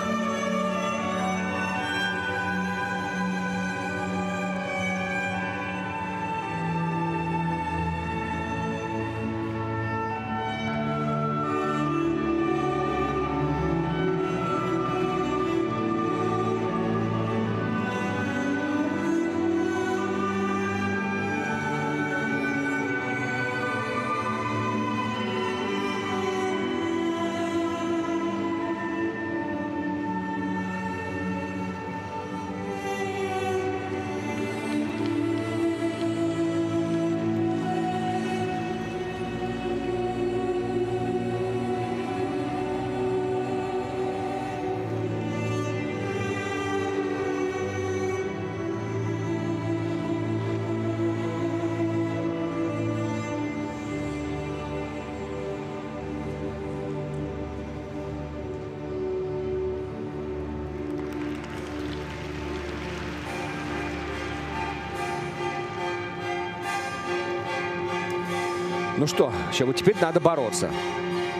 Ну что, сейчас вот теперь надо бороться.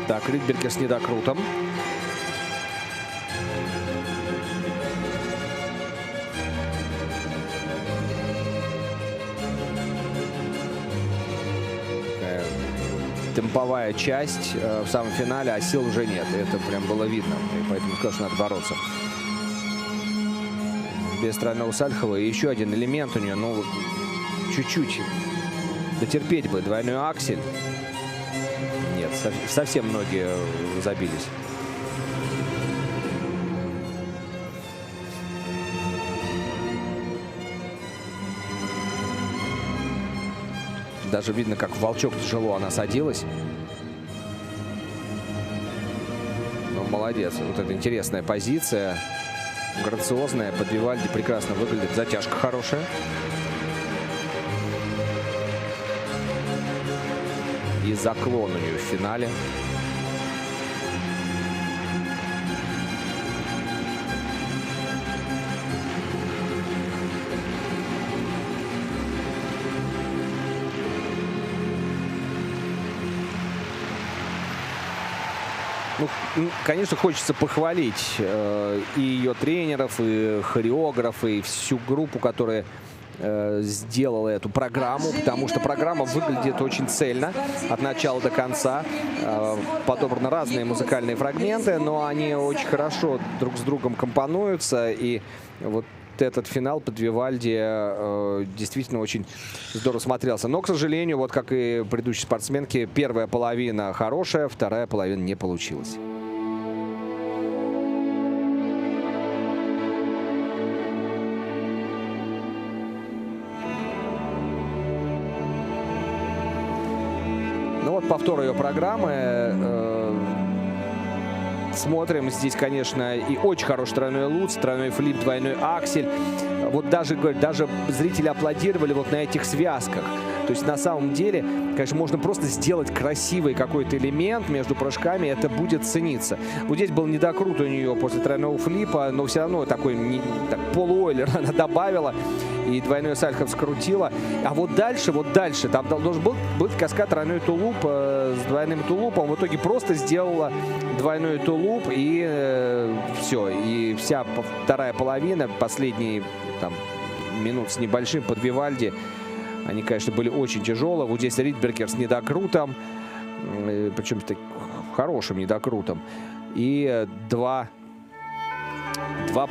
Так, Ридбергер с недокрутом. Темповая часть в самом финале, а сил уже нет. Это прям было видно. И поэтому сказал, что надо бороться. Без тройного Сальхова. И еще один элемент у нее, ну, чуть-чуть. Дотерпеть бы двойной аксель. Нет, совсем многие забились. Даже видно, как волчок тяжело она садилась. Ну, молодец. Вот это интересная позиция. Грациозная. Под Вивальди прекрасно выглядит. Затяжка хорошая. И заклон у нее в финале. Ну, конечно, хочется похвалить и ее тренеров, и хореографов, и всю группу, которая сделала эту программу, потому что программа выглядит очень цельно от начала до конца. Подобраны разные музыкальные фрагменты, но они очень хорошо друг с другом компонуются. И вот этот финал под Вивальди действительно очень здорово смотрелся. Но, к сожалению, вот как и предыдущие спортсменки, первая половина хорошая, вторая половина не получилась. Ну вот повтор ее программы. Смотрим. Здесь, конечно, и очень хороший тройной луц, тройной флип, двойной аксель. Вот даже зрители аплодировали вот на этих связках. То есть на самом деле, конечно, можно просто сделать красивый какой-то элемент между прыжками, это будет цениться. Вот здесь был недокрут у нее после тройного флипа, но все равно такой полуойлер она добавила. И двойной Сальхов скрутила. А вот дальше, там должен был каскад тройной тулуп с двойным тулупом. В итоге просто сделала двойной тулуп и все. И вся вторая половина, последние там, минут с небольшим под Вивальди, они, конечно, были очень тяжелые. Вот здесь Ридбергер с недокрутом, причем хорошим недокрутом. И два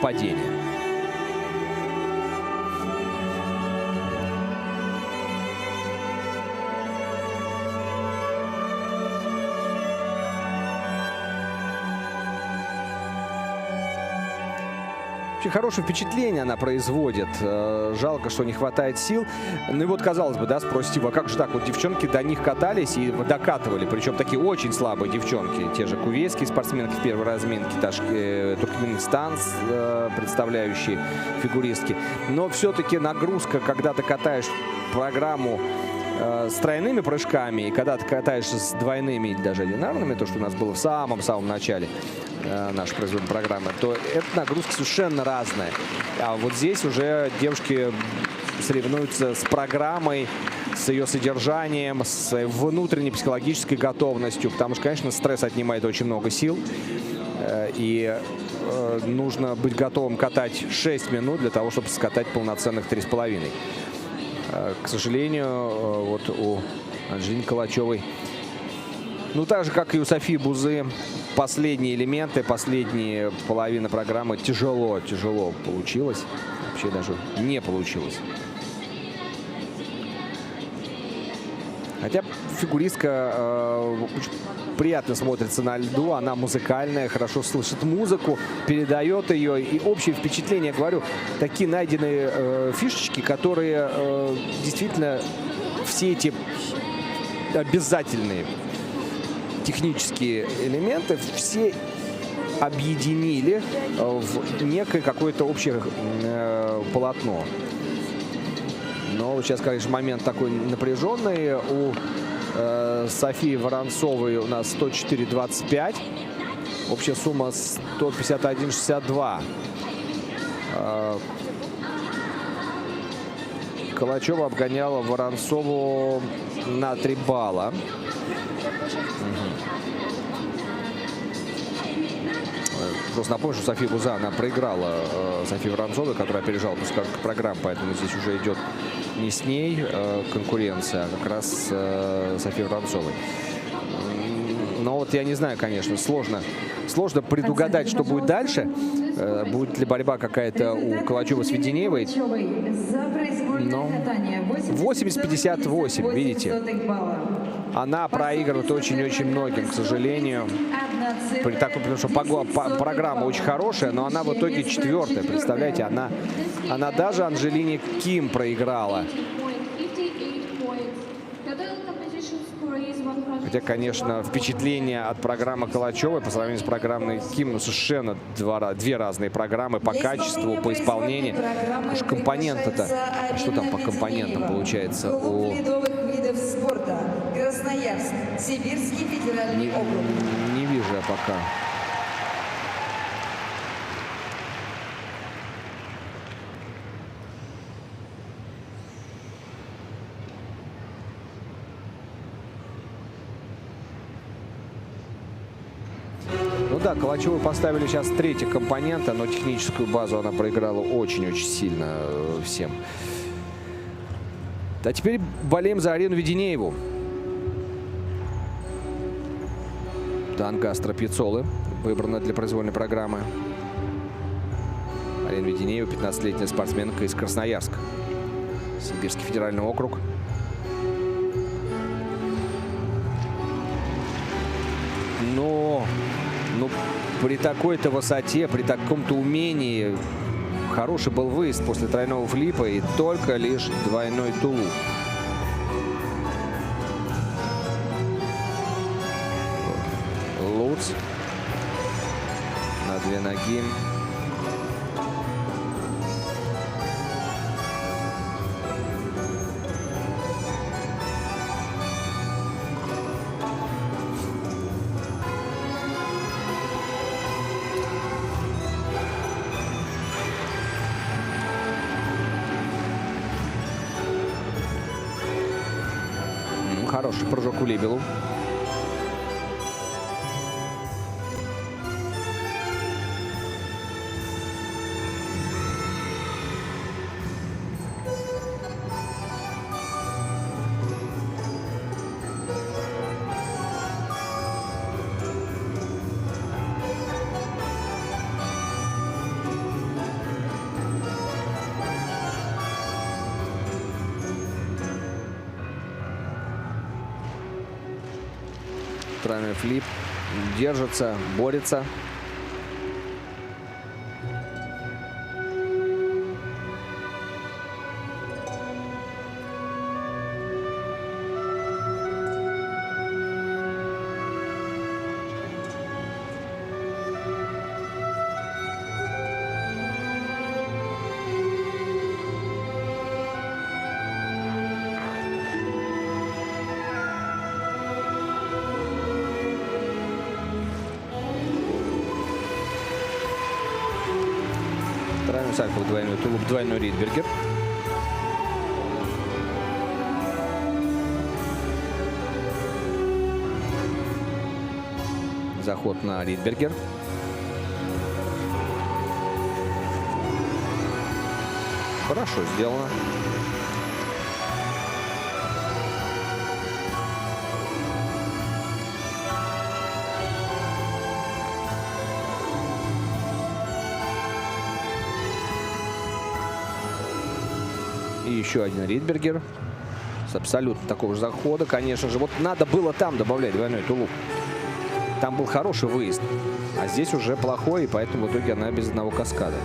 падения. очень хорошее впечатление она производит. Жалко, что не хватает сил. Ну и вот, казалось бы, да, спросите, а как же так? Вот девчонки до них катались и докатывали. Причем такие очень слабые девчонки. Те же кувейские спортсменки в первой разминке, Туркменистан представляющие фигуристки. Но все-таки нагрузка, когда ты катаешь программу с тройными прыжками, и когда ты катаешься с двойными или даже одинарными, то, что у нас было в самом-самом начале нашей производной программы, то эта нагрузка совершенно разная. А вот здесь уже девушки соревнуются с программой, с ее содержанием, с внутренней психологической готовностью, потому что, конечно, стресс отнимает очень много сил, и нужно быть готовым катать 6 минут для того, чтобы скатать полноценных 3,5. К сожалению, вот у Анжелины Калачевой, ну так же, как и у Софии Бузы, последние элементы, последние половины программы тяжело получилось. Вообще даже не получилось. Хотя фигуристка очень приятно смотрится на льду, она музыкальная, хорошо слышит музыку, передает ее. И общее впечатление, говорю, такие найденные фишечки, которые действительно все эти обязательные технические элементы все объединили в некое какое-то общее полотно. Но сейчас, конечно, момент такой напряженный. У Софии Воронцовой у нас 104,25. Общая сумма 151,62. Калачева обгоняла Воронцову на 3 балла. Просто напомню, что София Буза, она проиграла Софии Воронцовой, которая опережала пускарскую программу, поэтому здесь уже идет не с ней конкуренция, а как раз с Софией Воронцовой. Но вот я не знаю, конечно, сложно предугадать, что будет дальше. Будет ли борьба какая-то у Калачевой с Веденеевой. Но 80-58, видите. Она проигрывает очень-очень многим, к сожалению. Потому что программа очень хорошая, но она в итоге 4-я. Представляете, она даже Анжелине Ким проиграла. Хотя, конечно, впечатление от программы Калачевой по сравнению с программой Ким, ну, совершенно две разные программы по качеству, по исполнению. Уж компоненты-то, что там по компонентам получается у... Красноярск, Сибирский федеральный округ. Не вижу я пока. Ну да, Калачеву поставили сейчас 3-й компонента, но техническую базу она проиграла очень-очень сильно всем. А теперь болеем за Арину Веденееву. Танго Астропьяцолы выбрана для произвольной программы. Арина Веденеева, 15-летняя спортсменка из Красноярска. Сибирский федеральный округ. Но при такой-то высоте, при таком-то умении хороший был выезд после тройного флипа и только лишь двойной тулуп. Луц на 2 ноги. Хороший прыжок у Либелу. Тройной флип. Держится, борется. Тройной сальхов, двойной тулуп, двойной Ридбергер. Заход на Ридбергер. Хорошо сделано. И еще один Ридбергер с абсолютно такого же захода, конечно же. Вот надо было там добавлять двойной тулуп. Там был хороший выезд, а здесь уже плохой, и поэтому в итоге она без одного каскада.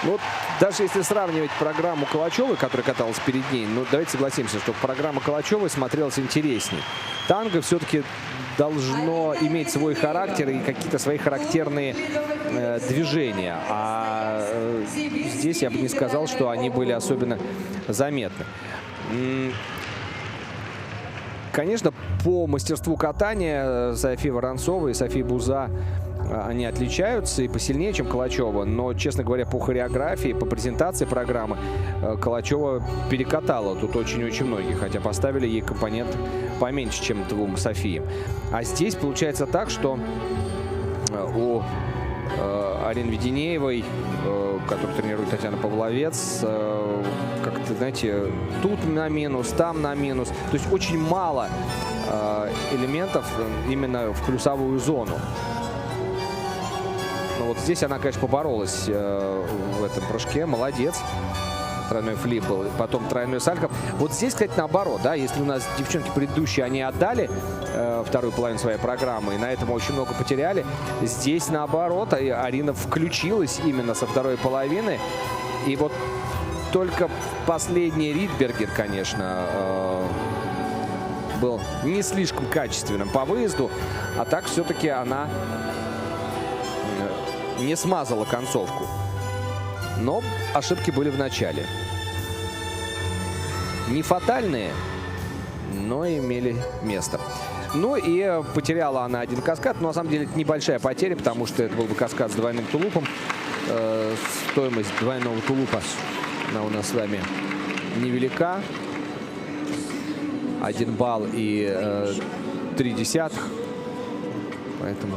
Ну, даже если сравнивать программу Калачевой, которая каталась перед ней, ну, давайте согласимся, что программа Калачевой смотрелась интереснее. Танго все-таки должно иметь свой характер и какие-то свои характерные движения. А здесь я бы не сказал, что они были особенно заметны. Конечно, по мастерству катания София Воронцова и София Буза они отличаются и посильнее, чем Калачева. Но, честно говоря, по хореографии, по презентации программы Калачева перекатала тут очень-очень многих. Хотя поставили ей компонент поменьше, чем двум Софиям. А здесь получается так, что у Арины Веденеевой, которую тренирует Татьяна Павловец, как-то, знаете, тут на минус, там на минус. То есть очень мало элементов именно в плюсовую зону. Но вот здесь она, конечно, поборолась в этом прыжке. Молодец. Тройной флип был, потом тройной сальхов. Вот здесь, кстати, наоборот, да, если у нас девчонки предыдущие, они отдали вторую половину своей программы и на этом очень много потеряли, здесь наоборот, Арина включилась именно со второй половины. И вот только последний Ридбергер, конечно, был не слишком качественным по выезду, а так все-таки она не смазала концовку. Но ошибки были в начале. Не фатальные, но имели место. Ну и потеряла она один каскад. Но на самом деле это небольшая потеря, потому что это был бы каскад с двойным тулупом. Стоимость двойного тулупа, она у нас с вами невелика. 1 балл и 0,3. Поэтому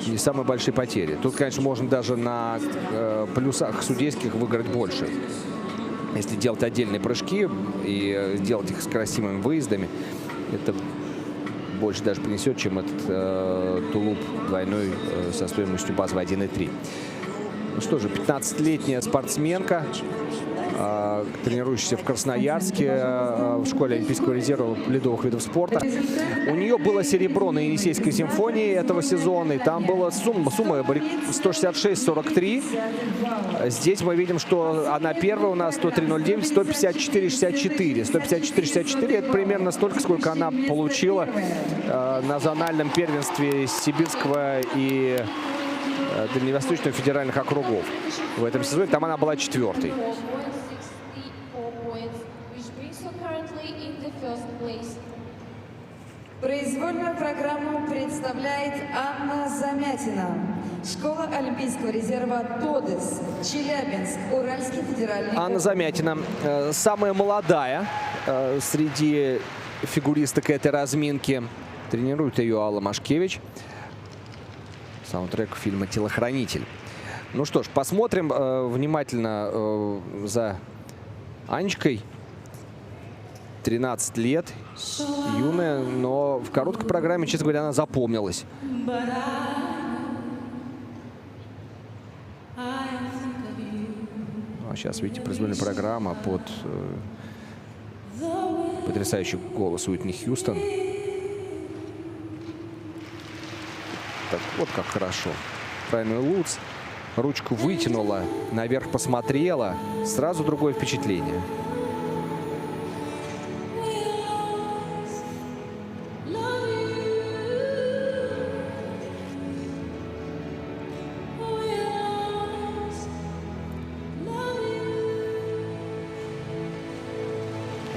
не самые большие потери. Тут, конечно, можно даже на плюсах судейских выиграть больше. Если делать отдельные прыжки и делать их с красивыми выездами, это больше даже принесет, чем этот тулуп двойной со стоимостью базовой 1,3. Ну что же, 15-летняя спортсменка, тренирующаяся в Красноярске в школе Олимпийского резерва ледовых видов спорта. У нее было серебро на Енисейской симфонии этого сезона. И там была сумма 166-43. Здесь мы видим, что она первая у нас 103-09, 154-64. 154-64 это примерно столько, сколько она получила на зональном первенстве Сибирского и Дальневосточного федеральных округов в этом сезоне. Там она была 4-й. Произвольную программу представляет Анна Замятина. Школа Олимпийского резерва ТОДЕС, Челябинск, Уральский федеральный. Анна Замятина самая молодая среди фигуристок этой разминки. Тренирует ее Алла Машкевич. Саундтрек фильма «Телохранитель». Ну что ж, посмотрим внимательно за Анечкой. 13 лет, юная, но в короткой программе, честно говоря, она запомнилась. А сейчас, видите, произвольная программа под потрясающий голос Уитни Хьюстон. так. Вот как хорошо. Тройной луц. Ручку вытянула, наверх посмотрела. Сразу другое впечатление.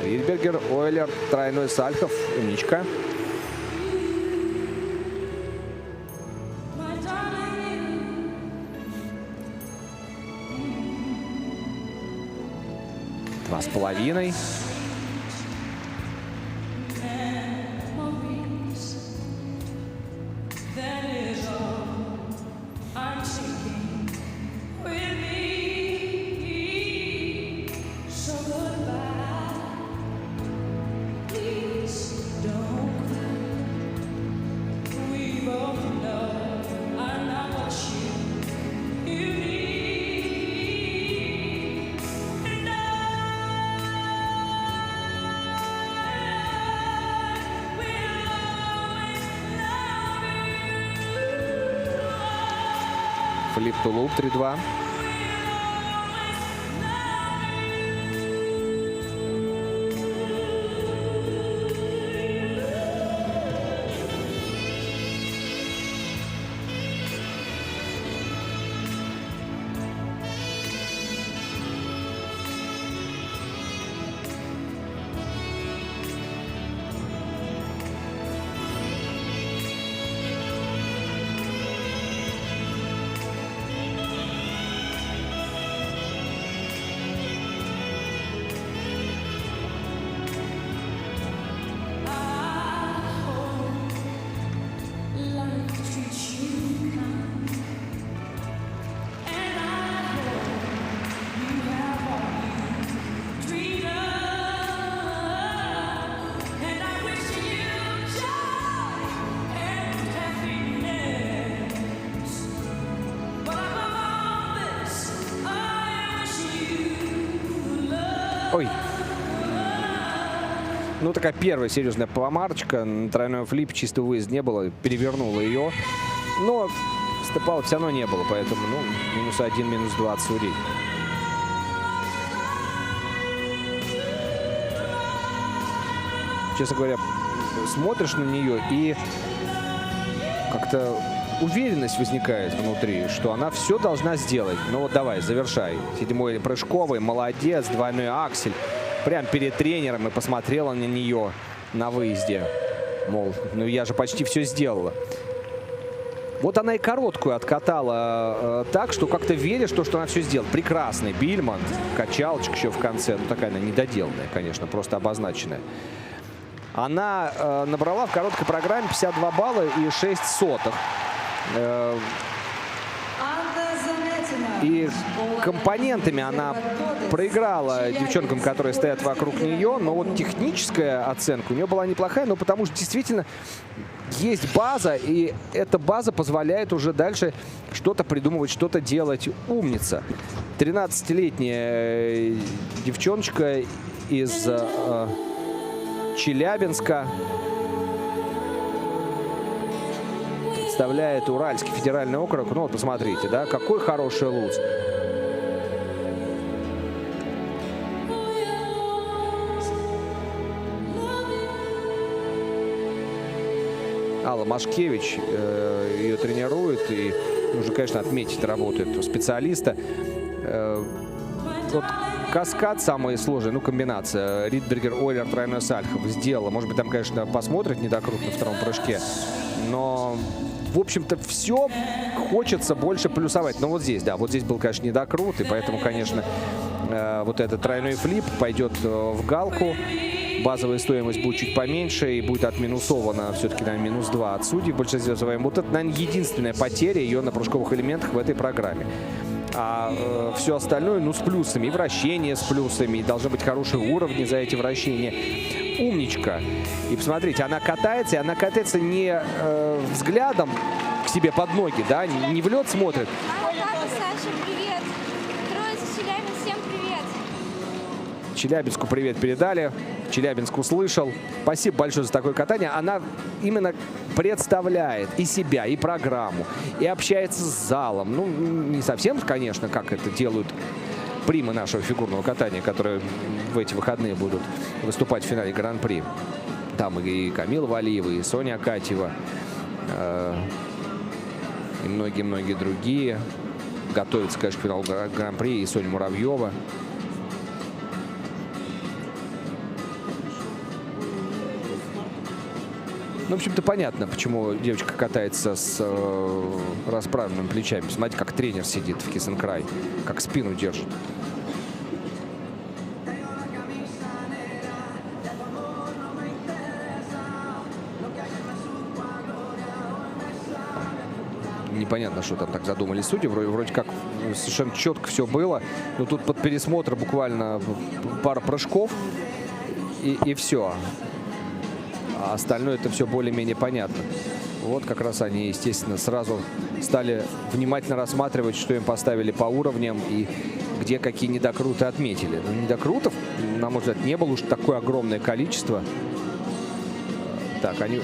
Ридбергер, Ойлер, тройной сальхов. Умничка. Два с половиной. Флип-тулуп 3-2. Ой. Ну, такая первая серьезная помарочка. Тройной флип, чистого выезда не было. Перевернула ее. Но степала все равно не было. Поэтому, ну, -1, -2 от судей. Честно говоря, смотришь на нее и как-то уверенность возникает внутри, что она все должна сделать. Ну вот давай, завершай. Седьмой прыжковый, молодец, двойной аксель. Прям перед тренером и посмотрела на нее на выезде. Мол, ну я же почти все сделала. Вот она и короткую откатала так, что как-то веришь, что она все сделала. Прекрасный Бильмонт, качалочка еще в конце. Ну такая она недоделанная, конечно, просто обозначенная. Она набрала в короткой программе 52 балла и 6 сотых. И компонентами она проиграла девчонкам, которые стоят вокруг нее. Но вот техническая оценка у нее была неплохая, но потому что действительно есть база, и эта база позволяет уже дальше что-то придумывать, что-то делать. Умница. 13-летняя девчоночка из Челябинска. Представляет Уральский федеральный округ. Ну вот посмотрите, да, какой хороший луц. Алла Машкевич ее тренирует. И нужно, конечно, отметить работу этого специалиста. Вот каскад самый сложный, ну, комбинация. Ридбергер, Ойлер, тройной сальхов сделала. Может быть, там, конечно, посмотрит недокрут на втором прыжке. Но, в общем-то, все хочется больше плюсовать. Но вот здесь, да, вот здесь был, конечно, недокрут. И поэтому, конечно, вот этот тройной флип пойдет в галку. Базовая стоимость будет чуть поменьше и будет отминусована все-таки на -2 от судей в большинстве своем. Вот это, наверное, единственная потеря ее на прыжковых элементах в этой программе. А все остальное, ну, с плюсами. И вращение с плюсами. И должны быть хорошие уровни за эти вращения. Умничка. И посмотрите, она катается, и она катается не взглядом к себе под ноги, да, не в лед смотрит. Папа, Саша, привет. Троица Челябинск, всем привет. Челябинску привет передали. Челябинск услышал. Спасибо большое за такое катание. Она именно представляет и себя, и программу, и общается с залом. Ну, не совсем, конечно, как это делают примы нашего фигурного катания, которые в эти выходные будут выступать в финале Гран-при. Там и Камила Валиева, и Соня Акатьева, и многие-многие другие. Готовится, конечно, к финалу Гран-при и Соня Муравьева. Ну, в общем-то, понятно, почему девочка катается с расправленными плечами. Смотрите, как тренер сидит в Киссинг-Край, как спину держит. Непонятно, что там так задумали судьи. Вроде как совершенно четко все было. Но тут под пересмотр буквально пара прыжков и все. А остальное это все более-менее понятно. Вот как раз они, естественно, сразу стали внимательно рассматривать, что им поставили по уровням и где какие недокруты отметили. Но недокрутов, на мой взгляд, не было уж такое огромное количество. Так, они...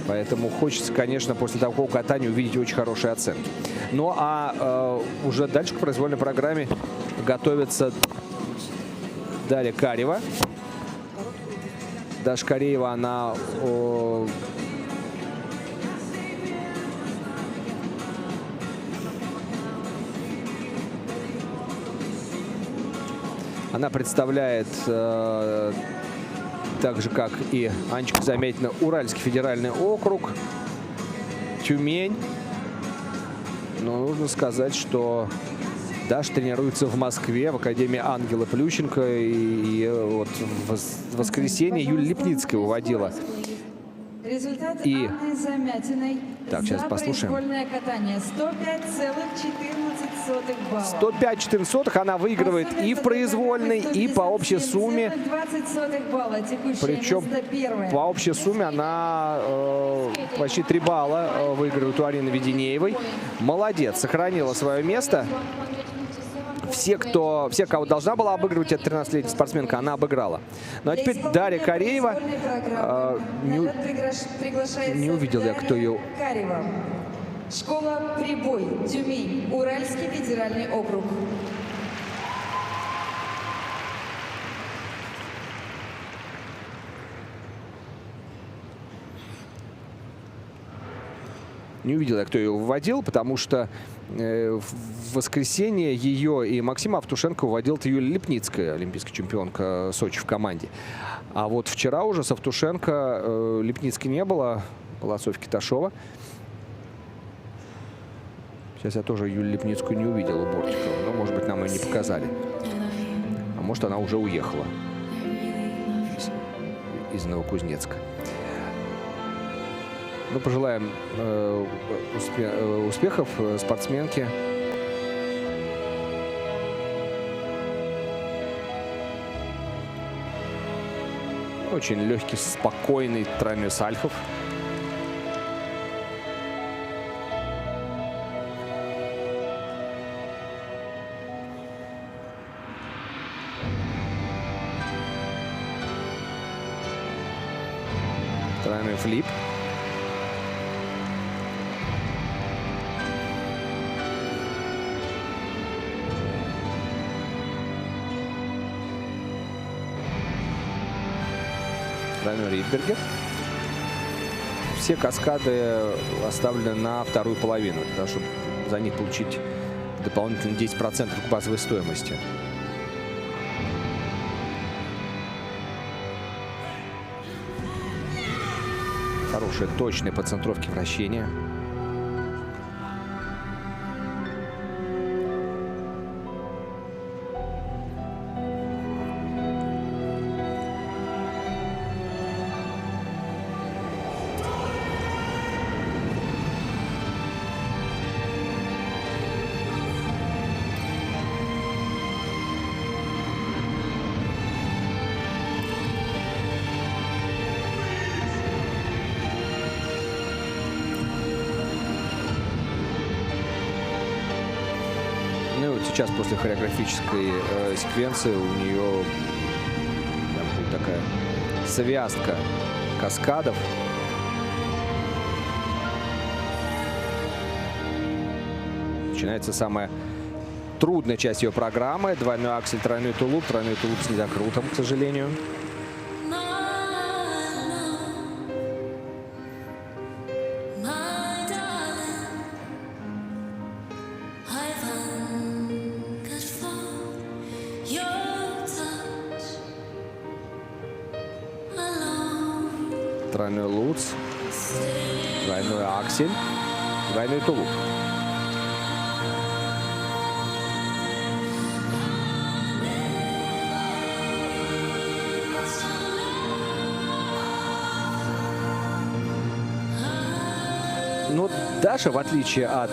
Поэтому хочется, конечно, после такого катания увидеть очень хорошие оценки. Ну а уже дальше к произвольной программе готовится Дарья Карева. Даша Кореева, она представляет так же, как и Анечка Заметина, Уральский федеральный округ, Тюмень. Но нужно сказать, что Даша тренируется в Москве, в Академии Ангела Плющенко. И вот в воскресенье Юлия Липницкая выводила. Результат И... Анны Замятиной Так, сейчас за послушаем. произвольное катание 105,14 балла. 105,14 она выигрывает и в произвольной, и по общей сумме. 20 балла, Причем по общей сумме она почти 3 балла выигрывает у Арины Веденеевой. Молодец, сохранила свое место. Все, кого должна была обыгрывать, эта 13-летняя спортсменка, она обыграла. Ну а теперь Дарья Кореева. Не увидел я, кто ее... Школа «Прибой», Тюмень, Уральский федеральный округ. Не увидел я, кто ее выводил, потому что в воскресенье ее и Максима Автушенко выводил-то Юлия Липницкая, олимпийская чемпионка Сочи в команде. А вот вчера уже с Автушенко Липницкой не было, была Софья Киташова. Сейчас я тоже Юлию Липницкую не увидел у бортика, но, может быть, нам ее не показали. А может, она уже уехала из Новокузнецка. Ну, пожелаем успехов спортсменке. Очень легкий, спокойный тройной сальхов. Тройной флип. Ридбергер. Все каскады оставлены на вторую половину, для того, чтобы за них получить дополнительно 10% к базовой стоимости. Хорошие, точные подцентровки вращения. Вот сейчас после хореографической секвенции у нее будет такая связка каскадов. Начинается самая трудная часть ее программы. Двойной аксель, тройной тулуп. Тройной тулуп с недокрутом, к сожалению. Тройной луц, двойной аксель, двойной тулуп. Но Даша, в отличие от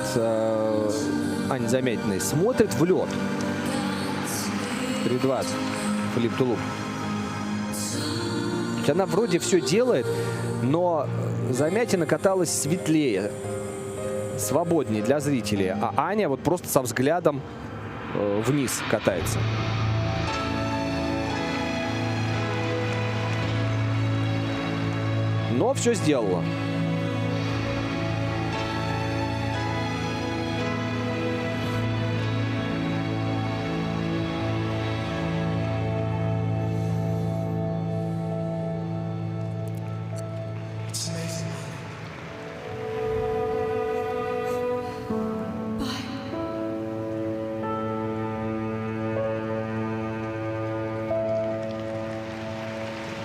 Ани Замятиной, смотрит в лед. 3-20, флип тулуп. Она вроде все делает, но Замятина каталась светлее, свободнее для зрителей, а Аня вот просто со взглядом вниз катается. Но все сделала.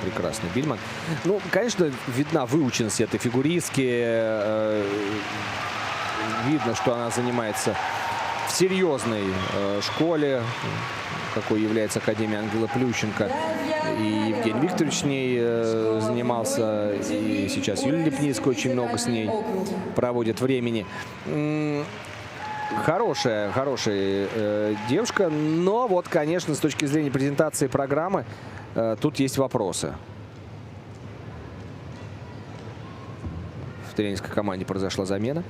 Прекрасный Бильман. Ну, конечно, видна выученность этой фигуристки. Видно, что она занимается в серьезной школе, какой является Академия Ангела Плющенко. И Евгений Викторович с ней занимался. И сейчас Юлия Лепницкая очень много с ней проводит времени. Хорошая девушка. Но вот, конечно, с точки зрения презентации программы, тут есть вопросы. В тренерской команде произошла замена.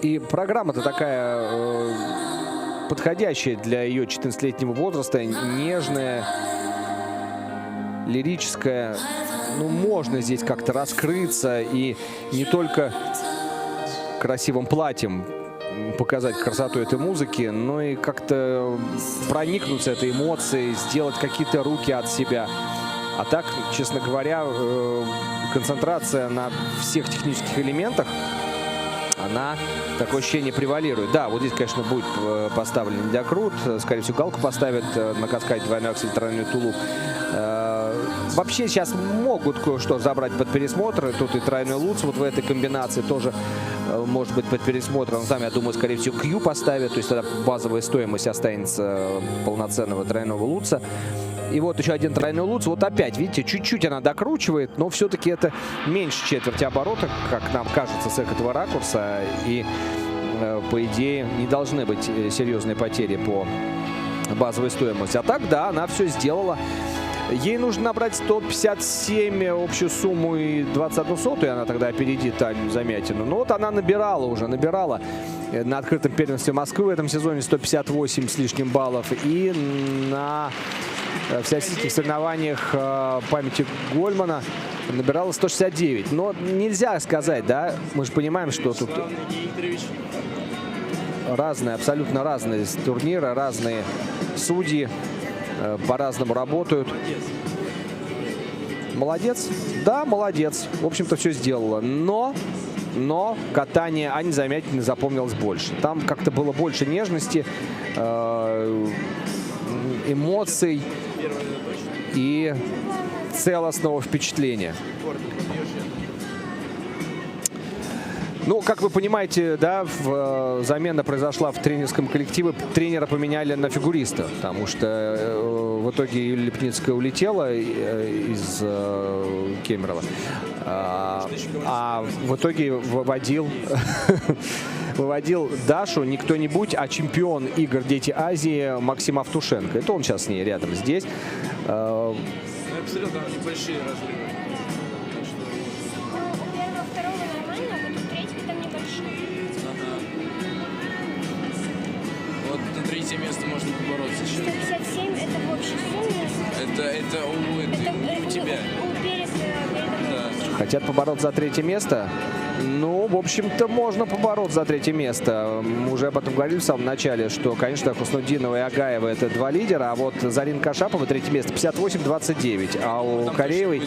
И программа-то такая подходящая для ее 14-летнего возраста. Нежная, лирическая. Ну, можно здесь как-то раскрыться и не только красивым платьем показать красоту этой музыки, но и как-то проникнуться этой эмоцией, сделать какие-то руки от себя. А так, честно говоря, концентрация на всех технических элементах, она, такое ощущение, превалирует. Да, вот здесь, конечно, будет поставлен недокрут. Скорее всего, галку поставят на каскаде двойной аксель, тройной тулуп. Вообще сейчас могут кое-что забрать под пересмотр. Тут и тройной луц вот в этой комбинации тоже может быть под пересмотром. Там, я думаю, скорее всего, Q поставят. То есть тогда базовая стоимость останется полноценного тройного луца. И вот еще один тройной луц. Вот опять, видите, чуть-чуть она докручивает, но все-таки это меньше четверти оборота, как нам кажется, с этого ракурса. И, по идее, не должны быть серьезные потери по базовой стоимости. А так, да, она все сделала. Ей нужно набрать 157 общую сумму и 21 сотую, и она тогда опередит Аню Замятину. Но вот она набирала на открытом первенстве Москвы в этом сезоне 158 с лишним баллов. И на всероссийских соревнованиях памяти Гольмана набирала 169. Но нельзя сказать, да, мы же понимаем, что тут разные, абсолютно разные турниры, разные судьи. По-разному работают. Молодец? Да, молодец. В общем-то, все сделала. Но катание Ани Замятиной запомнилось больше. Там как-то было больше нежности, эмоций и целостного впечатления. Ну, как вы понимаете, да, замена произошла в тренерском коллективе. Тренера поменяли на фигуриста, потому что в итоге Юлия Лепницкая улетела из Кемерово. А в итоге выводил Дашу не кто-нибудь, а чемпион игр «Дети Азии» Максим Автушенко. Это он сейчас с ней рядом здесь. Абсолютно небольшие разрывы. на третье место можно побороться еще. 157 это в общей сумме. Это у тебя. Да. Хотят побороться за третье место? Ну, в общем-то, можно побороться за третье место. Мы уже об этом говорили в самом начале, что, конечно, Хуснудинова и Агаева — это два лидера, а вот Зарина Кашапова третье место 58-29, а у Кореевой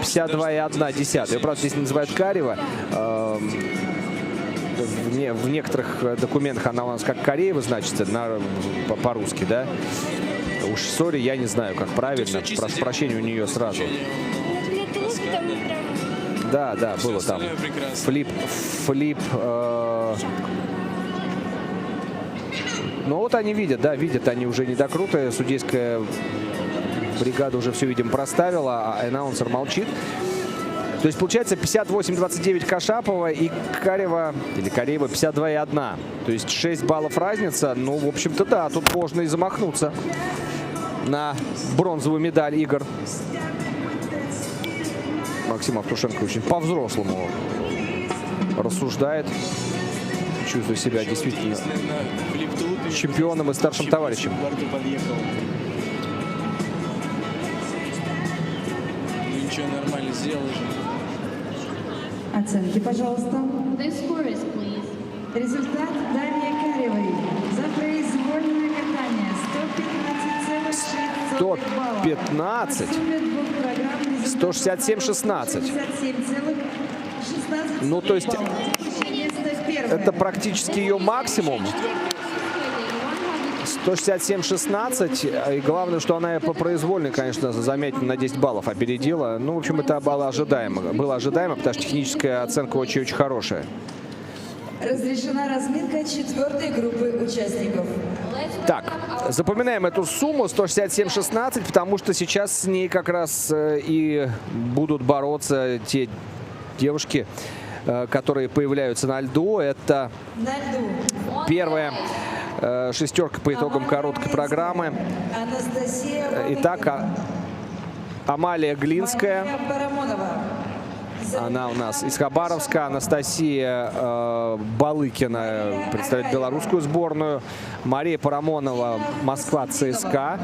52,1. Ее, правда, здесь называют Карева. В некоторых документах она у нас как Кореева значится по-русски, да? Уж сори, я не знаю, как правильно. Прошу прощения у нее сразу. Да, было там. Флип. Ну вот они видят они уже недокруты. Судейская бригада уже все, видимо, проставила, а аннаунсер молчит. То есть получается 58-29 Кашапова и Карева 52,1. То есть 6 баллов разница. Ну, в общем-то, да, тут можно и замахнуться на бронзовую медаль игр. Максим Автушенко очень по-взрослому рассуждает. Чувствует себя действительно чемпионом и старшим товарищем. Ну ничего, нормально сделал же. Оценки, пожалуйста. The scores, please. Результат Дарьи Каревой за произвольное катание 115,6 баллов. 115. На сумме двух программ 167,16. 167,16. Ну, то есть Место первое. это практически ее максимум. 167-16. И главное, что она по произвольной, конечно, заметно на 10 баллов опередила. Ну, в общем, это было ожидаемо. Было ожидаемо, потому что техническая оценка очень-очень хорошая. Разрешена разминка 4-й группы участников. Так, запоминаем эту сумму 167-16, потому что сейчас с ней как раз и будут бороться те девушки, которые появляются на льду. Это На льду. первая шестерка по итогам короткой программы. Анастасия Итак, Амалия Глинская. Мария Парамонова. Она у нас из Хабаровска. Анастасия Балыкина представляет белорусскую сборную. Мария Парамонова, Москва, ЦСКА.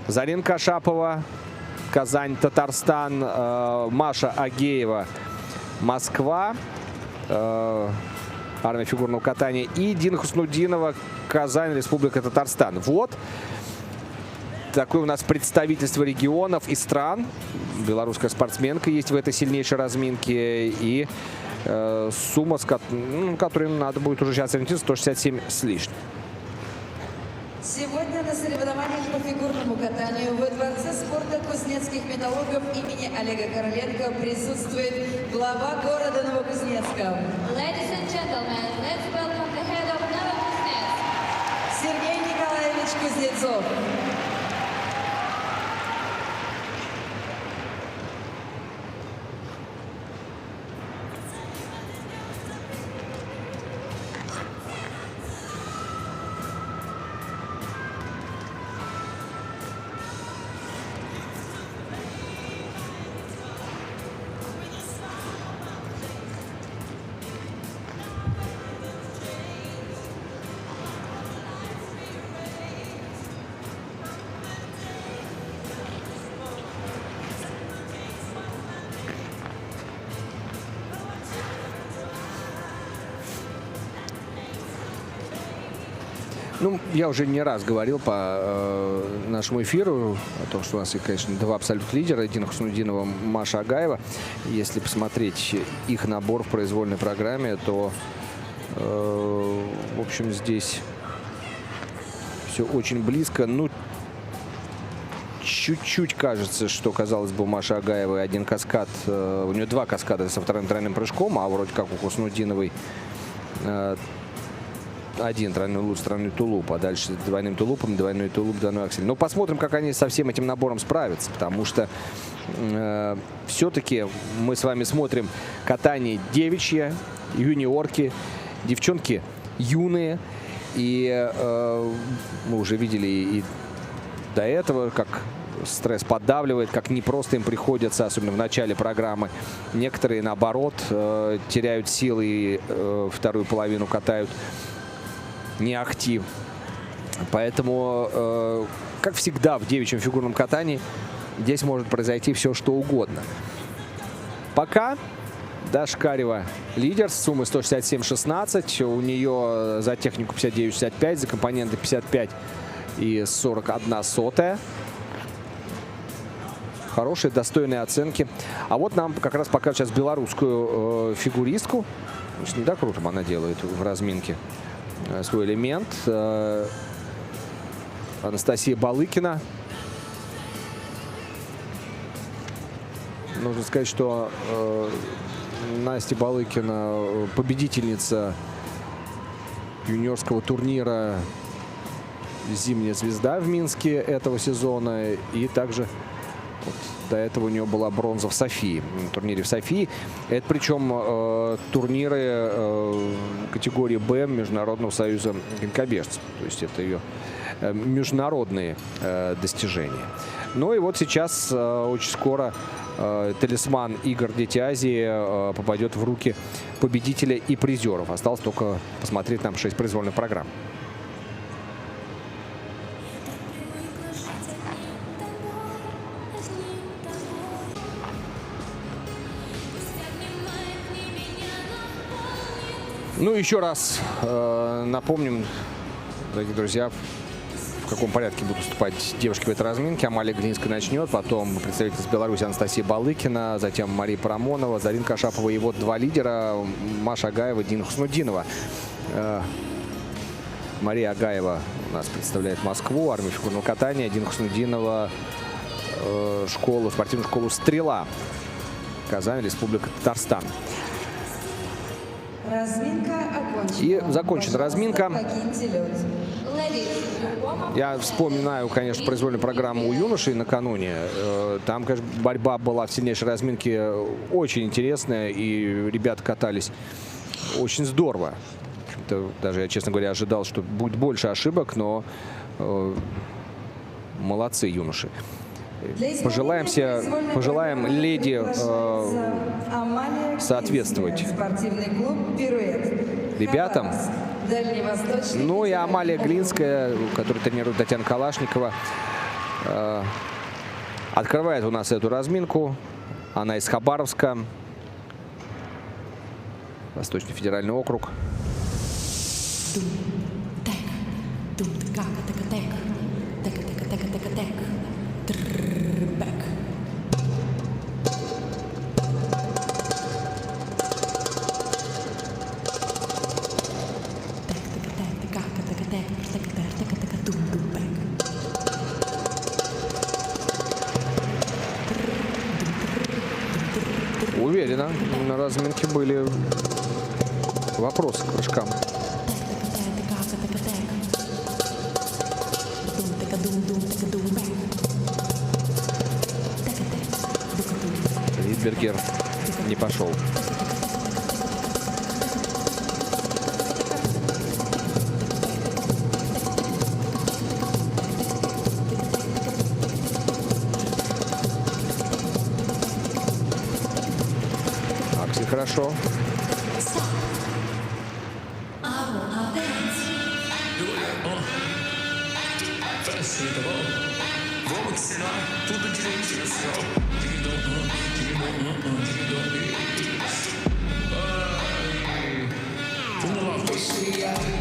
Зарина Кашапова, Казань, Татарстан. Маша Агеева, Москва, армия фигурного катания. И Дина Хуснудинова, Казань, Республика Татарстан. Вот такое у нас представительство регионов и стран. Белорусская спортсменка есть в этой сильнейшей разминке. И сумма, с которой надо будет уже сейчас ориентироваться, 167 с лишним. Сегодня на соревнованиях по фигурному катанию во Дворце спорта кузнецких металлургов имени Олега Короленко присутствует глава города Новокузнецка. Ladies and gentlemen, let's welcome the head of Novokuznetsk, Сергей Николаевич Кузнецов. Ну, я уже не раз говорил по нашему эфиру о том, что у нас, конечно, два абсолютно лидера. Дина Хуснудинова, Маша Агаева. Если посмотреть их набор в произвольной программе, то, в общем, здесь все очень близко. Ну, чуть-чуть кажется, что, казалось бы, у Маши Агаевой один каскад, у нее два каскада со вторым тройным прыжком, а вроде как у Хуснудиновой один тройной луч, тройной тулуп, а дальше двойным тулупом, двойной тулуп, двойной аксель. Но посмотрим, как они со всем этим набором справятся, потому что все-таки мы с вами смотрим катание девичье, юниорки, девчонки юные, и мы уже видели и до этого, как стресс поддавливает, как непросто им приходится, особенно в начале программы. Некоторые, наоборот, теряют силы и вторую половину катают не ахти. Поэтому, как всегда в девичьем фигурном катании, здесь может произойти все, что угодно. Пока Даша Карева лидер с суммой 167,16. У нее за технику 59,65, за компоненты 55 и 41 сотая. Хорошие, достойные оценки. А вот нам как раз покажут сейчас белорусскую фигуристку. С недокрутом она делает в разминке свой элемент. Анастасия Балыкина. Нужно сказать, что Настя Балыкина победительница юниорского турнира «Зимняя звезда» в Минске этого сезона. И также вот до этого у нее была бронза в Софии, на турнире в Софии. Это причем турниры категории «Б» Международного союза конькобежцев. То есть это ее международные достижения. Ну и вот сейчас очень скоро талисман игр «Дети Азии» попадет в руки победителя и призеров. Осталось только посмотреть нам 6 произвольных программ. Ну, еще раз напомним, дорогие друзья, в каком порядке будут выступать девушки в этой разминке. Амалия Глинская начнет, потом представительница Беларуси Анастасия Балыкина, затем Мария Парамонова, Заринка Ашапова и вот два лидера Маша Агаева, Дина Хуснудинова. Мария Агаева у нас представляет Москву, армию фигурного катания, Дина Хуснудинова спортивную школу «Стрела», Казань, Республика Татарстан. Разминка окончена. И закончена разминка. Покиньте лед. Я вспоминаю, конечно, произвольную программу у юношей накануне. Там, конечно, борьба была в сильнейшей разминке очень интересная, и ребята катались очень здорово. Даже я, честно говоря, ожидал, что будет больше ошибок, но молодцы юноши. Пожелаем леди соответствовать ребятам. Ну и Амалия Глинская, которую тренирует Татьяна Калашникова, открывает у нас эту разминку. Она из Хабаровска, Восточный федеральный округ. Уверенно, на разминке были вопросы к прыжкам. Ридбергер не пошел. Аксель хорошо.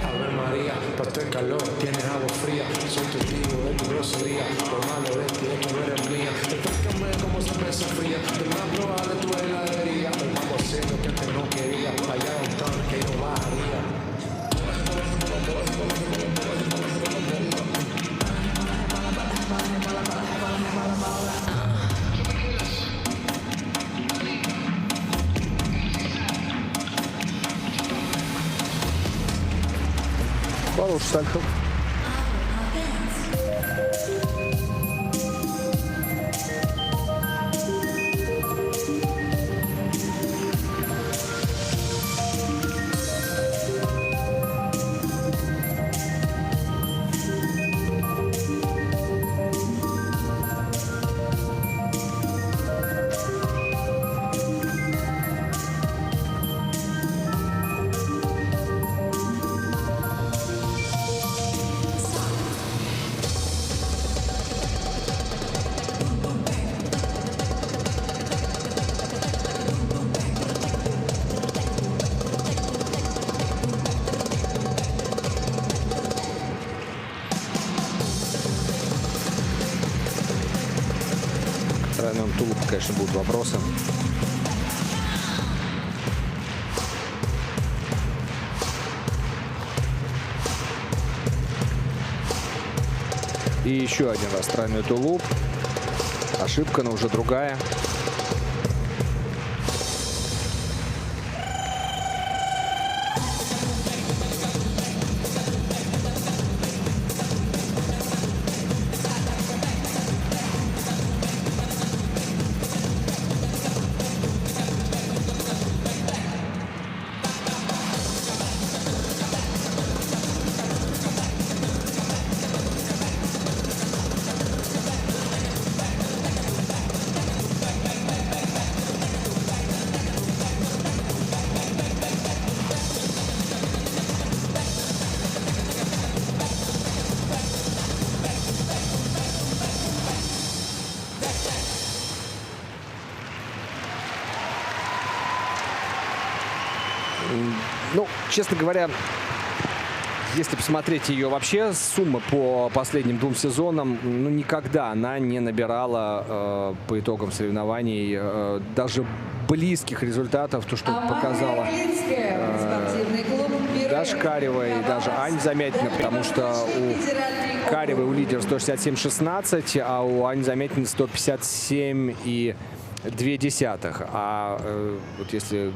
Ave María, pa' este calor tienes agua fría. Soy testigo de tu grosería. Por malo de ti es que no eres mía. Refrescame como cerveza fría. Te más probar de tu heladería. El mambo haciendo que te no quería. Allá donde que yo bajaría. Хороший сальто. тройном тулупе, конечно, будут вопросы. И еще один раз тройной тулуп. Ошибка, но уже другая. Ну, честно говоря, если посмотреть ее вообще, сумма по последним 2 сезонам, ну, никогда она не набирала по итогам соревнований даже близких результатов, то, что показала даже Карева и даже Ань Замятина, потому что у Каревой у лидера 167,16, а у Ани Замятиной 157,2. А вот если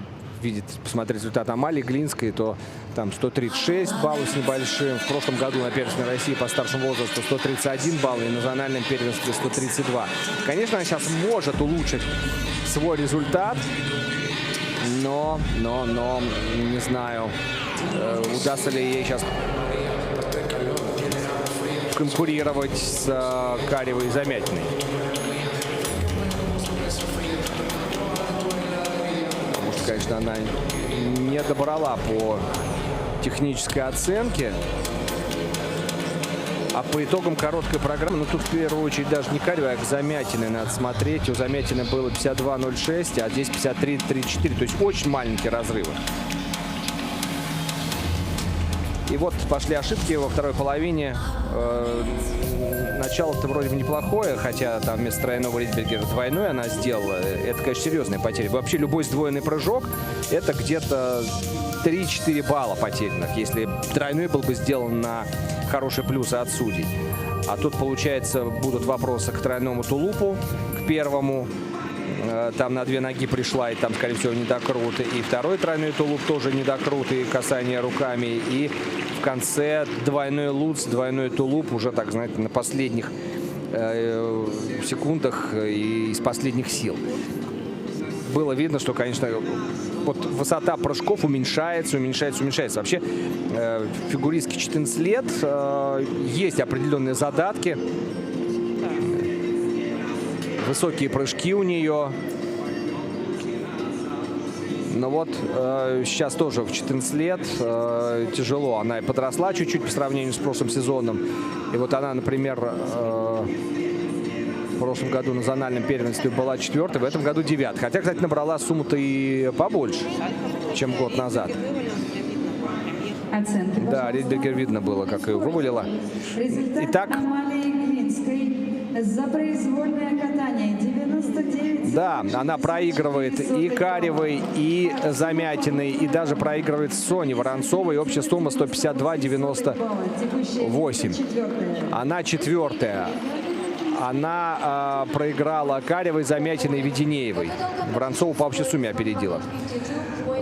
посмотреть результат Амалии Глинской, то там 136 баллов с небольшим. В прошлом году на первенстве России по старшему возрасту 131 балл и на национальном первенстве 132. Конечно, она сейчас может улучшить свой результат, но не знаю, удастся ли ей сейчас конкурировать с Каревой и Замятиной. Конечно, она не добрала по технической оценке, а по итогам короткой программы, ну тут в первую очередь даже не Карева, а к Замятиной надо смотреть. У Замятиной было 52,06, а здесь 53,34, то есть очень маленькие разрывы. И вот пошли ошибки во второй половине. Начало-то вроде бы неплохое, хотя там вместо тройного Ридбергера двойной она сделала. Это, конечно, серьезная потеря. Вообще любой сдвоенный прыжок – это где-то 3-4 балла потерянных, если тройной был бы сделан на хороший плюс от судей. А тут, получается, будут вопросы к тройному тулупу, к первому. Там на 2 ноги пришла, и там, скорее всего, недокрут. И второй тройной тулуп тоже недокрут, и касание руками. И в конце двойной луц, двойной тулуп уже, так знаете, на последних секундах и из последних сил. Было видно, что, конечно, вот высота прыжков уменьшается. Вообще, фигуристке 14 лет, есть определенные задатки. Высокие прыжки у нее. Но вот сейчас тоже в 14 лет тяжело. Она и подросла чуть-чуть по сравнению с прошлым сезоном. И вот она, например, в прошлом году на зональном первенстве была 4-й, в этом году 9-й. Хотя, кстати, набрала сумму-то и побольше, чем год назад. Да, Ридбергер видно было, как ее вывалила. Итак, за произвольное катание 99. да, она проигрывает и Каревой, и Замятиной, и даже проигрывает Соне Воронцовой. Общая сумма 152,98. Она 4-я. Она проиграла Каревой, Замятиной и Веденеевой. Воронцову по общей сумме опередила.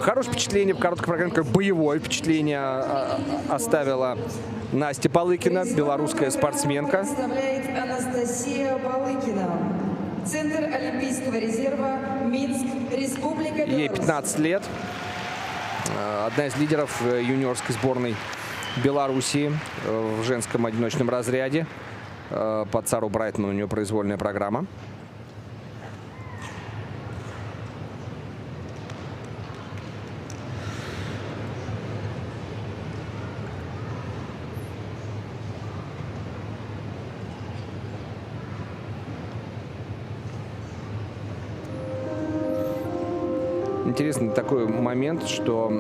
Хорошее впечатление в короткой программе, как боевое впечатление оставила Настя Полыкина, белорусская спортсменка. Представляет Анастасия Полыкина. Центр Олимпийского резерва, Минск, Республика Беларусь. Ей 15 лет. Одна из лидеров юниорской сборной Белоруссии в женском одиночном разряде. Под Сару Брайтман у нее произвольная программа. Интересный такой момент, что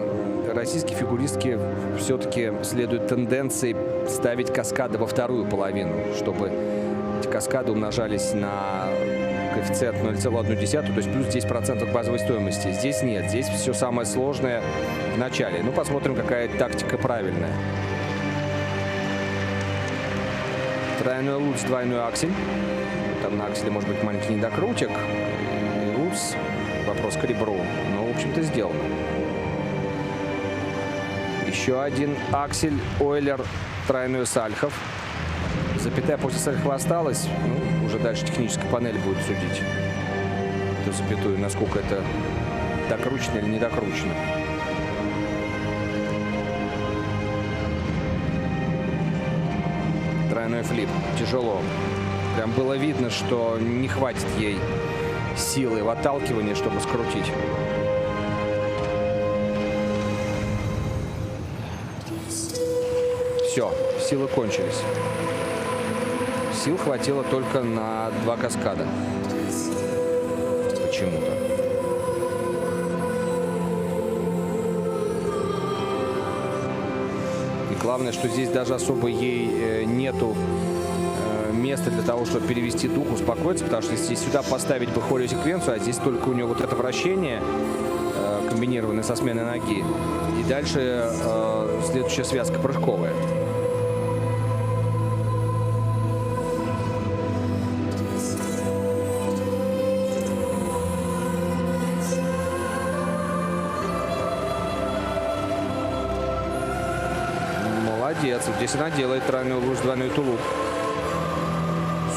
российские фигуристки все-таки следуют тенденции ставить каскады во вторую половину, чтобы эти каскады умножались на коэффициент 0,1, то есть плюс 10% к базовой стоимости. Здесь нет, здесь все самое сложное в начале. Ну, посмотрим, какая тактика правильная. Тройной луц, двойной аксель. Там на акселе может быть маленький недокрутик. И луц, вопрос к ребру. Ну, в общем-то, сделано. Еще один аксель, Ойлер, тройной сальхов. Запятая после сальхова осталась. Ну, уже дальше техническая панель будет судить эту запятую, насколько это докручено или не докручено. Тройной флип. Тяжело. Прям было видно, что не хватит ей силы в отталкивании, чтобы скрутить. Все, силы кончились. Сил хватило только на 2 каскада. Почему-то. И главное, что здесь даже особо ей нету места для того, чтобы перевести дух, успокоиться, потому что если сюда поставить бы хореосеквенцию, а здесь только у нее вот это вращение, комбинированное со сменой ноги, и дальше следующая связка прыжковая. Молодец. Здесь она делает тройную луч, двойной тулуп.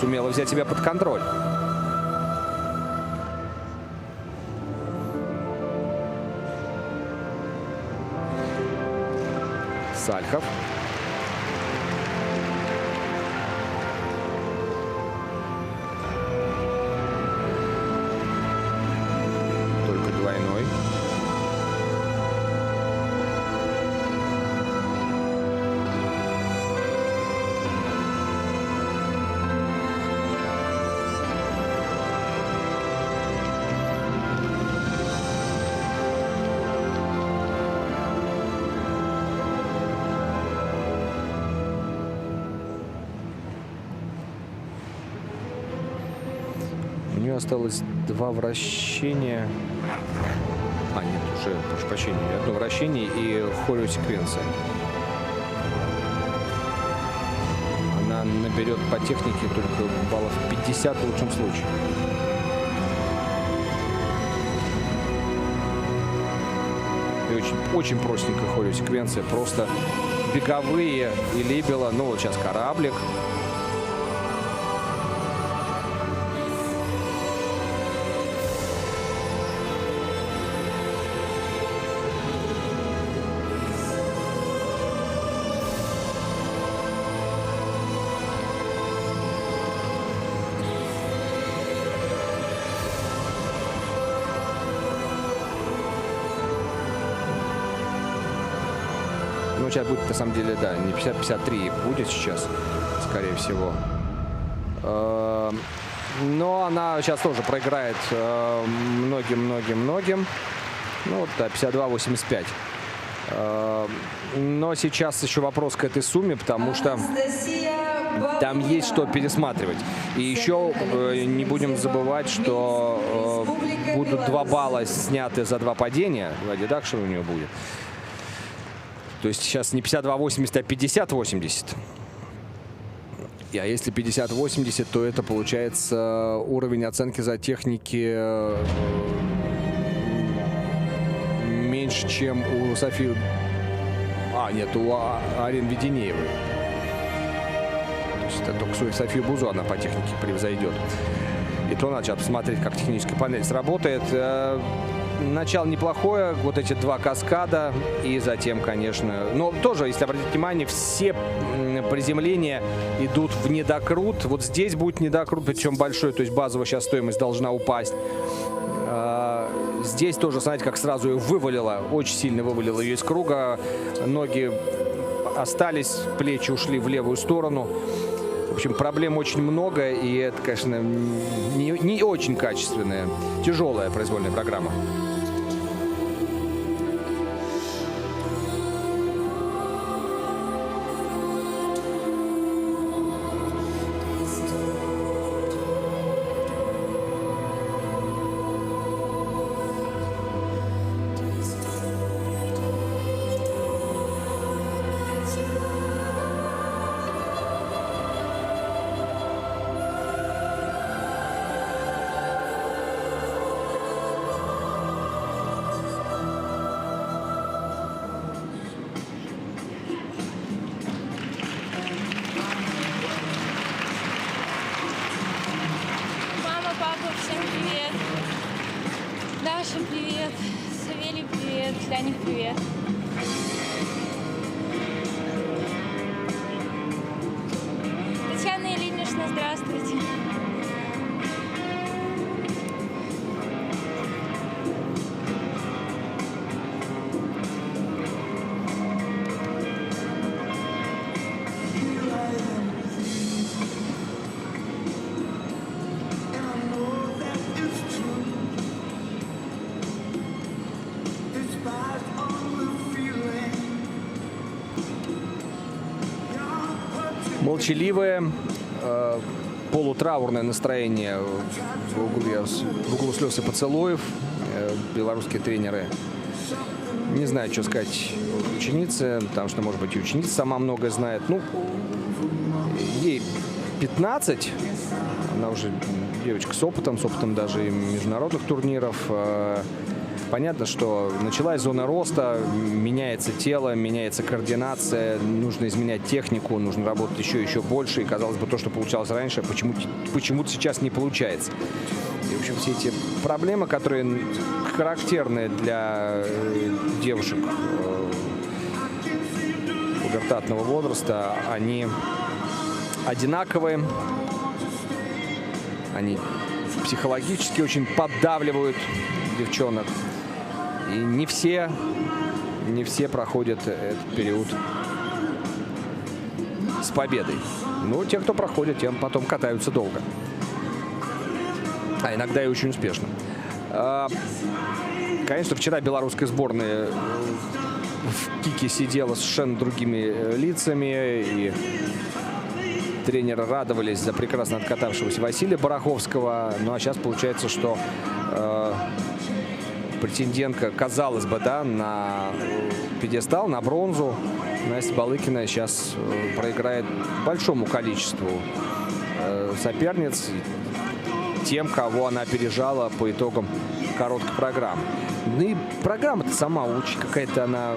Сумела взять себя под контроль. Сальхов. Только двойной. У нее осталось 2 вращения. А, нет, уже, прошу прощения, 1 вращение и хореосеквенция. Она наберет по технике только баллов 50 в лучшем случае. И очень простенькая хореосеквенция. Просто беговые и либело. Ну, вот сейчас кораблик. Ну, сейчас будет, на самом деле, да, не 50-53 будет сейчас, скорее всего. Но она сейчас тоже проиграет многим. Ну, вот, да, 52-85. Но сейчас еще вопрос к этой сумме, потому что там есть что пересматривать. И еще не будем забывать, что будут 2 балла сняты за 2 падения. 2 дедакшена у нее будет. То есть сейчас не 52-80, а 50-80. А если 50-80, то это получается уровень оценки за техники меньше, чем у Софии... А, нет, у Арины Веденеевой. То есть это только Софию Бузу она по технике превзойдет. И то надо сейчас посмотреть, как техническая панель сработает. Начало неплохое, вот эти 2 каскада, и затем, конечно, но тоже, если обратить внимание, все приземления идут в недокрут. Вот здесь будет недокрут, причем большой, то есть базовая сейчас стоимость должна упасть. Здесь тоже, знаете, как сразу ее вывалило, очень сильно вывалило ее из круга. Ноги остались, плечи ушли в левую сторону. В общем, проблем очень много, и это, конечно, не очень качественная, тяжелая произвольная программа. Паша, привет. Савелий, привет. Ляник, привет. Татьяна Ильинична, здравствуйте. Молчаливое, полутраурное настроение в углу слез и поцелуев. Белорусские тренеры. Не знаю, что сказать ученице, потому что, может быть, и ученица сама многое знает. Ну, ей 15, она уже девочка с опытом даже и международных турниров. Понятно, что началась зона роста, меняется тело, меняется координация, нужно изменять технику, нужно работать еще больше. И, казалось бы, то, что получалось раньше, почему-то сейчас не получается. И, в общем, все эти проблемы, которые характерны для девушек пубертатного возраста, они одинаковые, они психологически очень поддавливают девчонок. И не все проходят этот период с победой. Но те, кто проходит, тем потом катаются долго. А иногда и очень успешно. Конечно, вчера белорусская сборная в кике сидела с совершенно другими лицами. И тренеры радовались за прекрасно откатавшегося Василия Бараховского. Ну а сейчас получается, что претендентка, казалось бы, да, на пьедестал, на бронзу, Настя Балыкина сейчас проиграет большому количеству соперниц, тем, кого она опережала по итогам короткой программы. Ну и программа-то сама очень какая-то, она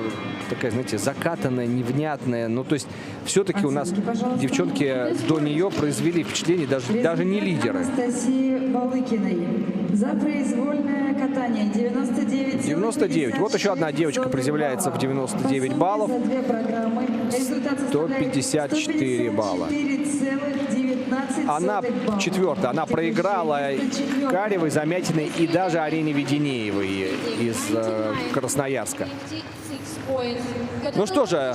такая, знаете, закатанная, невнятная. Ну, то есть все-таки у нас девчонки до нее произвели впечатление, даже не лидеры. Анастасии Балыкиной за произвольное катание 99. 99. Вот еще одна девочка приземляется в 99 баллов. 154 балла. Она четвертая. Она проиграла Каревой, Замятиной и даже Арине Веденеевой из Красноярска. Ну что же,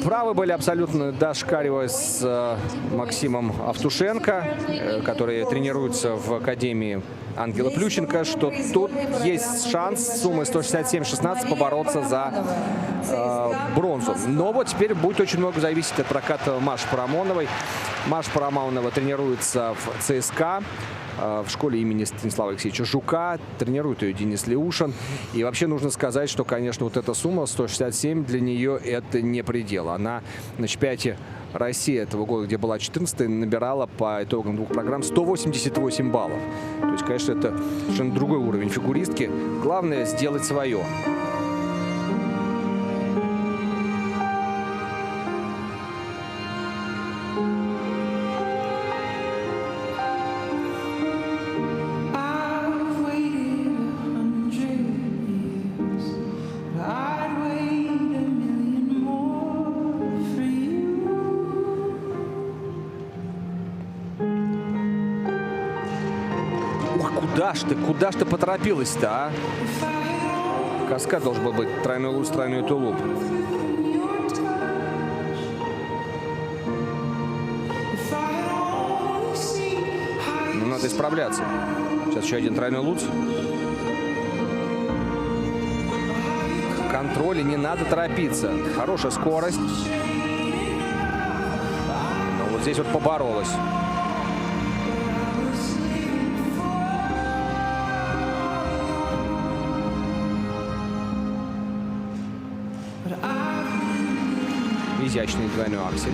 правы были абсолютно Даша Карева с Максимом Автушенко, которые тренируются в Академии Ангела Плющенко, что тут есть шанс с суммой 167-16 побороться за бронзу. Но вот теперь будет очень много зависеть от проката Маши Парамоновой. Маша Парамонова тренируется в ЦСКА, в школе имени Станислава Алексеевича Жука. Тренирует ее Денис Леушин. И вообще нужно сказать, что, конечно, вот эта сумма 167 для нее это не предел. Она на чемпионате России этого года, где была 14-й, набирала по итогам двух программ 188 баллов. То есть, конечно, это совершенно другой уровень фигуристки. Главное сделать свое. Куда ж ты поторопилась-то, а? Каскад должен был быть тройной луз, тройной тулуп. Ну, надо исправляться. Сейчас еще один тройной луз. В контроле не надо торопиться. Хорошая скорость. Но вот здесь вот поборолась. Изящный двойной аксель.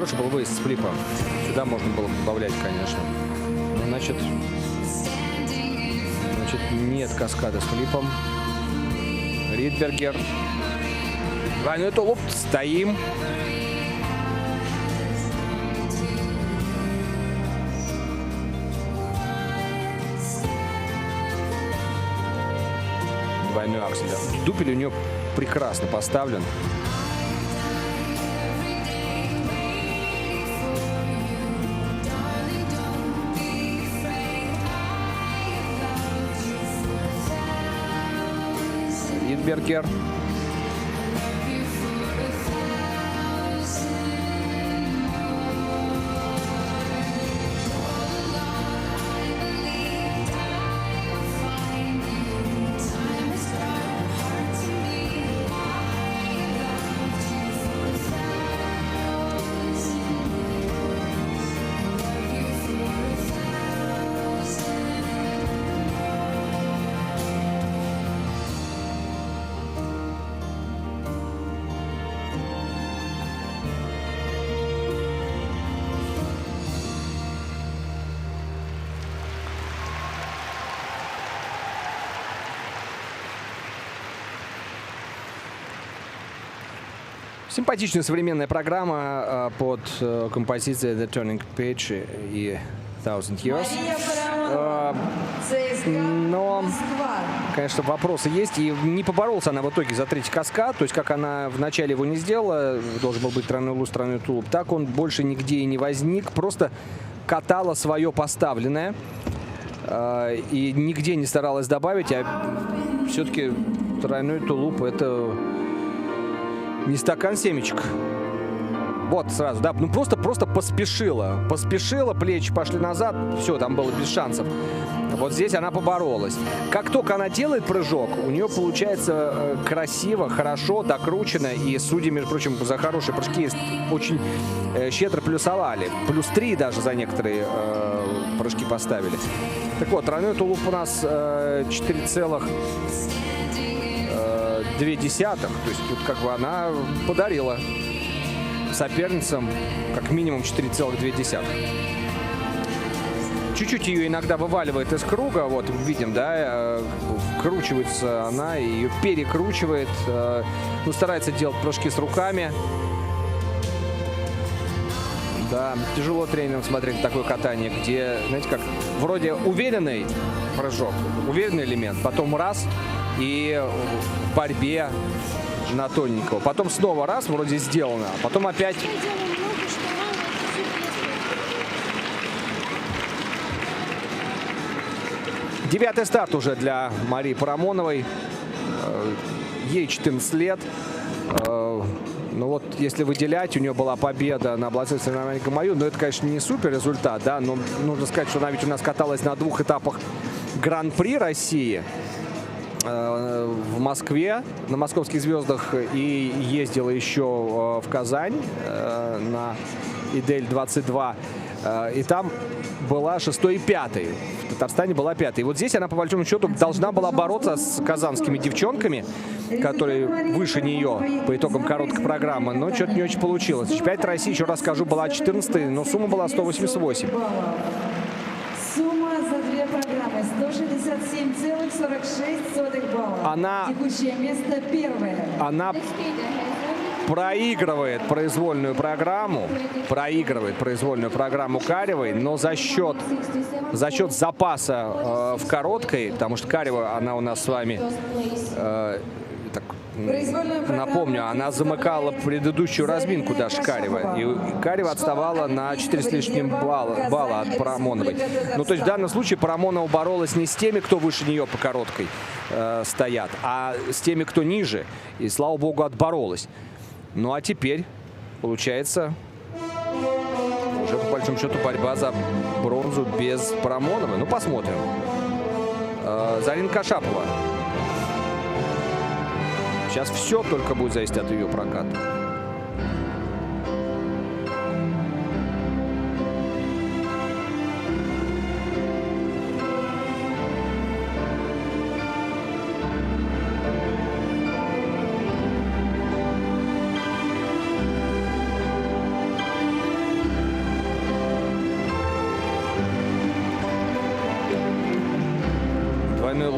Хороший был выезд с флипа. Сюда можно было добавлять, конечно. Но, значит, нет каскада с флипом. Ридбергер. Двойной тулуп. Стоим. Двойной аксель. Дупель у нее прекрасно поставлен. Ридбергер. Симпатичная современная программа под композицией The Turning Page и Thousand Years. Мария Парамонова, ЦСКА Но, Москва. конечно, вопросы есть. И не поборолся она в итоге за третий каскад. То есть, как она вначале его не сделала, должен был быть тройной луз, тройной тулуп, так он больше нигде и не возник. Просто катала свое поставленное. И нигде не старалась добавить. А все-таки тройной тулуп — это не стакан семечек. Вот сразу, да, ну просто поспешила. Поспешила, плечи пошли назад, все, там было без шансов. Вот здесь она поборолась. Как только она делает прыжок, у нее получается красиво, хорошо, докручено. И судьи, между прочим, за хорошие прыжки очень щедро плюсовали. Плюс 3 даже за некоторые прыжки поставили. Так вот, тройной тулуп у нас 4,2. То есть тут как бы она подарила соперницам как минимум 4,2. Чуть-чуть ее иногда вываливает из круга. Вот видим, да, вкручивается она, ее перекручивает. Ну, старается делать прыжки с руками. Да, тяжело тренерам смотреть такое катание, где, знаете, как вроде уверенный прыжок, уверенный элемент, потом раз и в борьбе на тоненького. Потом снова раз, вроде сделано, а потом опять. Девятый старт уже для Марии Парамоновой. Ей 14 лет. Ну вот, если выделять, у нее была победа на областных соревнованиях Гамаю, но это, конечно, не супер результат, да, но нужно сказать, что она ведь у нас каталась на 2 этапах Гран-при России в Москве, на московских звездах, и ездила еще в Казань на Идель-22, и там была 6-й и 5-й. В Татарстане была 5-й. И вот здесь она, по большому счету, должна была бороться с казанскими девчонками, которые выше нее по итогам короткой программы, но что-то не очень получилось. Чемпионат России, еще раз скажу, была 14-й, но сумма была 188. Сумма за 2 программы 167,46 балла. Текущее место первое. Она проигрывает произвольную программу Каревой, но за счет запаса в короткой, потому что Карева, она у нас с вами, так, напомню, она замыкала предыдущую разминку даже Карева, и Карева отставала на 4 с лишним балла от Парамоновой. Ну, то есть в данном случае Парамонова боролась не с теми, кто выше нее по короткой стоят, а с теми, кто ниже, и, слава богу, отборолась. Ну а теперь, получается, уже по большому счету борьба за бронзу без Парамоновой. Ну, посмотрим. Зарина Кашапова. Сейчас все только будет зависеть от ее проката.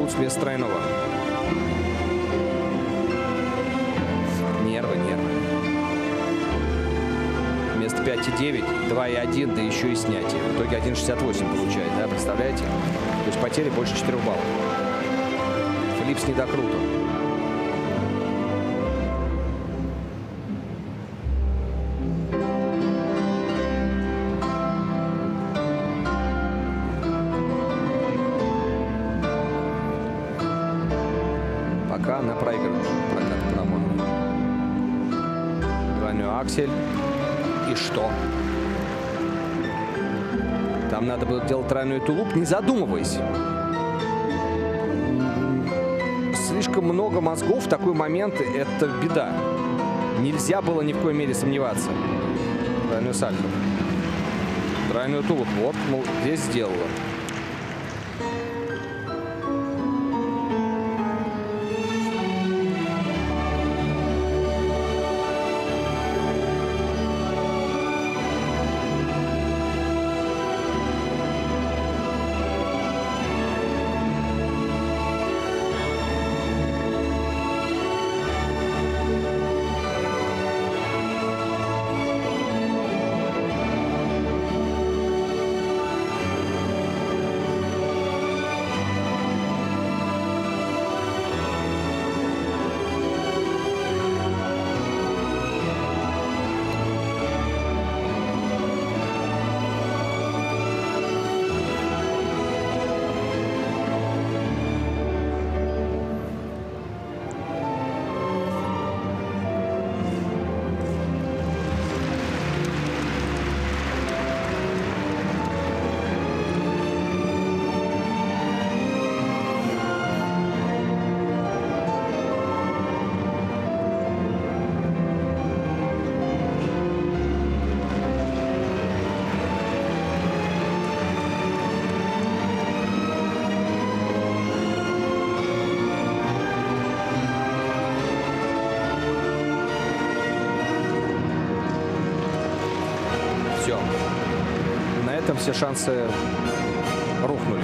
берут с места тройного. Нервы. Вместо 5,9, 2,1, да еще и снятие. В итоге 1,68 получает, да, представляете? То есть потери больше 4 баллов. Флип с недокрутом. Пока она проигрывает прокат Парамонова. Двойной аксель. И что? Там надо было делать тройной тулуп, не задумываясь. Слишком много мозгов в такой момент — это беда. Нельзя было ни в коей мере сомневаться. Тройной сальто. Тройной тулуп. Вот, мол, здесь сделала. Все. На этом все шансы рухнули.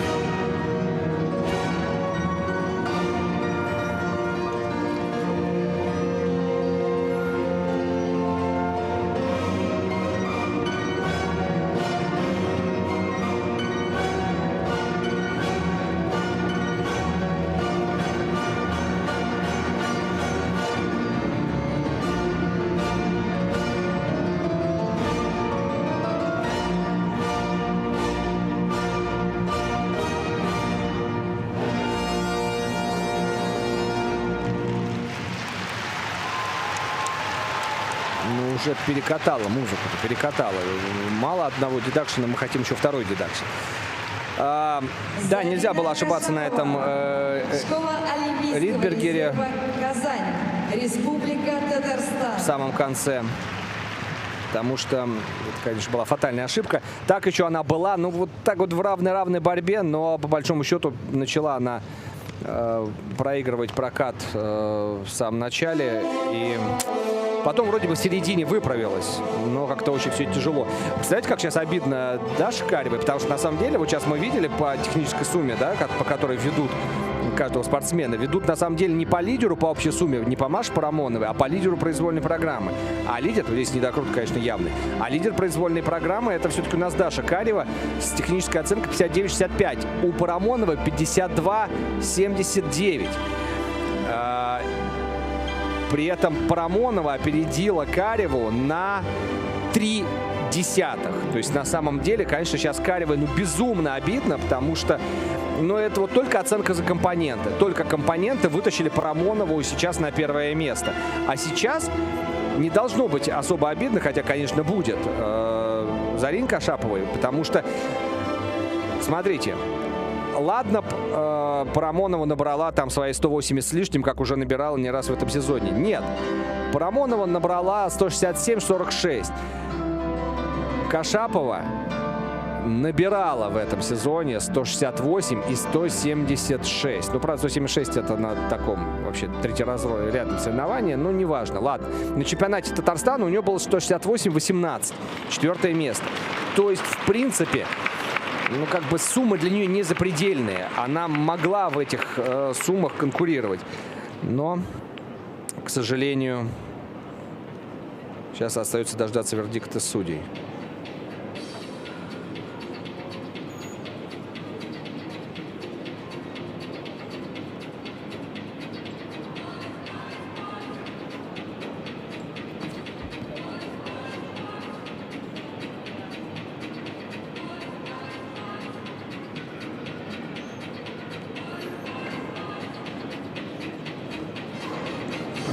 Уже перекатала музыку, перекатала. Мало одного дедакшена, мы хотим еще второй дедакшн. Да, нельзя было ошибаться на этом Ридбергере в самом конце. Потому что это, конечно, была фатальная ошибка. Так еще она была, ну вот так вот в равной борьбе, но по большому счету начала она проигрывать прокат в самом начале. И потом вроде бы в середине выправилась, но как-то очень все тяжело. Представляете, как сейчас обидно Даше Каревой, потому что на самом деле, вот сейчас мы видели по технической сумме, да, по которой ведут каждого спортсмена, ведут на самом деле не по лидеру по общей сумме, не по Маше Парамоновой, а по лидеру произвольной программы. А лидер, вот здесь недокрут, конечно, явный, а лидер произвольной программы — это все-таки у нас Даша Карева с технической оценкой 59,65. У Парамоновой 52,79. При этом Парамонова опередила Кареву на 0,3. То есть на самом деле, конечно, сейчас Каревой безумно обидно, потому что это вот только оценка за компоненты. Только компоненты вытащили Парамонову сейчас на первое место. А сейчас не должно быть особо обидно, хотя, конечно, будет Зарин Кашаповой, потому что, смотрите, ладно, Парамонова набрала там свои 180 с лишним, как уже набирала не раз в этом сезоне. Нет, Парамонова набрала 167-46. Кашапова набирала в этом сезоне 168 и 176. Правда, 176 это на таком вообще третьеразрядном соревновании, но неважно. Ладно, на чемпионате Татарстана у нее было 168-18. 4-е место. То есть, в принципе, ну, как бы суммы для нее не запредельные. Она могла в этих суммах конкурировать. Но, к сожалению, сейчас остается дождаться вердикта судей.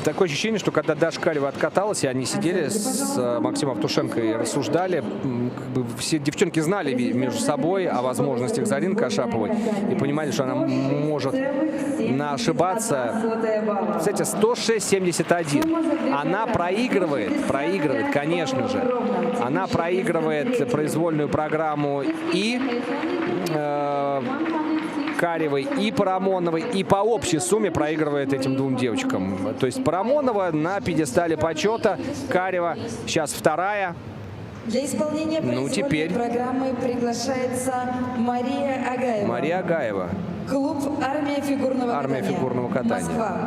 Такое ощущение, что когда Даша Карева откаталась, и они сидели с Максимом Автушенко и рассуждали, как бы все девчонки знали между собой о возможностях Зарины Кашаповой и понимали, что она может ошибаться. Кстати, 106-71. Она проигрывает, конечно же. Она проигрывает произвольную программу и Каревой, и Парамоновой, и по общей сумме проигрывает этим двум девочкам. То есть Парамонова на пьедестале почета, Карева сейчас вторая. Для исполнения произвольной программы приглашается Мария Агаева. Мария Агаева. Клуб «Армия фигурного катания». Москва.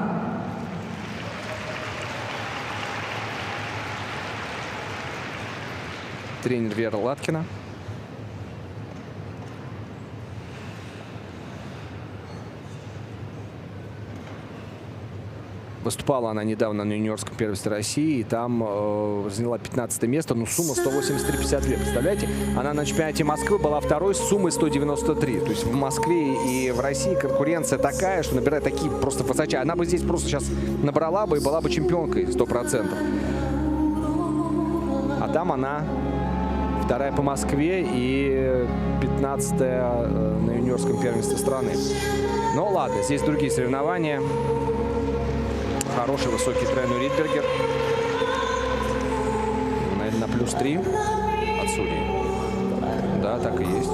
Тренер Вера Латкина. Выступала она недавно на юниорском первенстве России, и там заняла 15 место, но сумма 183,52. Представляете? Она на чемпионате Москвы была второй с суммой 193. То есть в Москве и в России конкуренция такая, что набирает такие просто высочайшие. Она бы здесь просто сейчас набрала бы и была бы чемпионкой 100%. А там она вторая по Москве и 15-я на юниорском первенстве страны. Но ладно, здесь другие соревнования. Хороший высокий тройной Ридбергер. Наверное, на +3 от судей. Да, так и есть.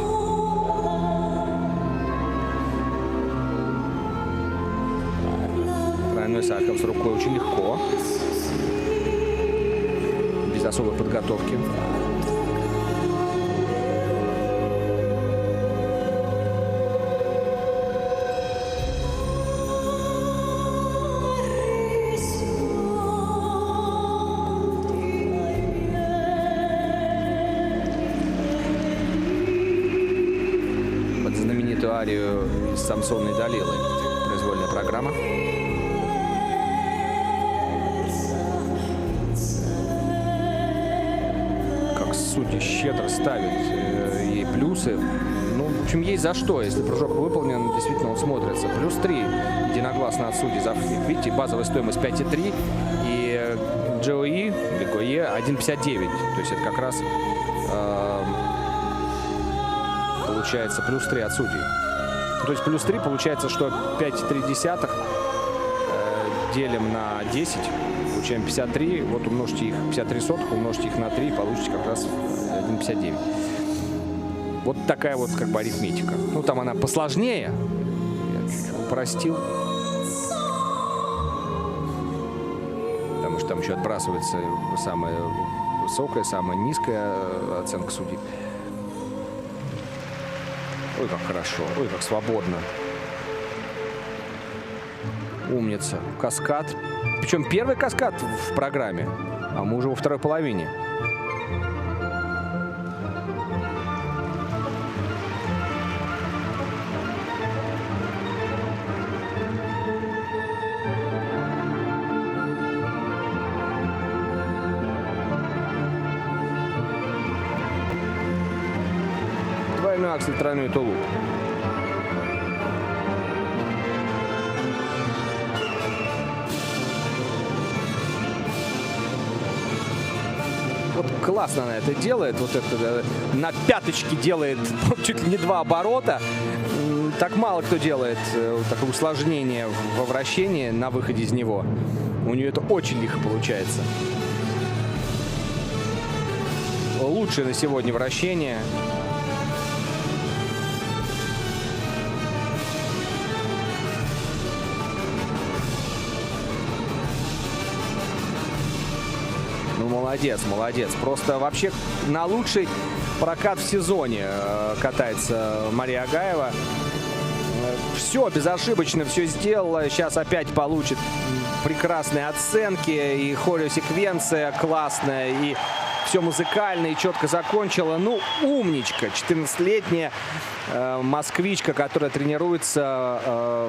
Тройной сальхов с рукой очень легко. Без особой подготовки. Арию из Самсона и Далилы. Произвольная программа. Как судьи щедро ставят ей плюсы. Ну, в общем, есть за что. Если прыжок выполнен, действительно он смотрится. +3 единогласно от судей за флик. Видите, базовая стоимость 5,3 и GOE, или GOE 1,59. То есть это как раз получается +3 от судей. То есть +3 получается, что 5,3 делим на 10, получаем 53. Вот умножьте их, 53 сотых, умножьте их на 3, получите как раз 1,59. Вот такая вот как бы арифметика. Ну, там она посложнее. Я чуть упростил. Потому что там еще отбрасывается самая высокая, самая низкая оценка судей. Ой, как хорошо. Ой, как свободно. Умница. Каскад. Причем первый каскад в программе, а мы уже во второй половине. Двойной аксель, тройной тулуп. Вот классно она это делает. Вот это на пяточке делает чуть ли не 2 оборота. Так мало кто делает такое усложнение во вращении на выходе из него. У нее это очень лихо получается. Лучшее на сегодня вращение. Молодец, молодец. Просто вообще на лучшей прокат в сезоне катается Мария Агаева. Все безошибочно, все сделала. Сейчас опять получит прекрасные оценки. И хореосеквенция классная, и все музыкально, и четко закончила. Ну, умничка. 14-летняя москвичка, которая тренируется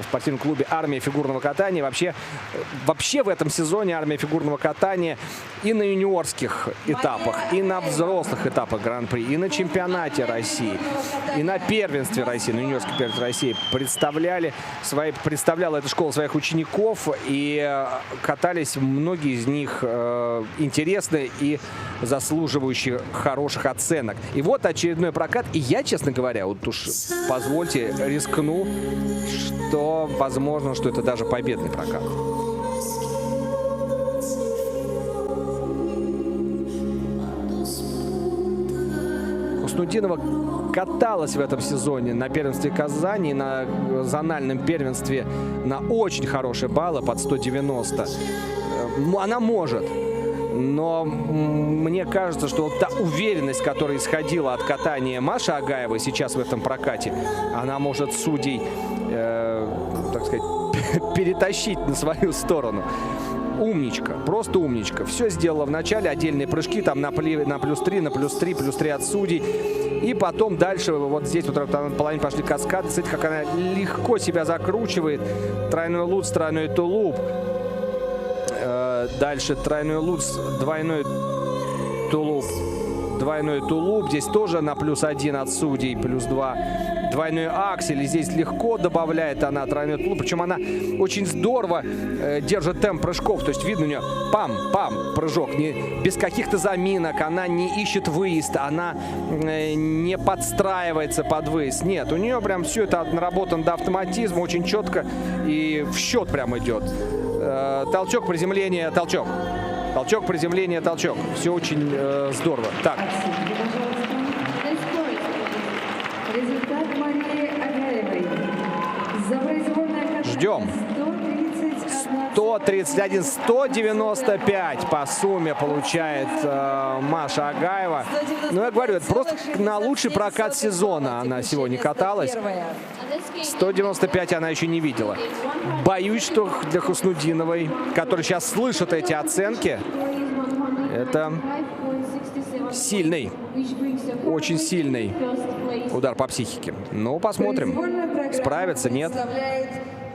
в спортивном клубе «Армия фигурного катания». Вообще в этом сезоне «Армия фигурного катания» и на юниорских этапах, и на взрослых этапах Гран-при, и на чемпионате России, и на первенстве России, на юниорском первенстве России представляла эта школа своих учеников, и катались многие из них интересные и заслуживающие хороших оценок. И вот очередной прокат. И я, честно говоря, вот уж позвольте, рискну, что возможно, что это даже победный прокат. Хуснутдинова каталась в этом сезоне на первенстве Казани, на зональном первенстве на очень хорошие баллы, под 190. Она может. Но мне кажется, что вот та уверенность, которая исходила от катания Маши Агаевой сейчас в этом прокате, она может судей, так сказать, перетащить на свою сторону. Умничка, просто умничка. Все сделала в начале, отдельные прыжки там на плюс 3, на плюс 3, плюс 3 от судей. И потом дальше, вот здесь вот на половине пошли каскады. Смотрите, как она легко себя закручивает. Тройной луц, тройной тулуп. Дальше тройной луц, двойной тулуп. Двойной тулуп. Здесь тоже на плюс 1 от судей, плюс 2. Двойной аксель. И здесь легко добавляет она тройной тулуп. Причем она очень здорово держит темп прыжков. То есть видно у нее пам-пам прыжок. Без каких-то заминок. Она не ищет выезд. Она не подстраивается под выезд. Нет, у нее прям все это наработано до автоматизма. Очень четко и в счет прям идет. Толчок, приземление, толчок. Толчок, приземление, толчок. Все очень здорово. Так. Результат Марии Агаевой. За произвольное катание Ждем. 131, 195 по сумме получает Маша Агаева. Ну, я говорю, это просто на лучший прокат сезона она сегодня каталась. 195 она еще не видела. Боюсь, что для Хуснутдиновой, который сейчас слышит эти оценки, это сильный, очень сильный удар по психике. Ну, посмотрим, справится, нет.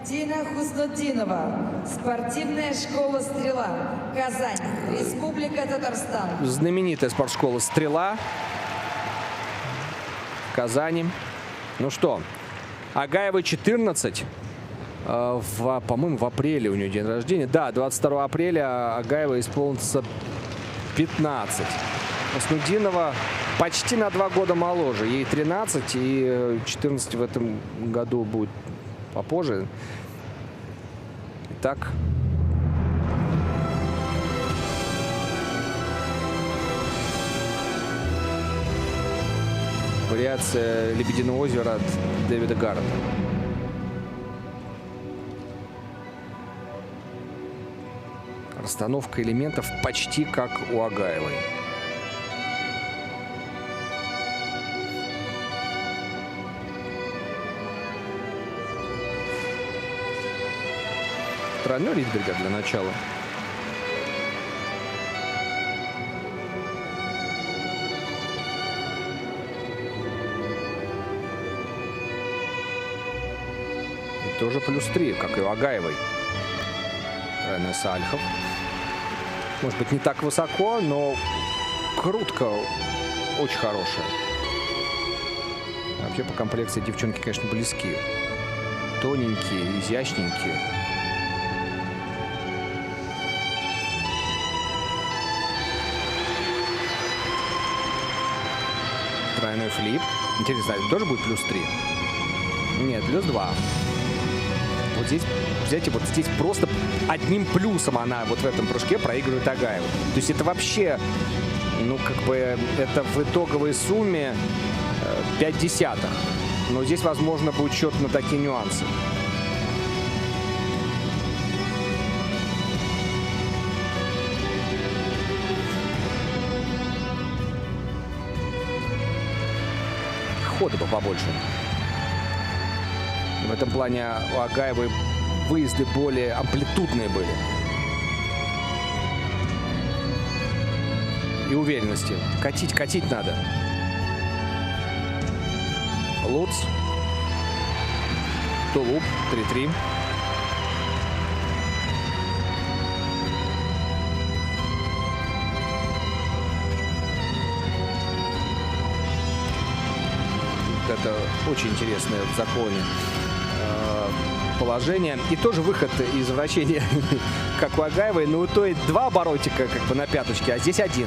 Дина Хуснутдинова, спортивная школа «Стрела», Казань, Республика Татарстан. Знаменитая спортшкола «Стрела» в Казани. Ну что, Агаева 14. По-моему, в апреле у нее день рождения. Да, 22 апреля Агаева исполнится 15. Хуснутдинова почти на 2 года моложе. Ей 13, и 14 в этом году будет попозже. Итак. Вариация «Лебединое озеро» от Дэвида Гаррета. Расстановка элементов почти как у Агаевой. Тройной Ридберга для начала. И тоже плюс 3, как и у Агаевой. Тройной Сальхов. Может быть, не так высоко, но крутка очень хорошая. Вообще по комплекции девчонки, конечно, близки. Тоненькие, изящненькие. Тройной флип. Интересно, это тоже будет плюс 3? Нет, плюс 2. Вот здесь, знаете, вот здесь просто одним плюсом она вот в этом прыжке проигрывает Агаеву. То есть это вообще, ну, как бы, это в итоговой сумме 5 десятых. Но здесь, возможно, будет счет на такие нюансы. переходы бы побольше. В этом плане у Агаевой выезды более амплитудные были. И уверенности. Катить надо. Луц. Тулуп. 3-3. Это очень интересное в законе положение. И тоже выход из вращения, как у Агаевой. Но у той 2 оборотика как бы на пяточке, а здесь 1.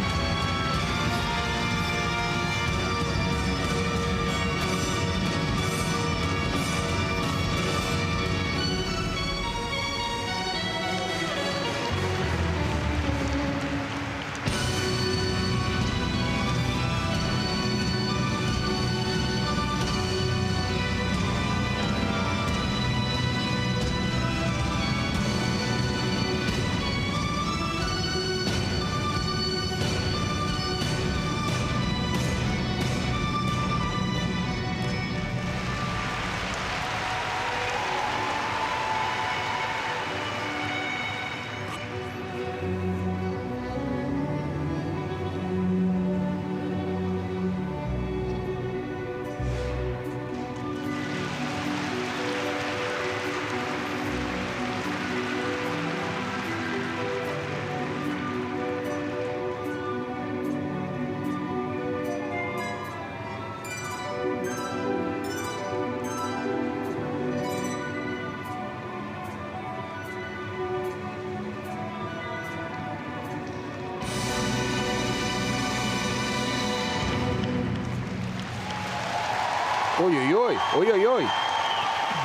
Ой-ой-ой, ой-ой-ой.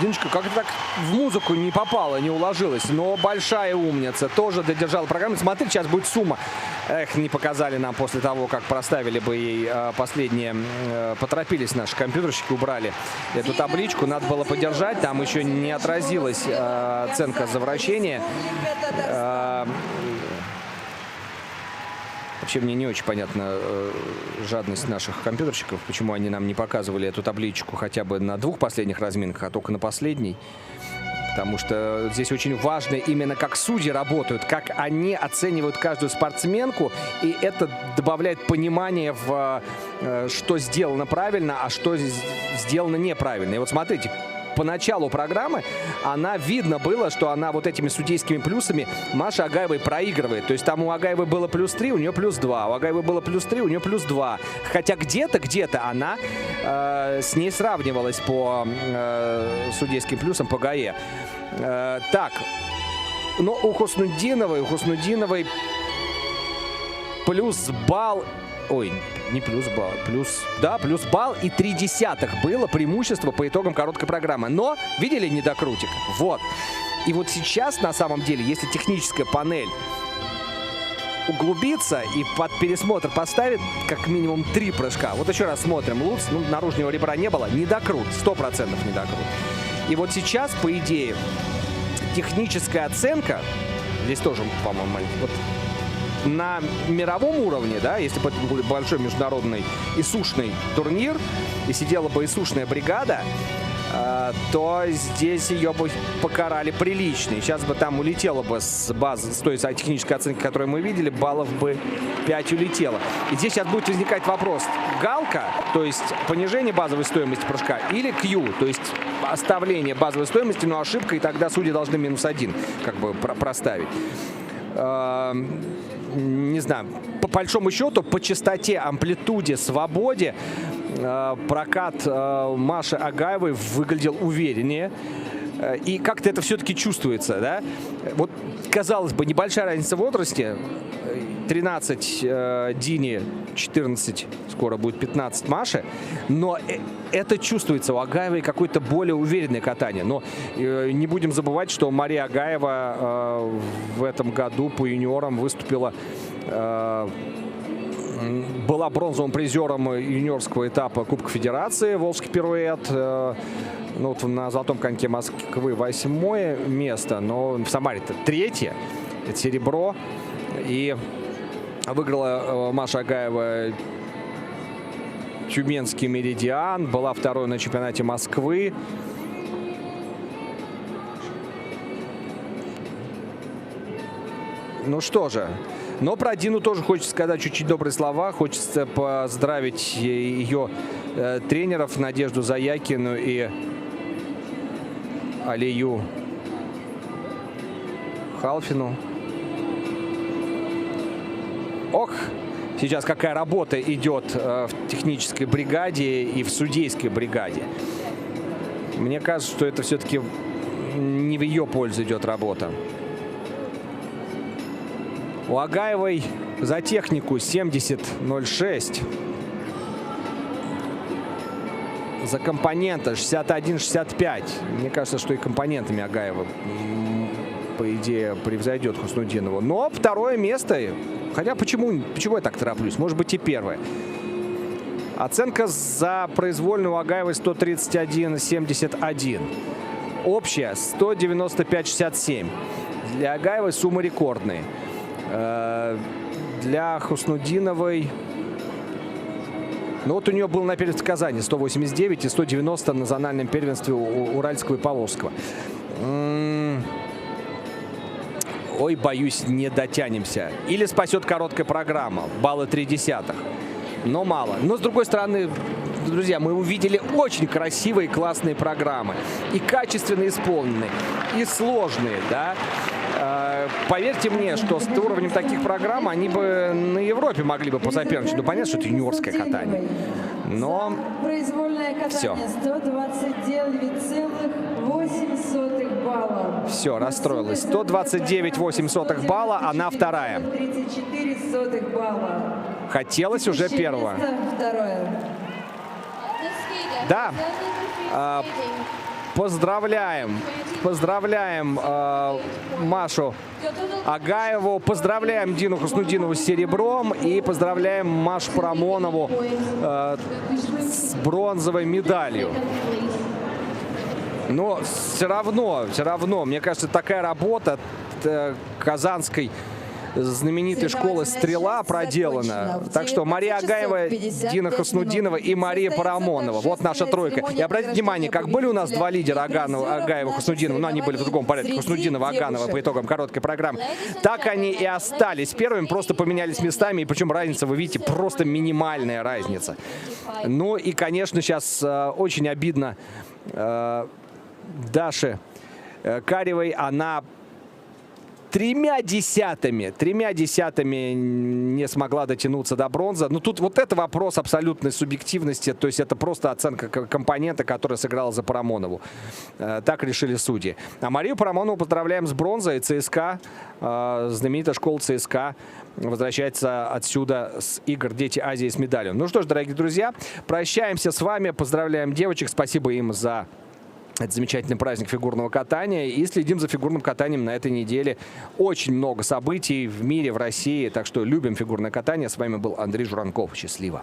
Диночка как-то так в музыку не попала, не уложилась. Но большая умница. Тоже додержала программу. Смотри, сейчас будет сумма. Эх, не показали нам после того, как проставили бы ей последние. Поторопились наши компьютерщики, убрали эту табличку. Надо было подержать. Там еще не отразилась оценка за вращение. Вообще мне не очень понятна жадность наших компьютерщиков, почему они нам не показывали эту табличку хотя бы на 2 последних разминках, а только на последней. Потому что здесь очень важно именно как судьи работают, как они оценивают каждую спортсменку, и это добавляет понимание в что сделано правильно, а что сделано неправильно. И вот смотрите, по началу программы она видно было, что она вот этими судейскими плюсами Маше Агаевой проигрывает. То есть там у Агаевой было +3, у нее +2. У Агаевой было +3, у нее +2. Хотя где-то она с ней сравнивалась по судейским плюсам по ГАЭ. Так, но у Хуснудиновой плюс балл. Ой, не плюс балл, плюс балл и 0,3 было преимущество по итогам короткой программы. Но, видели недокрутик? Вот. И вот сейчас, на самом деле, если техническая панель углубится и под пересмотр поставит как минимум 3 прыжка. Вот еще раз смотрим. Луц, наружного ребра не было. Недокрут, 100% недокрут. И вот сейчас, по идее, техническая оценка, здесь тоже, по-моему, вот, на мировом уровне, да, если бы это был большой международный ИСУшный турнир, и сидела бы ИСУшная бригада, то здесь ее бы покарали прилично. И сейчас бы там улетела бы с базы, с той технической оценки, которую мы видели, баллов бы 5 улетело. И здесь сейчас будет возникать вопрос: галка, то есть понижение базовой стоимости прыжка, или Q, то есть оставление базовой стоимости, но ошибка, и тогда судьи должны -1 как бы проставить. Не знаю, по большому счету, по частоте, амплитуде, свободе прокат Маши Агаевой выглядел увереннее. И как-то это все-таки чувствуется, да? Вот, казалось бы, небольшая разница в возрасте. 13 Дине, 14, скоро будет 15 Маше. Но это чувствуется. У Агаевой какое-то более уверенное катание. Но не будем забывать, что Мария Агаева в этом году по юниорам выступила, была бронзовым призером юниорского этапа Кубка Федерации, Волжский пируэт. Ну, вот на золотом коньке Москвы 8-е место, но в Самаре-то 3-е, это серебро. И выиграла Маша Агаева Тюменский Меридиан, была второй на чемпионате Москвы. Ну что же, но про Дину тоже хочется сказать чуть-чуть добрые слова. Хочется поздравить ее тренеров Надежду Заякину и Алию Халфину. Ох, сейчас какая работа идет в технической бригаде и в судейской бригаде. Мне кажется, что это все-таки не в ее пользу идет работа. У Агаевой за технику 70.06. За компонента 61.65. Мне кажется, что и компонентами Агаева, по идее, превзойдет Хуснутдинову. Но второе место. Хотя почему я так тороплюсь? Может быть и первое. Оценка за произвольную у Агаевой 131.71. Общая 195.67. Для Агаевой суммы рекордные. Для Хуснутдиновой, ну вот у нее был на первенстве Казани 189 и 190 на зональном первенстве Уральского и Поволжского. Ой, боюсь, не дотянемся. Или спасет короткая программа, баллы 0,3. Но мало. Но с другой стороны, друзья, мы увидели очень красивые, классные программы. И качественно исполненные, и сложные, да. Поверьте мне, что с уровнем таких программ они бы на Европе могли бы посоперничать. Ну, понятно, что это юниорское катание. Но все. 129,8 балла. Все, расстроилась. 129,8 балла, она вторая. 34 балла. Хотелось уже первого. Да. Поздравляем. Поздравляем Машу Агаеву. Поздравляем Дину Хуснутдинову с серебром. И поздравляем Машу Парамонову с бронзовой медалью. Но все равно, мне кажется, такая работа казанской знаменитой школы «Стрела» проделана. Так что Мария Агаева, Дина Хуснутдинова и Мария Парамонова. Вот наша тройка. И обратите внимание, как были у нас два лидера Агаева, Хуснутдинова, но они были в другом порядке. Хуснутдинова, Аганова по итогам короткой программы. Так они и остались первыми, просто поменялись местами. И причем разница, вы видите, просто минимальная разница. Ну и, конечно, сейчас очень обидно Даше Каревой. Она 0,3 не смогла дотянуться до бронзы. Но тут вот это вопрос абсолютной субъективности. То есть это просто оценка компонента, который сыграл за Парамонову. Так решили судьи. А Марию Парамонову поздравляем с бронзой. ЦСКА, знаменитая школа ЦСКА, возвращается отсюда с игр «Дети Азии» с медалью. Ну что ж, дорогие друзья, прощаемся с вами. Поздравляем девочек. Спасибо им за это замечательный праздник фигурного катания. И следим за фигурным катанием на этой неделе. Очень много событий в мире, в России. Так что любим фигурное катание. С вами был Андрей Журанков. Счастливо.